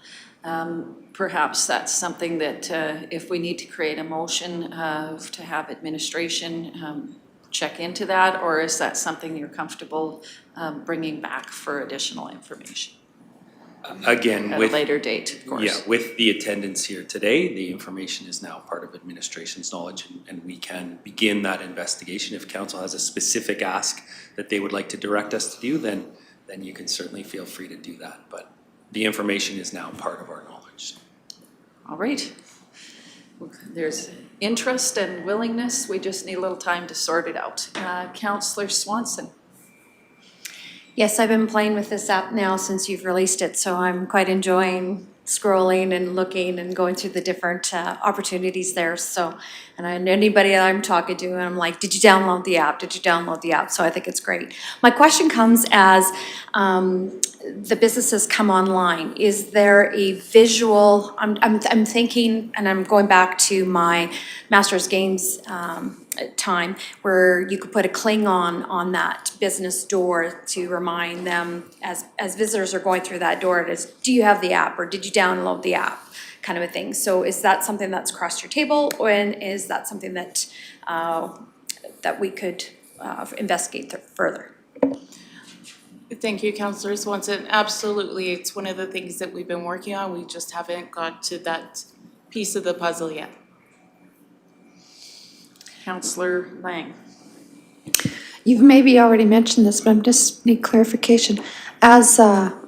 Perhaps that's something that if we need to create a motion to have administration check into that, or is that something you're comfortable bringing back for additional information? Again, at a later date, of course. Yeah, with the attendance here today, the information is now part of administration's knowledge, and we can begin that investigation. If council has a specific ask that they would like to direct us to do, then you can certainly feel free to do that. But the information is now part of our knowledge. All right. There's interest and willingness. We just need a little time to sort it out. Councillor Swanson. Yes, I've been playing with this app now since you've released it, so I'm quite enjoying scrolling and looking and going through the different opportunities there. So, and anybody that I'm talking to, and I'm like, did you download the app? Did you download the app? So I think it's great. My question comes as the businesses come online. Is there a visual, I'm thinking, and I'm going back to my Masters Games time, where you could put a cling on that business door to remind them as visitors are going through that door, it is, do you have the app or did you download the app, kind of a thing. So is that something that's crossed your table, or is that something that that we could investigate further? Thank you, Councillor Swanson. Absolutely, it's one of the things that we've been working on. We just haven't got to that piece of the puzzle yet. Councillor Lang. You've maybe already mentioned this, but I just need clarification. As a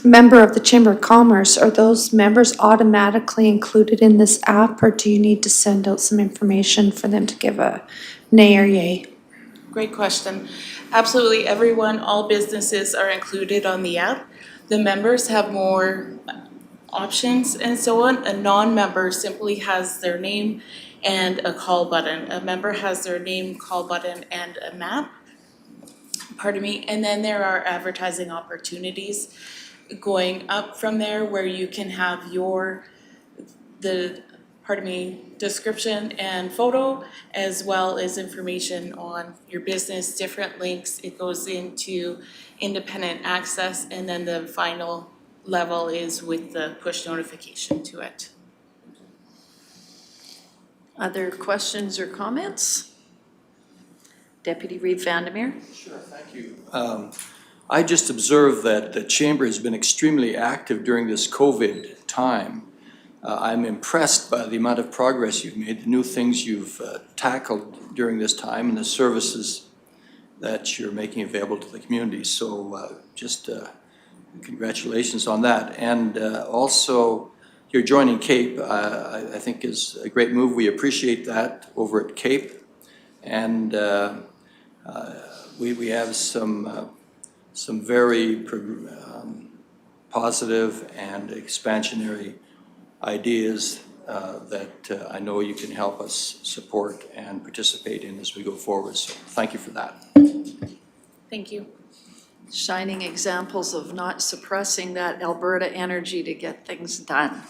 member of the Chamber of Commerce, are those members automatically included in this app, or do you need to send out some information for them to give a nay or yay? Great question. Absolutely, everyone, all businesses are included on the app. The members have more options and so on. A non-member simply has their name and a call button. A member has their name, call button, and a map. Pardon me. And then there are advertising opportunities going up from there where you can have description and photo, as well as information on your business, different links. It goes into independent access, and then the final level is with the push notification to it. Other questions or comments? Deputy Reeve Vandermeer. Sure, thank you. I just observed that the Chamber has been extremely active during this COVID time. I'm impressed by the amount of progress you've made, the new things you've tackled during this time, and the services that you're making available to the community. So just congratulations on that. And also, your joining CAPE, I think, is a great move. We appreciate that over at CAPE. And we have some very positive and expansionary ideas that I know you can help us support and participate in as we go forward. So thank you for that. Thank you. Shining examples of not suppressing that Alberta energy to get things done.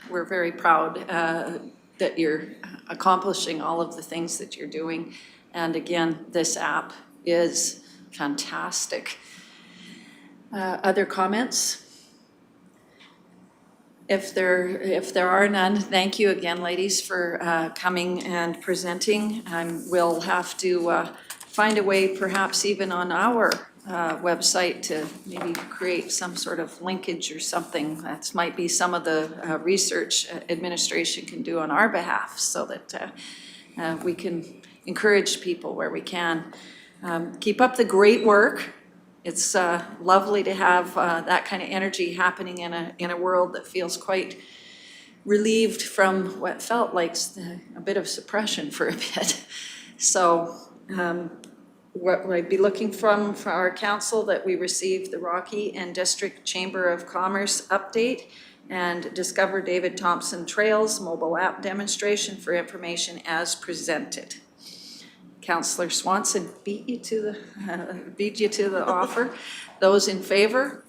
We're very proud that you're accomplishing all of the things that you're doing. And again, this app is fantastic. Other comments? If there are none, thank you again, ladies, for coming and presenting. We'll have to find a way, perhaps even on our website, to maybe create some sort of linkage or something. That might be some of the research administration can do on our behalf, so that we can encourage people where we can. Keep up the great work. It's lovely to have that kind of energy happening in a world that feels quite relieved from what felt like a bit of suppression for a bit. So what I'd be looking for our council, that we receive the Rocky and District Chamber of Commerce update and Discover David Thompson Trails mobile app demonstration for information as presented. Councillor Swanson beat you to the offer. Those in favor?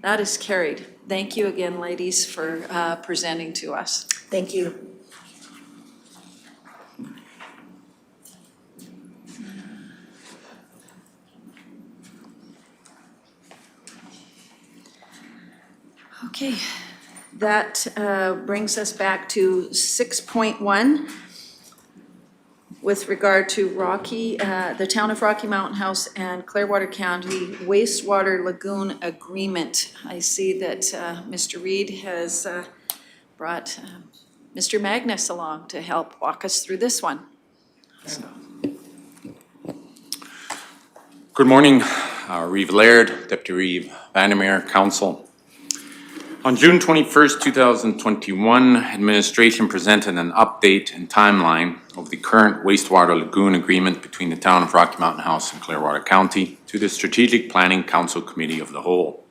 That is carried. Thank you again, ladies, for presenting to us. Thank you. Okay, that brings us back to 6.1. With regard to the Town of Rocky Mountain House and Clearwater County Wastewater Lagoon Agreement. I see that Mr. Reed has brought Mr. Magnus along to help walk us through this one. So. Good morning, Reeve Laird, Deputy Reeve Vandermeer, Council. On June 21st, 2021, administration presented an update and timeline of the current wastewater lagoon agreement between the Town of Rocky Mountain House and Clearwater County to the Strategic Planning Council Committee of the Whole.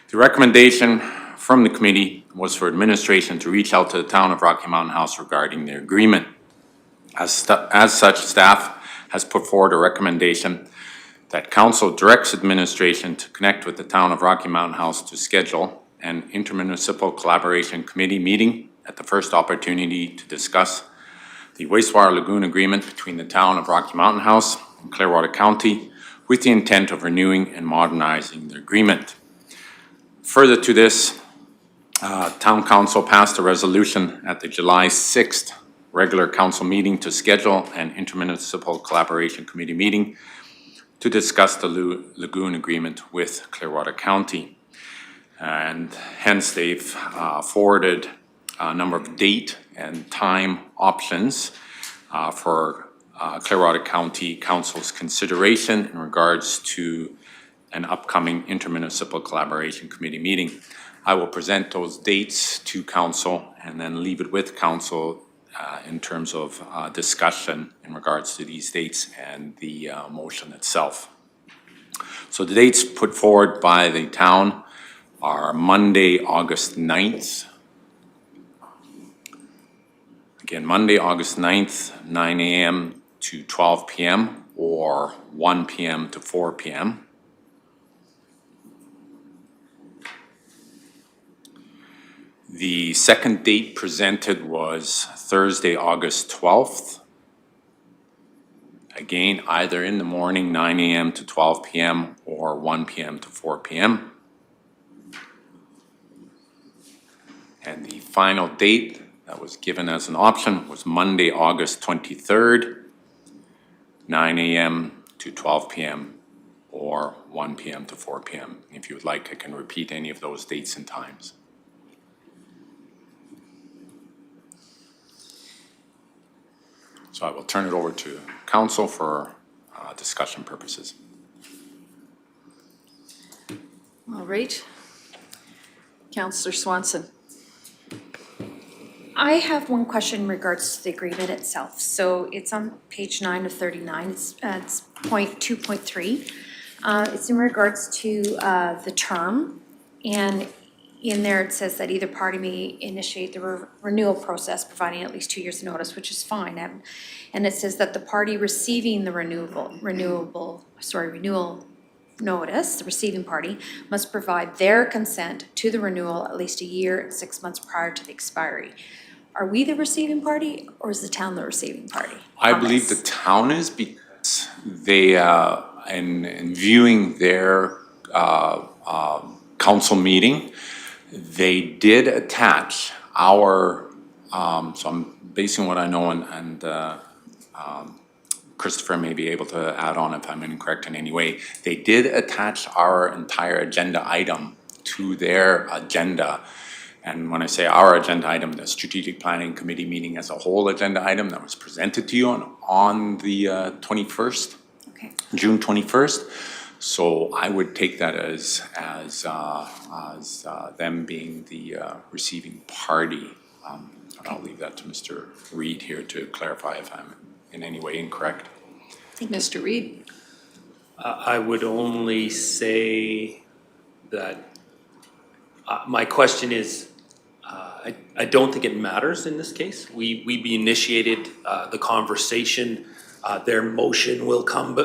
The recommendation from the committee was for administration to reach out to the town of Rocky Mountain House regarding their agreement. As such, staff has put forward a recommendation that council directs administration to connect with the town of Rocky Mountain House to schedule an intermunicipal collaboration committee meeting at the first opportunity to discuss the Wastewater Lagoon agreement between the town of Rocky Mountain House and Clearwater County with the intent of renewing and modernizing the agreement. Further to this, Town Council passed a resolution at the July 6th regular council meeting to schedule an intermunicipal collaboration committee meeting to discuss the Lagoon agreement with Clearwater County. And hence they've forwarded a number of date and time options for Clearwater County Council's consideration in regards to an upcoming intermunicipal collaboration committee meeting. I will present those dates to council and then leave it with council in terms of discussion in regards to these dates and the motion itself. So the dates put forward by the town are Monday, August 9th. Again, Monday, August 9th, 9 a.m. to 12 p.m. or 1 p.m. to 4 p.m. The second date presented was Thursday, August 12th. Again, either in the morning, 9 a.m. to 12 p.m. or 1 p.m. to 4 p.m. And the final date that was given as an option was Monday, August 23rd, 9 a.m. to 12 p.m. or 1 p.m. to 4 p.m. If you would like, I can repeat any of those dates and times. So I will turn it over to council for discussion purposes. All right. Councillor Swanson. I have one question in regards to the agreement itself. So it's on page 9 of 39. It's point 2.3. It's in regards to the term, and in there it says that either party may initiate the renewal process, providing at least 2 years' notice, which is fine. And it says that the party receiving the renewal notice, the receiving party, must provide their consent to the renewal at least a year and 6 months prior to the expiry. Are we the receiving party, or is the town the receiving party? I believe the town is, because they, in viewing their council meeting, they did attach our, so I'm basing what I know, and Christopher may be able to add on if I'm incorrect in any way. They did attach our entire agenda item to their agenda. And when I say our agenda item, the Strategic Planning Committee meeting as a whole agenda item that was presented to you on the 21st, okay. June 21st. So I would take that as them being the receiving party. But I'll leave that to Mr. Reid here to clarify if I'm in any way incorrect. Mr. Reid. I would only say that my question is, I don't think it matters in this case. We initiated the conversation. Their motion will come,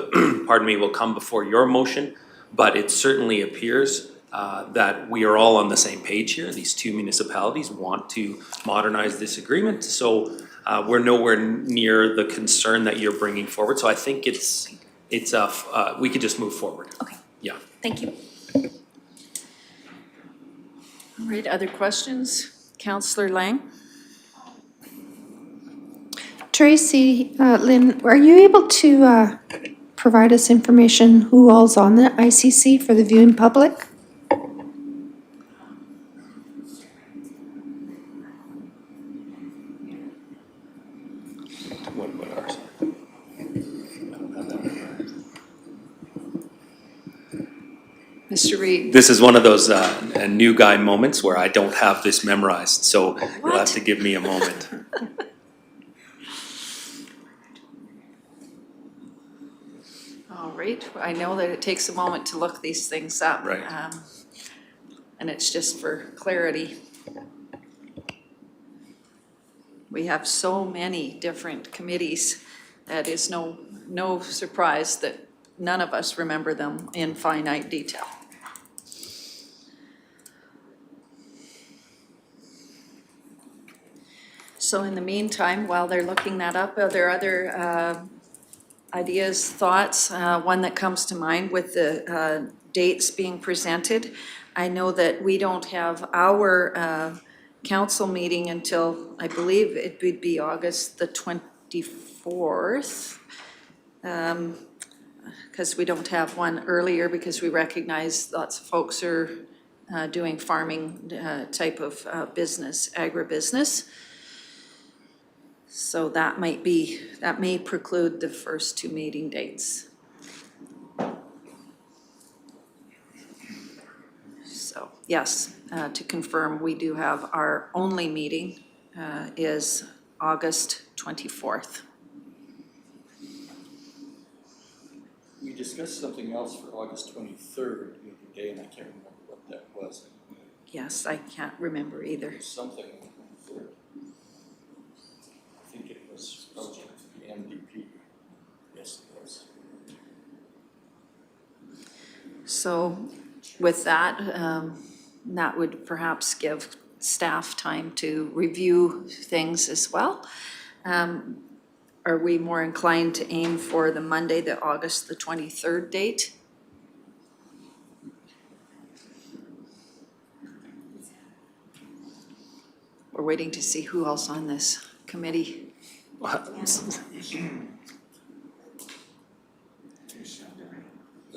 pardon me, will come before your motion, but it certainly appears that we are all on the same page here. These two municipalities want to modernize this agreement, so we're nowhere near the concern that you're bringing forward. So I think we could just move forward. Okay. Yeah. Thank you. All right, other questions? Councillor Lang? Tracy, Lynn, are you able to provide us information who all's on the ICC for the viewing public? What about ours? Mr. Reid? This is one of those new guy moments where I don't have this memorized, so you'll have to give me a moment. All right, I know that it takes a moment to look these things up. Right. and it's just for clarity. We have so many different committees that is no surprise that none of us remember them in finite detail. So in the meantime, while they're looking that up, are there other ideas, thoughts? One that comes to mind with the dates being presented. I know that we don't have our council meeting until, I believe it would be August the 24th. Because we don't have one earlier because we recognize lots of folks are doing farming type of business, agribusiness. So that may preclude the first two meeting dates. So yes, to confirm, we do have our only meeting is August 24th. We discussed something else for August 23rd the other day, and I can't remember what that was. Yes, I can't remember either. Something on the 23rd. I think it was the MDP. Yes, it was. So with that, that would perhaps give staff time to review things as well. Are we more inclined to aim for the Monday, the August the 23rd date? We're waiting to see who else on this committee.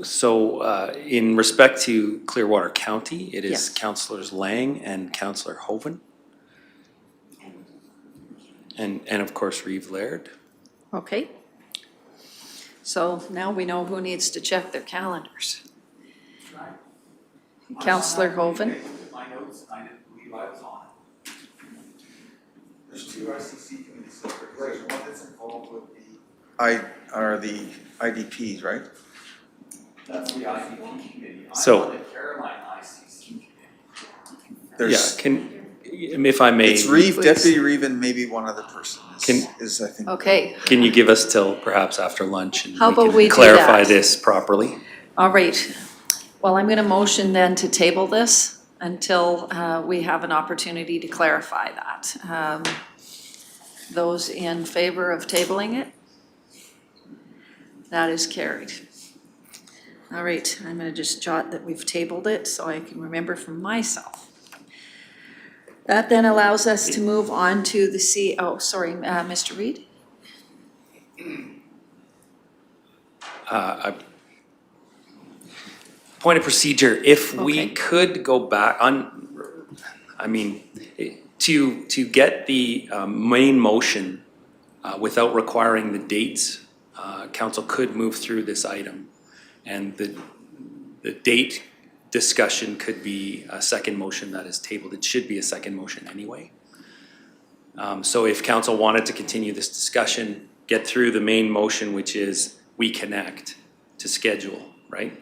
So in respect to Clearwater County, it is Yes. Councillors Lang and Councillor Hoven. And of course, Reeve Laird. Okay. So now we know who needs to check their calendars. Councillor Hoven. My notes, I didn't believe I was on it. There's two RCC committees, there's one that's involved with the IDPs, right? that's the ICP committee. So- I'm on the Caroline ICC committee. There's, if I may. it's Reeve, Please. Deputy Reeve, and maybe one other person Can- is I think. Okay, Can you give us till perhaps after lunch and How about can we do clarify that? this properly? all right. Well, I'm going to motion then to table this until we have an opportunity to clarify that. Those in favor of tabling it? That is carried. All right, I'm going to just jot that we've tabled it so I can remember from myself. That then allows us to move on to the Mr. Reed? Point of procedure, if Okay. we could go back on, I mean, to get the main motion without requiring the dates, council could move through this item. And the date discussion could be a second motion that is tabled. It should be a second motion anyway. So if council wanted to continue this discussion, get through the main motion, which is we connect to schedule, right?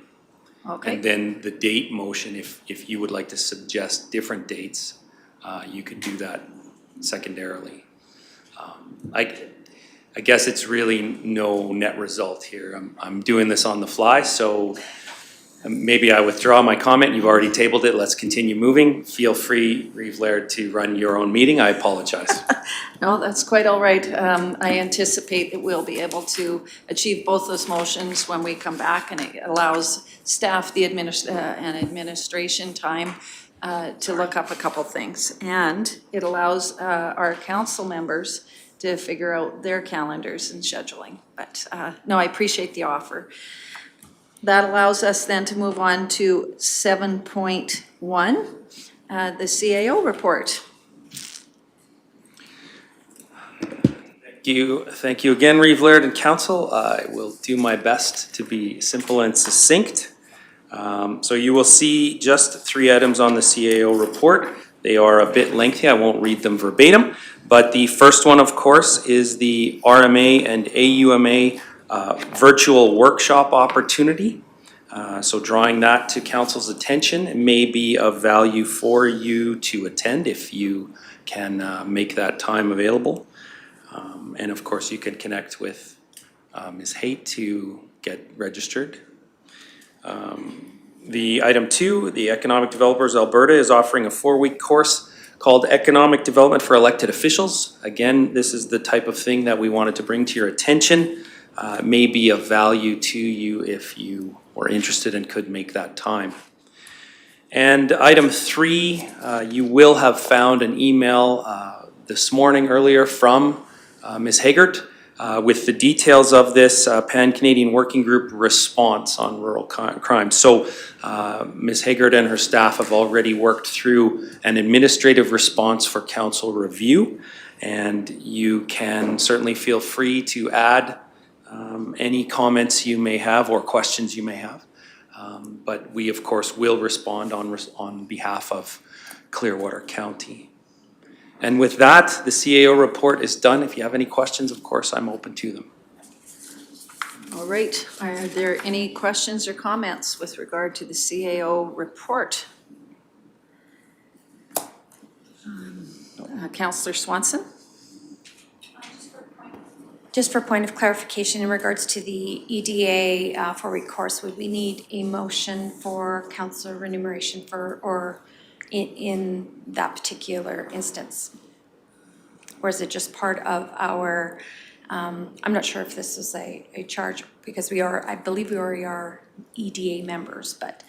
Okay. And then the date motion, if you would like to suggest different dates, you could do that secondarily. I guess it's really no net result here. I'm doing this on the fly, so maybe I withdraw my comment. You've already tabled it. Let's continue moving. Feel free, Reeve Laird, to run your own meeting. I apologize. No, that's quite all right. I anticipate that we'll be able to achieve both those motions when we come back, and it allows staff and administration time to look up a couple things. And it allows our council members to figure out their calendars and scheduling. But no, I appreciate the offer. That allows us then to move on to 7.1, the CAO report. Thank you again, Reeve Laird and council. I will do my best to be simple and succinct. So you will see just 3 items on the CAO report. They are a bit lengthy. I won't read them verbatim, but the first one, of course, is the RMA and AUMA virtual workshop opportunity. So drawing that to council's attention, it may be of value for you to attend if you can make that time available. And of course, you could connect with Ms. Haight to get registered. The item 2, the Economic Developers Alberta is offering a 4-week course called Economic Development for Elected Officials. Again, this is the type of thing that we wanted to bring to your attention. It may be of value to you if you were interested and could make that time. And item 3, you will have found an email this morning earlier from Ms. Haggart with the details of this Pan-Canadian Working Group response on rural crime. So Ms. Haggart and her staff have already worked through an administrative response for council review, and you can certainly feel free to add any comments you may have or questions you may have. But we, of course, will respond on behalf of Clearwater County. And with that, the CAO report is done. If you have any questions, of course, I'm open to them. All right, are there any questions or comments with regard to the CAO report? Councillor Swanson? Just for point of clarification, in regards to the EDA for recourse, would we need a motion for councillor remuneration for, or in that particular instance? Or is it just part of our, I'm not sure if this is a charge, because we are, I believe we already are EDA members, but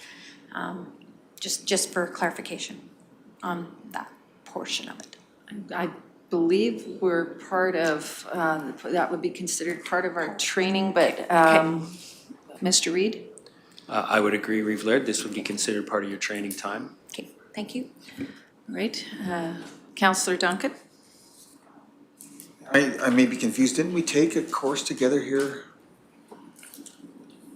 just for clarification on that portion of it. I believe we're part of, that would be considered part of our training, but Mr. Reid? I would agree, Reeve Laird. This would be considered part of your training time. Okay, thank you. All right, Councillor Duncan? I may be confused. Didn't we take a course together here?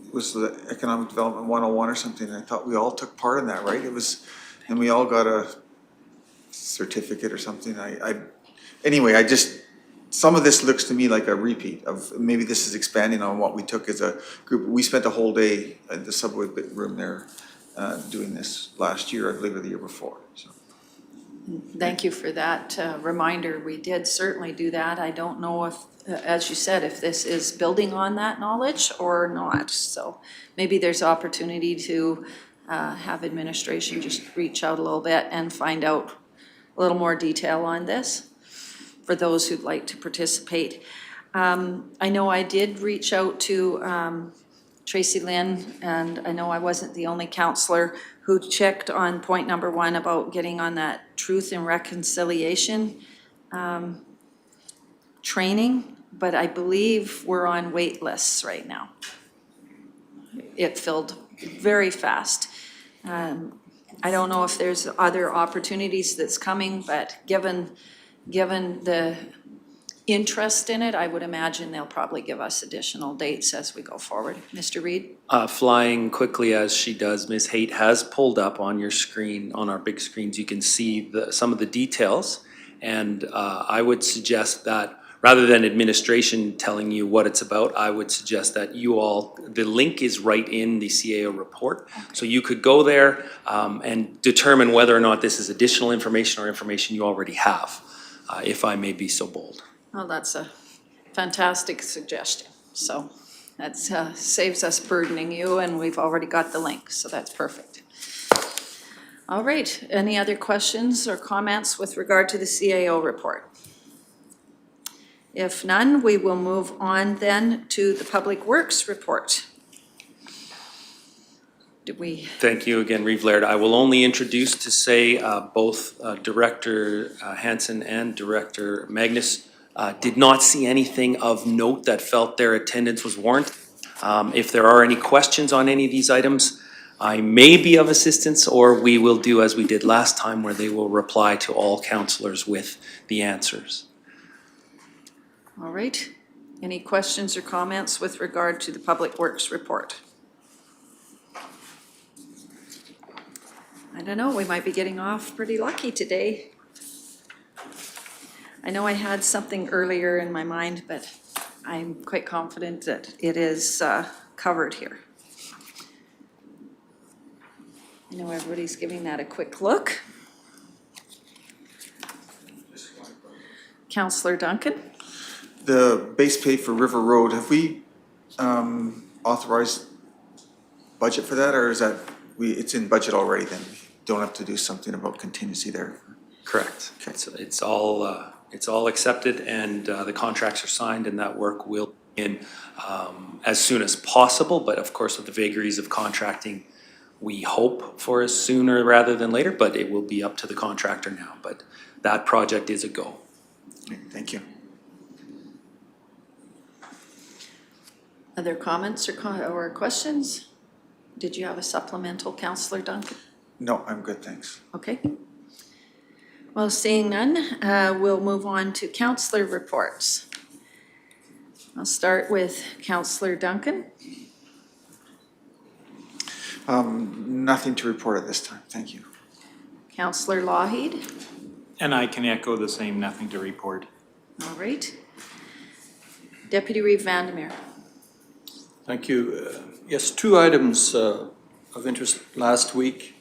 It was the Economic Development 101 or something. I thought we all took part in that, right? It was, and we all got a certificate or something. Anyway, I just, some of this looks to me like a repeat of, maybe this is expanding on what we took as a group. We spent a whole day at the subway room there doing this last year, I believe, or the year before. So. Thank you for that reminder. We did certainly do that. I don't know if, as you said, if this is building on that knowledge or not. So maybe there's opportunity to have administration just reach out a little bit and find out a little more detail on this for those who'd like to participate. I know I did reach out to Tracy Lynn, and I know I wasn't the only counselor who checked on point number 1 about getting on that truth and reconciliation training, but I believe we're on wait lists right now. It filled very fast. I don't know if there's other opportunities that's coming, but given the interest in it, I would imagine they'll probably give us additional dates as we go forward. Mr. Reid? Flying quickly as she does, Ms. Haight has pulled up on your screen, on our big screens, you can see some of the details. And I would suggest that rather than administration telling you what it's about, I would suggest that you all, the link is right in the CAO report. Okay. So you could go there and determine whether or not this is additional information or information you already have, if I may be so bold. Well, that's a fantastic suggestion. So that saves us burdening you, and we've already got the link, so that's perfect. All right, any other questions or comments with regard to the CAO report? If none, we will move on then to the Public Works report. Thank you again, Reeve Laird. I will only introduce to say both Director Hansen and Director Magnus did not see anything of note that felt their attendance was warranted. If there are any questions on any of these items, I may be of assistance, or we will do as we did last time, where they will reply to all councillors with the answers. All right. Any questions or comments with regard to the Public Works report? I don't know, we might be getting off pretty lucky today. I know I had something earlier in my mind, but I'm quite confident that it is covered here. I know everybody's giving that a quick look. Councillor Duncan? The base pay for River Road, have we authorized budget for that, or is that, it's in budget already then? We don't have to do something about contingency there? Correct. It's all accepted and the contracts are signed and that work will begin as soon as possible. But of course, with the vagaries of contracting, we hope for sooner rather than later, but it will be up to the contractor now. But that project is a go. Thank you. Other comments or questions? Did you have a supplemental, Councillor Duncan? No, I'm good, thanks. Okay. Well, seeing none, we'll move on to councillor reports. I'll start with Councillor Duncan. Nothing to report at this time, thank you. Councillor Lougheed. And I can echo the same, nothing to report. All right. Deputy Reeve Vandermeer. Thank you. Yes, two items of interest last week.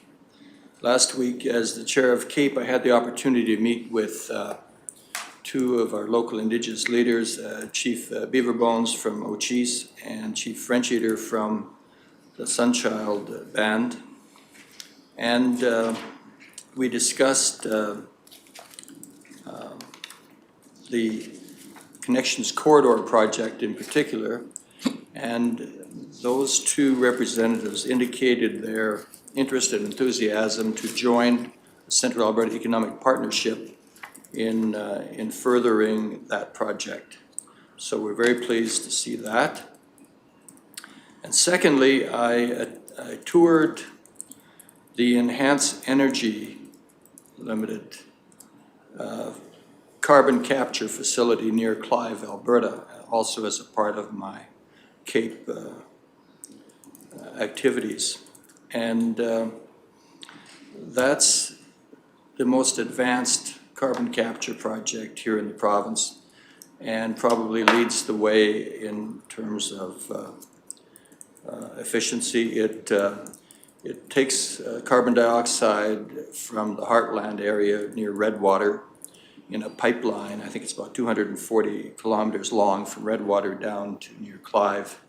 Last week, as the chair of CAPE, I had the opportunity to meet with two of our local Indigenous leaders, Chief Beaverbones from Ochese and Chief French Eater from the Sunchild Band. And we discussed the Connections Corridor project in particular, and those two representatives indicated their interest and enthusiasm to join the Central Alberta Economic Partnership in furthering that project. So we're very pleased to see that. And secondly, I toured the Enhance Energy Limited carbon capture facility near Clive, Alberta, also as a part of my CAPE activities. And that's the most advanced carbon capture project here in the province and probably leads the way in terms of efficiency. It takes carbon dioxide from the heartland area near Redwater in a pipeline. I think it's about 240 kilometers long from Redwater down to near Clive.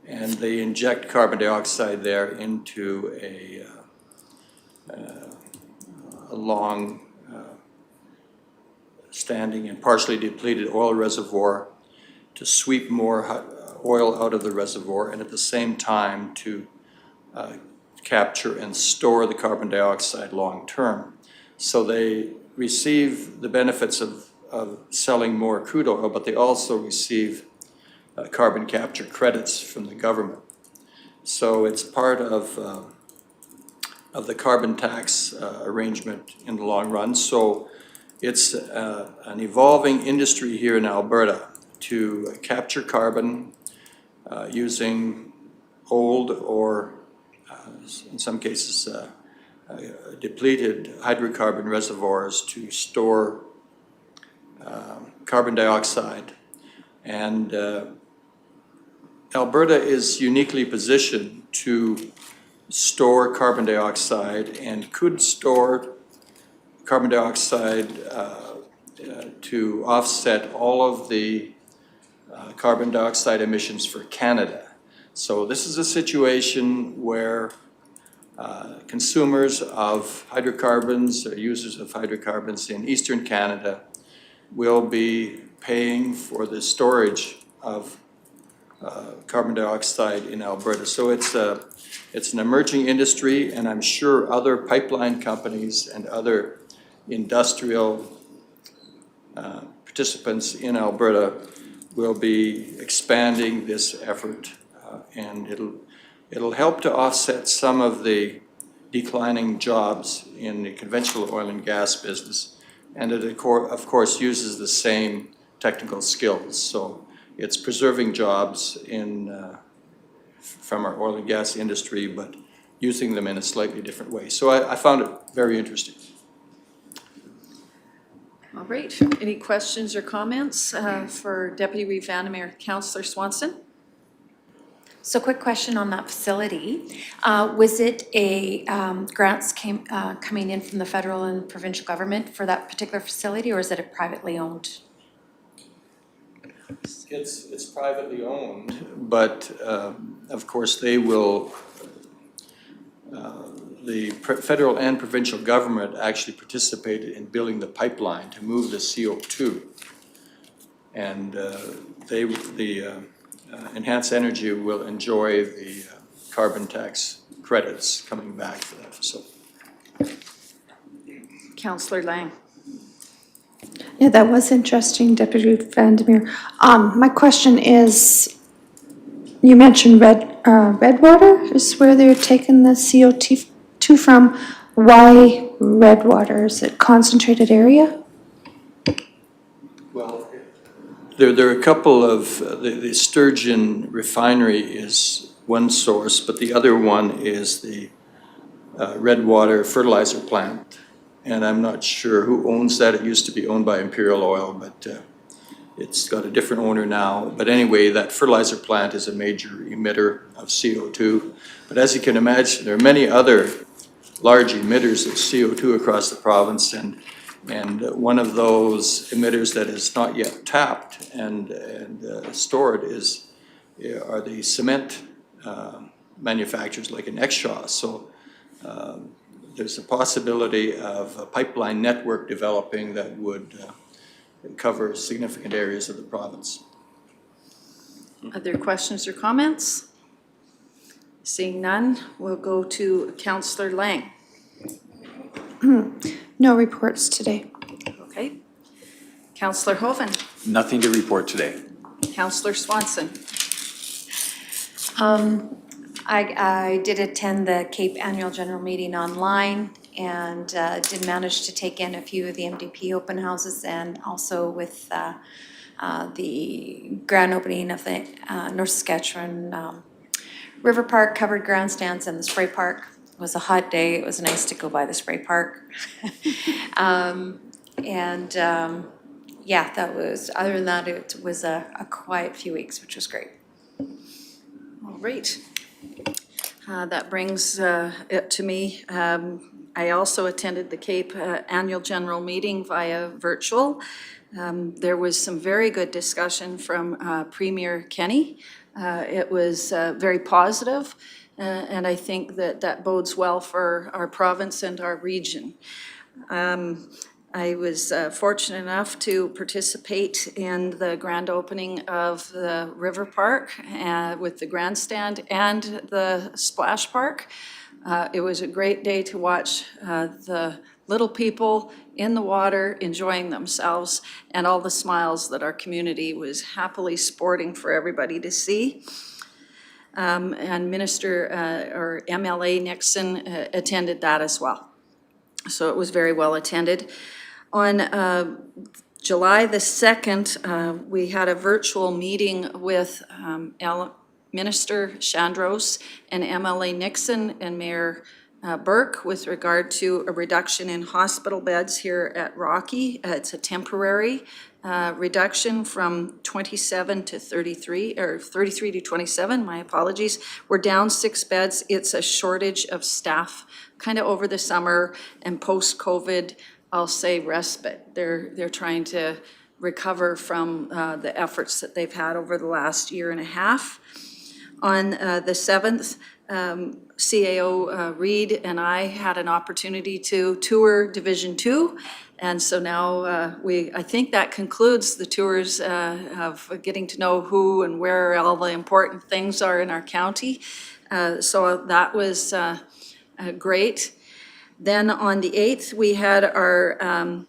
And they inject carbon dioxide there into a long standing and partially depleted oil reservoir to sweep more oil out of the reservoir, and at the same time to capture and store the carbon dioxide long term. So they receive the benefits of selling more crude oil, but they also receive carbon capture credits from the government. So it's part of the carbon tax arrangement in the long run. So it's an evolving industry here in Alberta to capture carbon using old or in some cases depleted hydrocarbon reservoirs to store carbon dioxide. And Alberta is uniquely positioned to store carbon dioxide and could store carbon dioxide to offset all of the carbon dioxide emissions for Canada. So this is a situation where consumers of hydrocarbons, or users of hydrocarbons in Eastern Canada will be paying for the storage of carbon dioxide in Alberta. So it's an emerging industry, and I'm sure other pipeline companies and other industrial participants in Alberta will be expanding this effort, and it'll help to offset some of the declining jobs in the conventional oil and gas business, and it of course uses the same technical skills. So it's preserving jobs from our oil and gas industry, but using them in a slightly different way. So I found it very interesting. All right, any questions or comments for Deputy Reeve Vandermeer? Councillor Swanson? So quick question on that facility. Was it a grants coming in from the federal and provincial government for that particular facility, or is it a privately owned? It's privately owned, but of course they will, the federal and provincial government actually participated in building the pipeline to move the CO2. And the Enhanced Energy will enjoy the carbon tax credits coming back for that facility. Councillor Lang. Yeah, that was interesting, Deputy Vandermeer. My question is, you mentioned Redwater is where they're taking the CO2 from. Why Redwater? Is it concentrated area? Well, there are a couple of, the Sturgeon refinery is one source, but the other one is the Redwater fertilizer plant. And I'm not sure who owns that. It used to be owned by Imperial Oil, but it's got a different owner now. But anyway, that fertilizer plant is a major emitter of CO2. But as you can imagine, there are many other large emitters of CO2 across the province, and one of those emitters that is not yet tapped and stored are the cement manufacturers like an Exshaw. So there's a possibility of a pipeline network developing that would cover significant areas of the province. Other questions or comments? Seeing none, we'll go to Councillor Lang. No reports today. Okay. Councillor Hoven. Nothing to report today. Councillor Swanson. I did attend the Cape Annual General Meeting online and did manage to take in a few of the MDP open houses, and also with the grand opening of the North Saskatchewan River Park, covered grandstands, and the spray park. It was a hot day. It was nice to go by the spray park. Yeah, that was, other than that, it was a quiet few weeks, which was great. All right. That brings it to me. I also attended the Cape Annual General Meeting via virtual. There was some very good discussion from Premier Kenney. It was very positive, and I think that bodes well for our province and our region. I was fortunate enough to participate in the grand opening of the River Park with the grandstand and the splash park. It was a great day to watch the little people in the water enjoying themselves, and all the smiles that our community was happily sporting for everybody to see. And Minister or MLA Nixon attended that as well. So it was very well attended. On July the 2nd, we had a virtual meeting with Minister Chandros and MLA Nixon and Mayor Burke with regard to a reduction in hospital beds here at Rocky. It's a temporary reduction from 27 to 33, or 33 to 27, my apologies. We're down 6 beds. It's a shortage of staff kind of over the summer and post-COVID, I'll say respite. They're trying to recover from the efforts that they've had over the last year and a half. On the 7th, CAO Reid and I had an opportunity to tour Division 2. And so now I think that concludes the tours of getting to know who and where all the important things are in our county. So that was great. Then on the 8th, we had our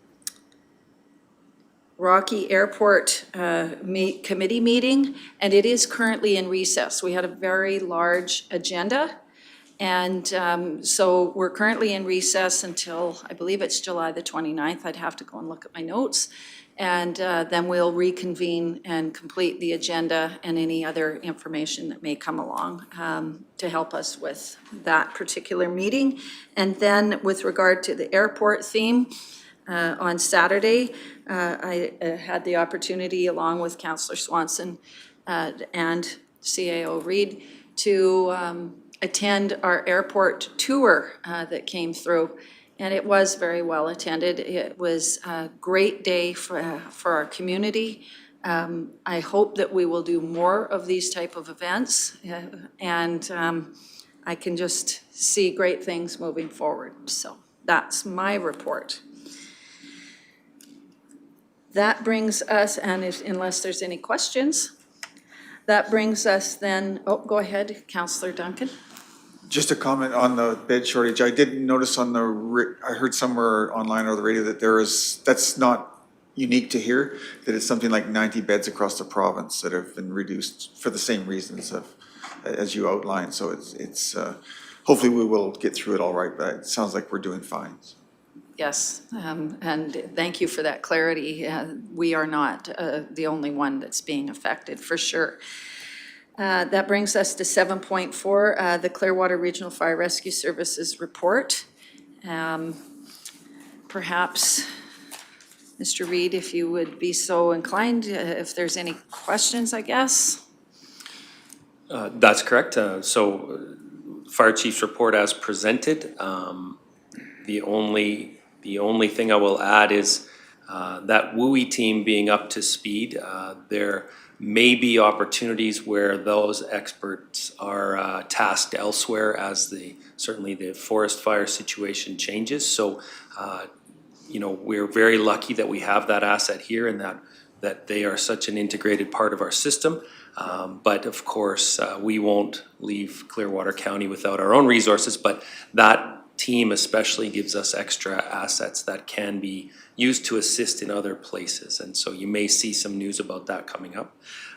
Rocky Airport committee meeting, and it is currently in recess. We had a very large agenda, and so we're currently in recess until, I believe it's July the 29th. I'd have to go and look at my notes. And then we'll reconvene and complete the agenda and any other information that may come along to help us with that particular meeting. And then with regard to the airport theme, on Saturday, I had the opportunity, along with Councillor Swanson and CAO Reid, to attend our airport tour that came through. And it was very well attended. It was a great day for our community. I hope that we will do more of these type of events, and I can just see great things moving forward. So that's my report. That brings us, and unless there's any questions, that brings us then, oh, go ahead, Councillor Duncan. Just a comment on the bed shortage. I did notice on I heard somewhere online or the radio that that's not unique to here, that it's something like 90 beds across the province that have been reduced for the same reasons as you outlined. So it's hopefully we will get through it all right, but it sounds like we're doing fine. Yes, and thank you for that clarity. We are not the only one that's being affected, for sure. That brings us to 7.4, the Clearwater Regional Fire Rescue Services report. Perhaps, Mr. Reid, if you would be so inclined, if there's any questions, I guess. That's correct. So Fire Chief's report as presented. The only thing I will add is that WUI team being up to speed. There may be opportunities where those experts are tasked elsewhere as certainly the forest fire situation changes. So, we're very lucky that we have that asset here and that they are such an integrated part of our system. But of course, we won't leave Clearwater County without our own resources, but that team especially gives us extra assets that can be used to assist in other places. And so you may see some news about that coming up.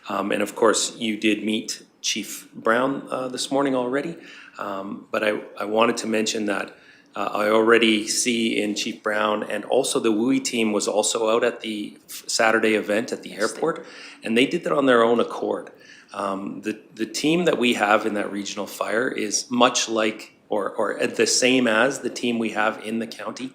And of course, you did meet Chief Brown this morning already. But I wanted to mention that I already see in Chief Brown, and also the WUI team was also out at the Saturday event at the airport, and they did that on their own accord. The team that we have in that regional fire is much like or the same as the team we have in the county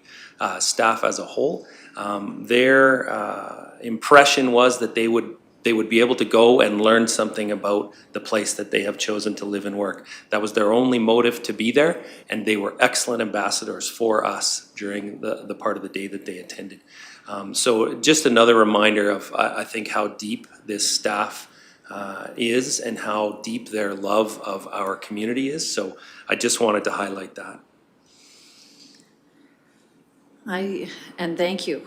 staff as a whole. Their impression was that they would be able to go and learn something about the place that they have chosen to live and work. That was their only motive to be there, and they were excellent ambassadors for us during the part of the day that they attended. So just another reminder of, I think, how deep this staff is and how deep their love of our community is. So I just wanted to highlight that. And thank you.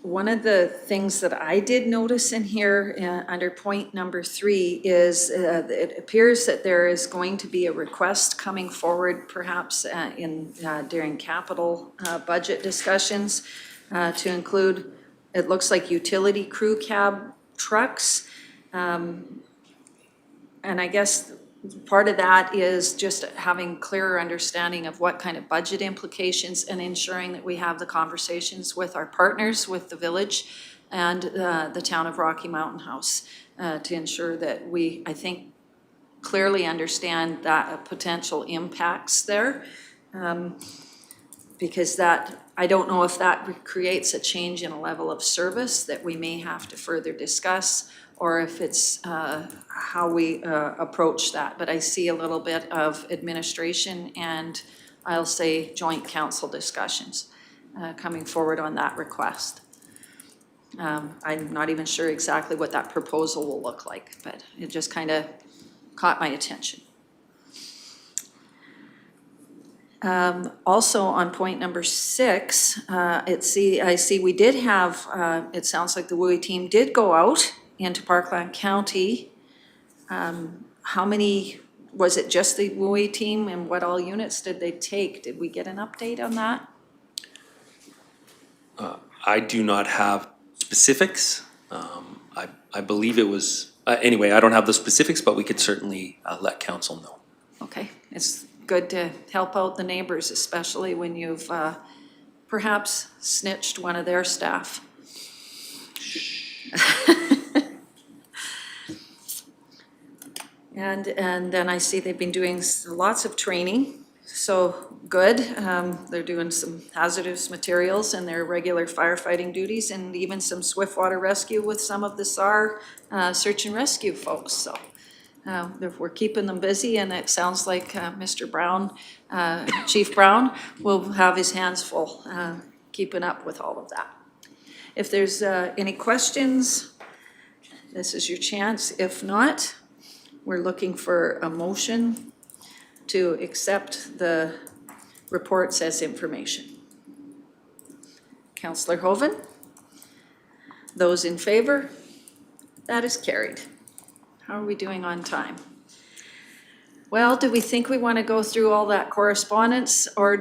One of the things that I did notice in here under point number 3 is it appears that there is going to be a request coming forward perhaps during capital budget discussions to include, it looks like utility crew cab trucks. And I guess part of that is just having clearer understanding of what kind of budget implications and ensuring that we have the conversations with our partners, with the village and the town of Rocky Mountain House to ensure that we, I think, clearly understand that potential impacts there. Because I don't know if that creates a change in a level of service that we may have to further discuss, or if it's how we approach that. But I see a little bit of administration and I'll say joint council discussions coming forward on that request. I'm not even sure exactly what that proposal will look like, but it just kind of caught my attention. Also on point number 6, I see we did have, it sounds like the WUI team did go out into Parkland County. How many, was it just the WUI team, and what all units did they take? Did we get an update on that? I do not have specifics. I believe it was, anyway, I don't have the specifics, but we could certainly let council know. Okay, it's good to help out the neighbors, especially when you've perhaps snitched one of their staff. And then I see they've been doing lots of training, so good. They're doing some hazardous materials and their regular firefighting duties, and even some swift water rescue with some of the SAR search and rescue folks. So We're keeping them busy, and it sounds like Mr. Brown, Chief Brown, will have his hands full keeping up with all of that. If there's any questions, this is your chance. If not, we're looking for a motion to accept the reports as information. Councillor Hoven? Those in favor? That is carried. How are we doing on time? Well, do we think we want to go through all that correspondence, or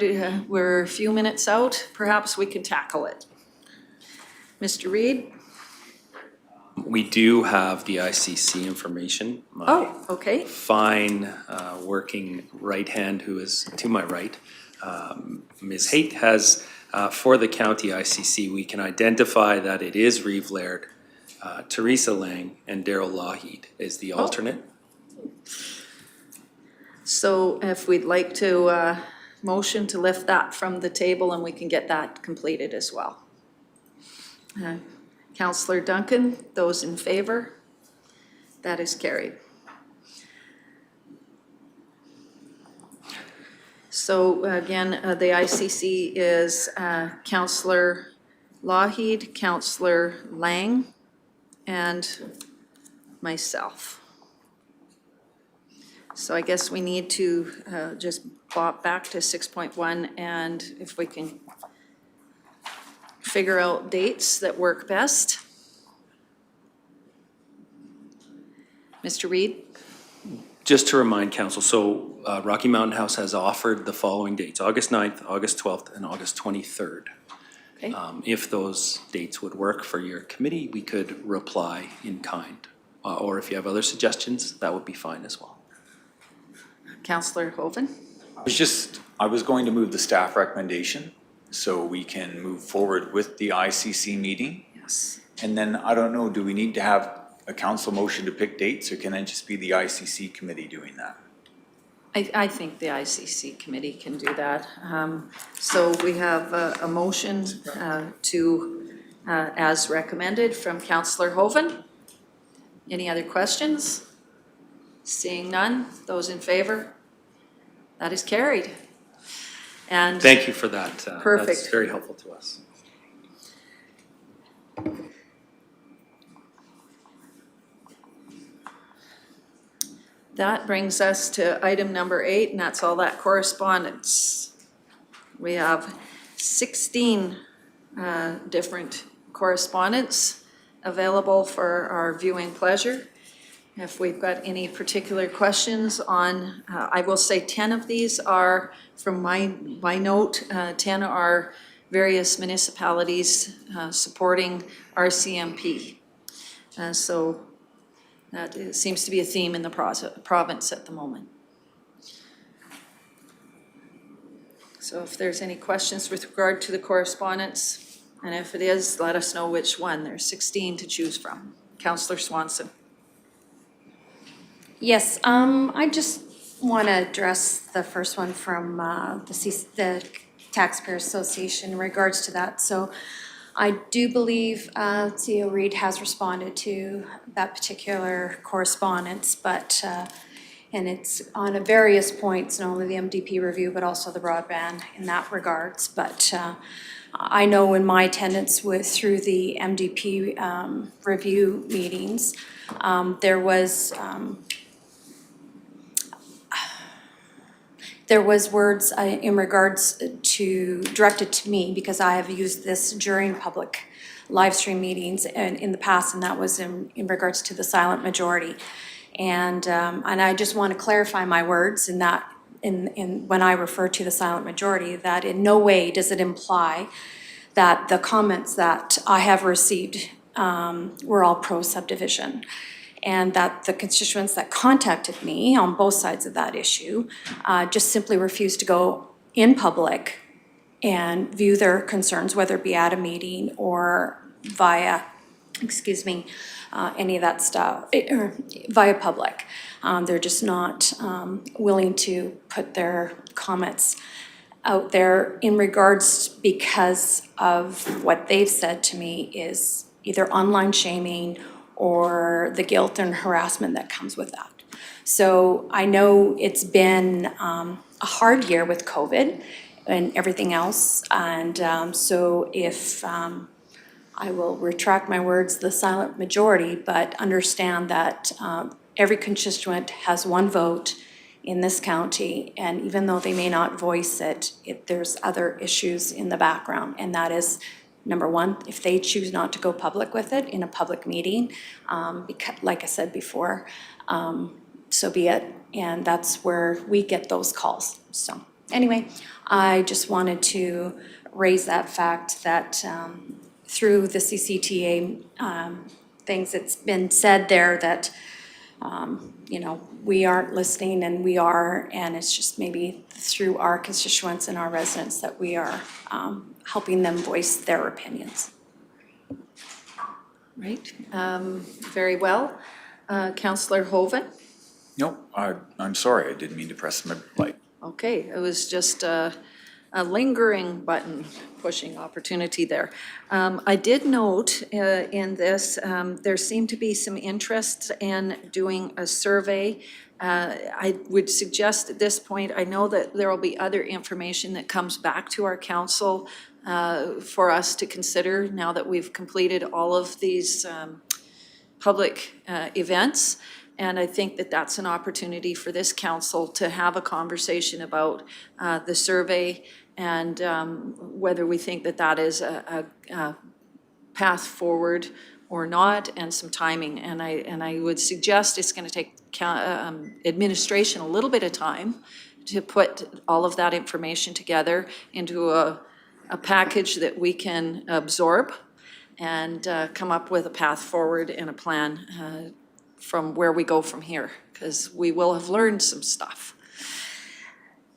we're a few minutes out? Perhaps we can tackle it. Mr. Reid? We do have the ICC information. Oh, okay. Fine working right hand, who is to my right, Ms. Haight, has for the county ICC, we can identify that it is Reeve Laird, Teresa Lang, and Daryl Lougheed is the alternate. So if we'd like to motion to lift that from the table, and we can get that completed as well. Councillor Duncan, those in favor? That is carried. So again, the ICC is Councillor Lougheed, Councillor Lang, and myself. So I guess we need to just bop back to 6.1, and if we can figure out dates that work best. Mr. Reid? Just to remind council, so Rocky Mountain House has offered the following dates: August 9th, August 12th, and August 23rd. Okay. If those dates would work for your committee, we could reply in kind. Or if you have other suggestions, that would be fine as well. Councillor Hoven? I was going to move the staff recommendation so we can move forward with the ICC meeting. Yes. And then, I don't know, do we need to have a council motion to pick dates, or can it just be the ICC committee doing that? I think the ICC committee can do that. So we have a motion to, as recommended, from Councillor Hoven. Any other questions? Seeing none, those in favor? That is carried. And thank you for that. Perfect. That's very helpful to us. that brings us to item number 8, and that's all that correspondence. We have 16 different correspondence available for our viewing pleasure. If we've got any particular questions on, I will say 10 of these are from my note, 10 are various municipalities supporting RCMP. So that seems to be a theme in the province at the moment. So if there's any questions with regard to the correspondence, and if it is, let us know which one. There's 16 to choose from. Councillor Swanson. Yes, I just want to address the first one from the Taxpayer Association in regards to that. So I do believe CEO Reid has responded to that particular correspondence, but and it's on various points, not only the MDP review, but also the broadband in that regards. But I know in my attendance through the MDP review meetings, there was words in regards to, directed to me, because I have used this during public live stream meetings and in the past, and that was in regards to the silent majority. And I just want to clarify my words in that, when I refer to the silent majority, that in no way does it imply that the comments that I have received were all pro-subdivision, and that the constituents that contacted me on both sides of that issue just simply refused to go in public and view their concerns, whether it be at a meeting or via, any of that stuff, or via public. They're just not willing to put their comments out there in regards, because of what they've said to me is either online shaming or the guilt and harassment that comes with that. So I know it's been a hard year with COVID and everything else. And so if I will retract my words, the silent majority, but understand that every constituent has one vote in this county, and even though they may not voice it, there's other issues in the background, and that is, number one, if they choose not to go public with it in a public meeting, because, like I said before, so be it, and that's where we get those calls. So anyway, I just wanted to raise that fact that through the CCTA things, it's been said there that you know, we aren't listening, and we are, and it's just maybe through our constituents and our residents that we are helping them voice their opinions. Right, very well. Councillor Hoven? No, I'm sorry, I didn't mean to press my light. Okay, it was just a lingering button pushing opportunity there. I did note in this, there seemed to be some interest in doing a survey. I would suggest at this point, I know that there will be other information that comes back to our council for us to consider now that we've completed all of these public events. And I think that that's an opportunity for this council to have a conversation about the survey and whether we think that that is a path forward or not, and some timing. And I would suggest it's going to take administration a little bit of time to put all of that information together into a package that we can absorb and come up with a path forward and a plan from where we go from here, because we will have learned some stuff.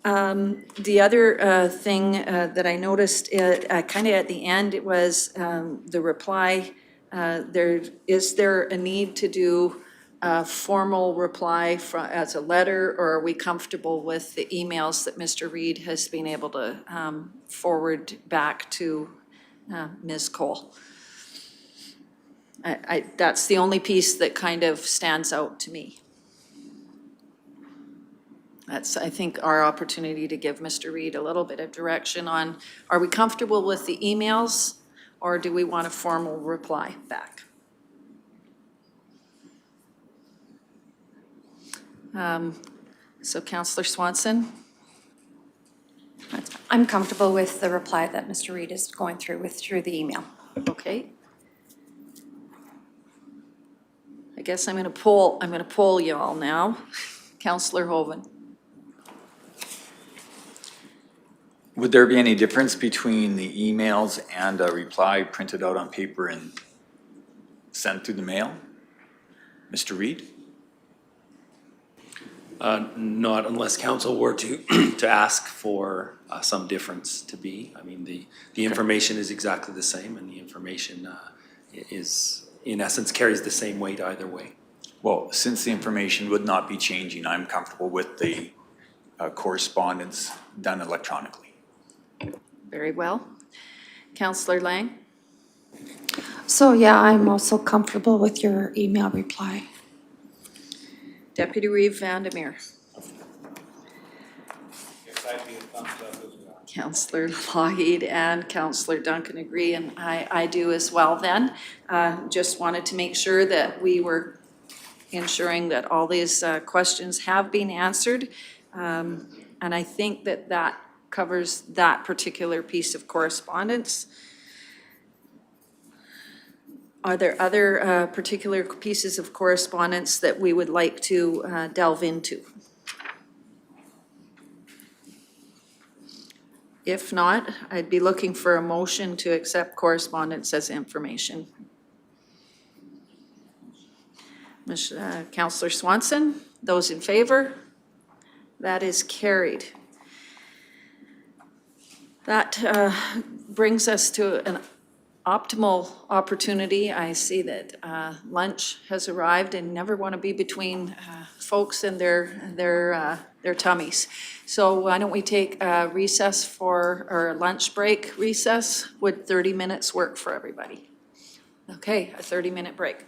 The other thing that I noticed kind of at the end, it was the reply. Is there a need to do a formal reply as a letter, or are we comfortable with the emails that Mr. Reid has been able to forward back to Ms. Cole? That's the only piece that kind of stands out to me. That's, I think, our opportunity to give Mr. Reid a little bit of direction on, are we comfortable with the emails, or do we want a formal reply back? So Councillor Swanson? I'm comfortable with the reply that Mr. Reid is going through the email. Okay. I guess I'm going to poll y'all now. Councillor Hoven. Would there be any difference between the emails and a reply printed out on paper and sent through the mail? Mr. Reid? Not unless council were to to ask for some difference to be. I mean, the information is exactly the same, and the information is, in essence, carries the same weight either way. Well, since the information would not be changing, I'm comfortable with the correspondence done electronically. Very well. Councillor Lang? So yeah, I'm also comfortable with your email reply. Deputy Reeve Vandermeer? Councillor Lougheed and Councillor Duncan agree, and I do as well then. Just wanted to make sure that we were ensuring that all these questions have been answered. And I think that that covers that particular piece of correspondence. Are there other particular pieces of correspondence that we would like to delve into? If not, I'd be looking for a motion to accept correspondence as information. Councillor Swanson, those in favor? That is carried. That brings us to an optimal opportunity. I see that lunch has arrived, and never want to be between folks and their tummies. So why don't we take a recess for, or a lunch break recess? Would 30 minutes work for everybody? Okay, a 30-minute break.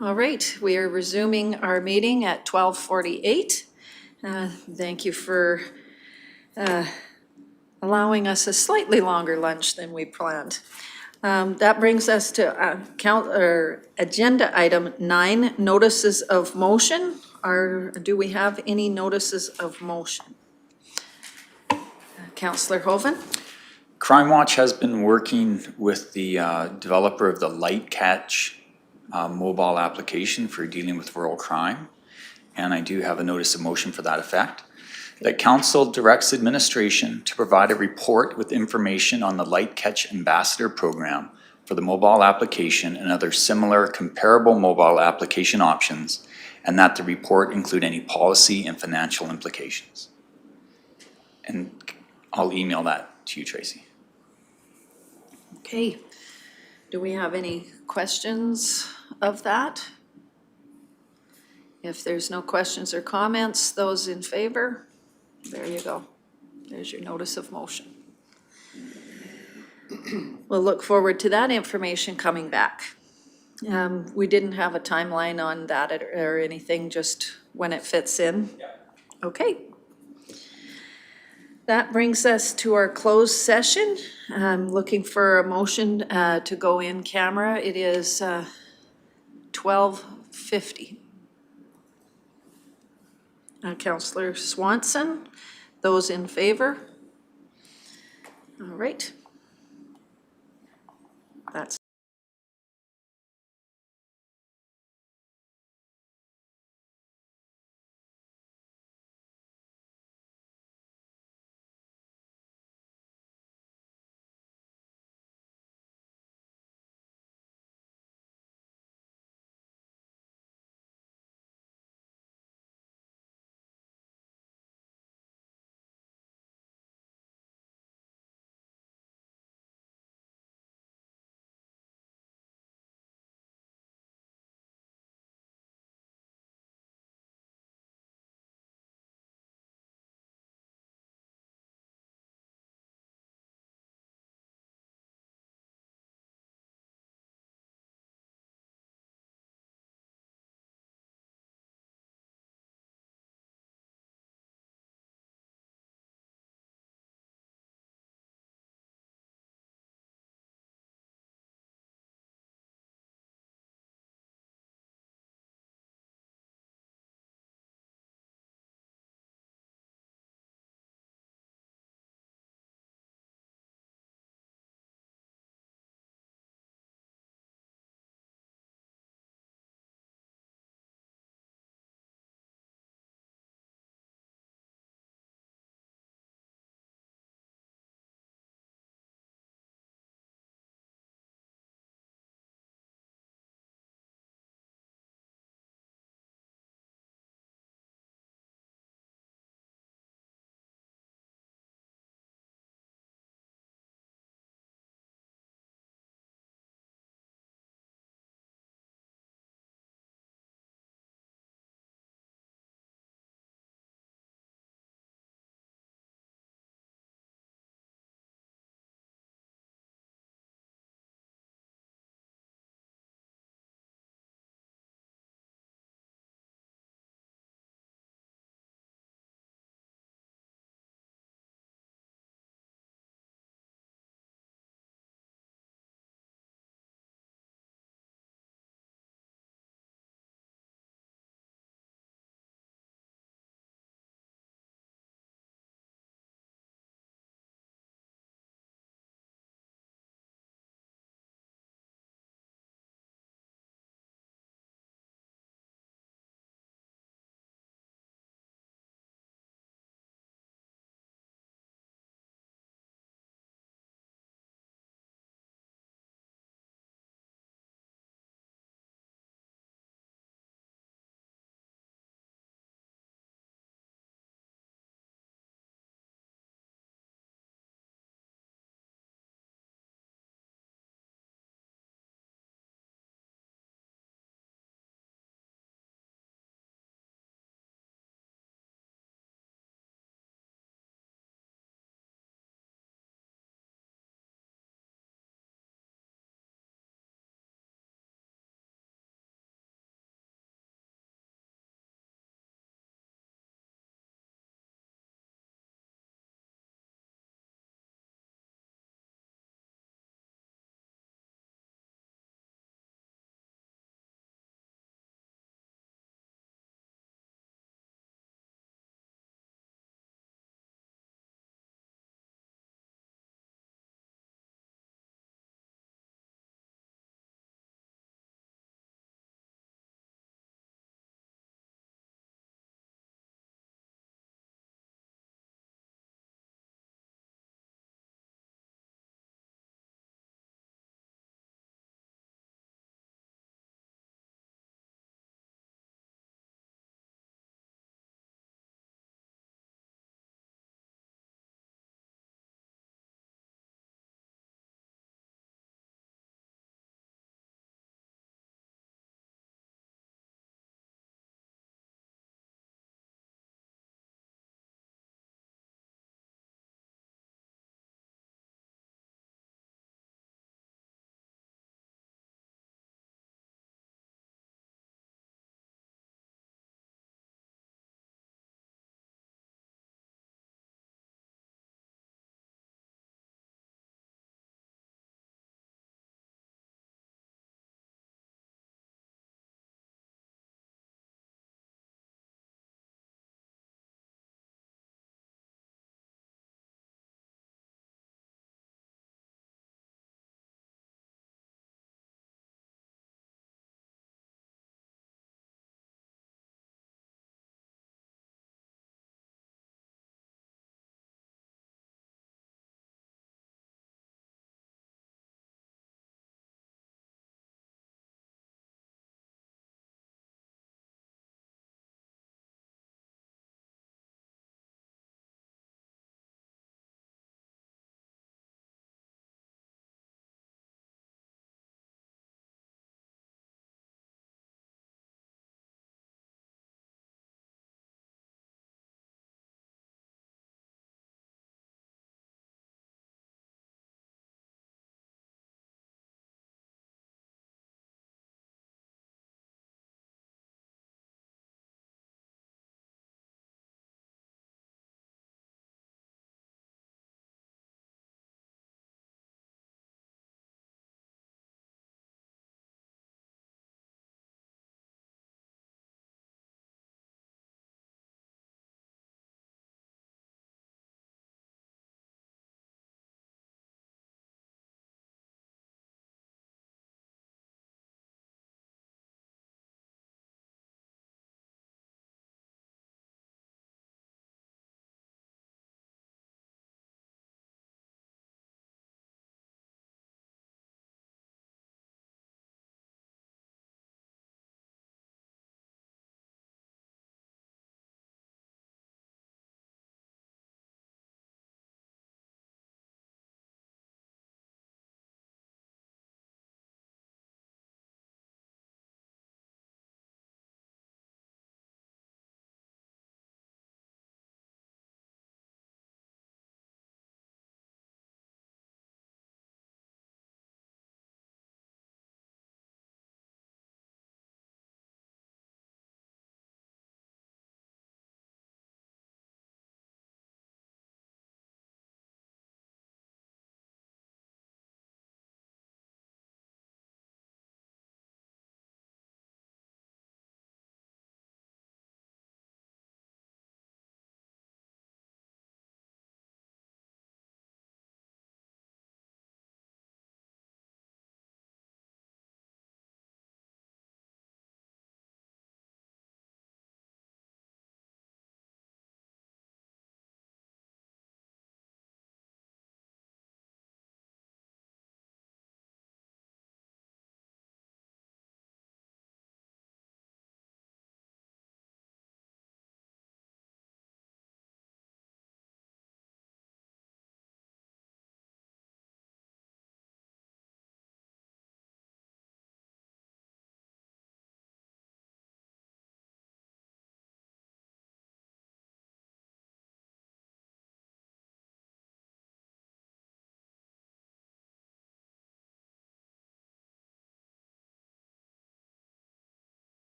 All right, we are resuming our meeting at 12:48. Thank you for allowing us a slightly longer lunch than we planned. That brings us to agenda item 9, notices of motion. Do we have any notices of motion? Councillor Hoven? Crime Watch has been working with the developer of the Light Catch mobile application for dealing with rural crime. And I do have a notice of motion for that effect. That council directs administration to provide a report with information on the Light Catch Ambassador Program for the mobile application and other similar comparable mobile application options, and that the report include any policy and financial implications. And I'll email that to you, Tracy. Okay. Do we have any questions of that? If there's no questions or comments, those in favor? There you go. There's your notice of motion. We'll look forward to that information coming back. We didn't have a timeline on that or anything, just when it fits in? Okay. That brings us to our closed session. I'm looking for a motion to go in camera. It is 12:50. Councillor Swanson, those in favor? All right. That's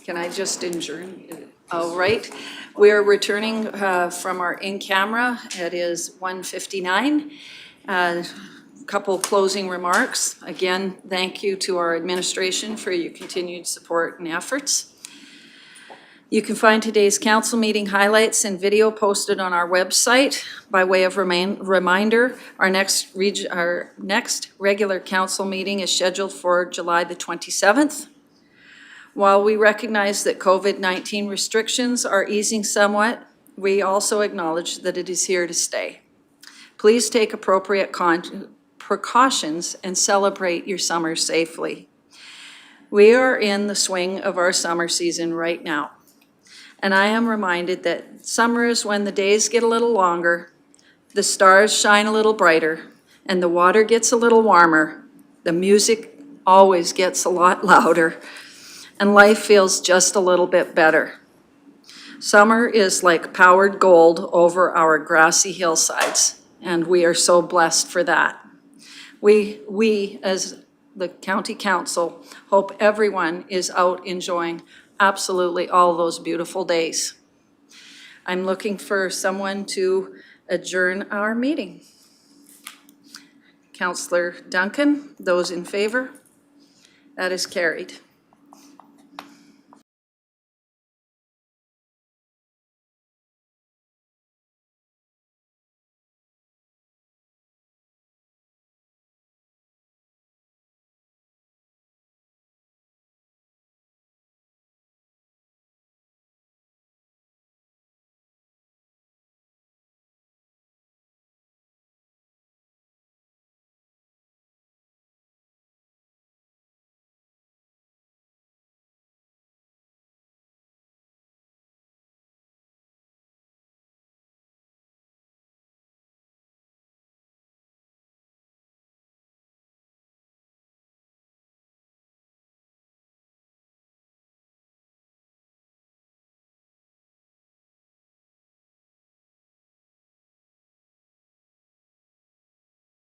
Can I just adjourn? All right, we're returning from our in-camera. It is 1:59. Couple closing remarks. Again, thank you to our administration for your continued support and efforts. You can find today's council meeting highlights and video posted on our website. By way of reminder, our next regular council meeting is scheduled for July the 27th. While we recognize that COVID-19 restrictions are easing somewhat, we also acknowledge that it is here to stay. Please take appropriate precautions and celebrate your summer safely. We are in the swing of our summer season right now. And I am reminded that summer is when the days get a little longer, the stars shine a little brighter, and the water gets a little warmer. The music always gets a lot louder, and life feels just a little bit better. Summer is like powered gold over our grassy hillsides, and we are so blessed for that. We as the County Council hope everyone is out enjoying absolutely all those beautiful days. I'm looking for someone to adjourn our meeting. Councillor Duncan, those in favor? That is carried.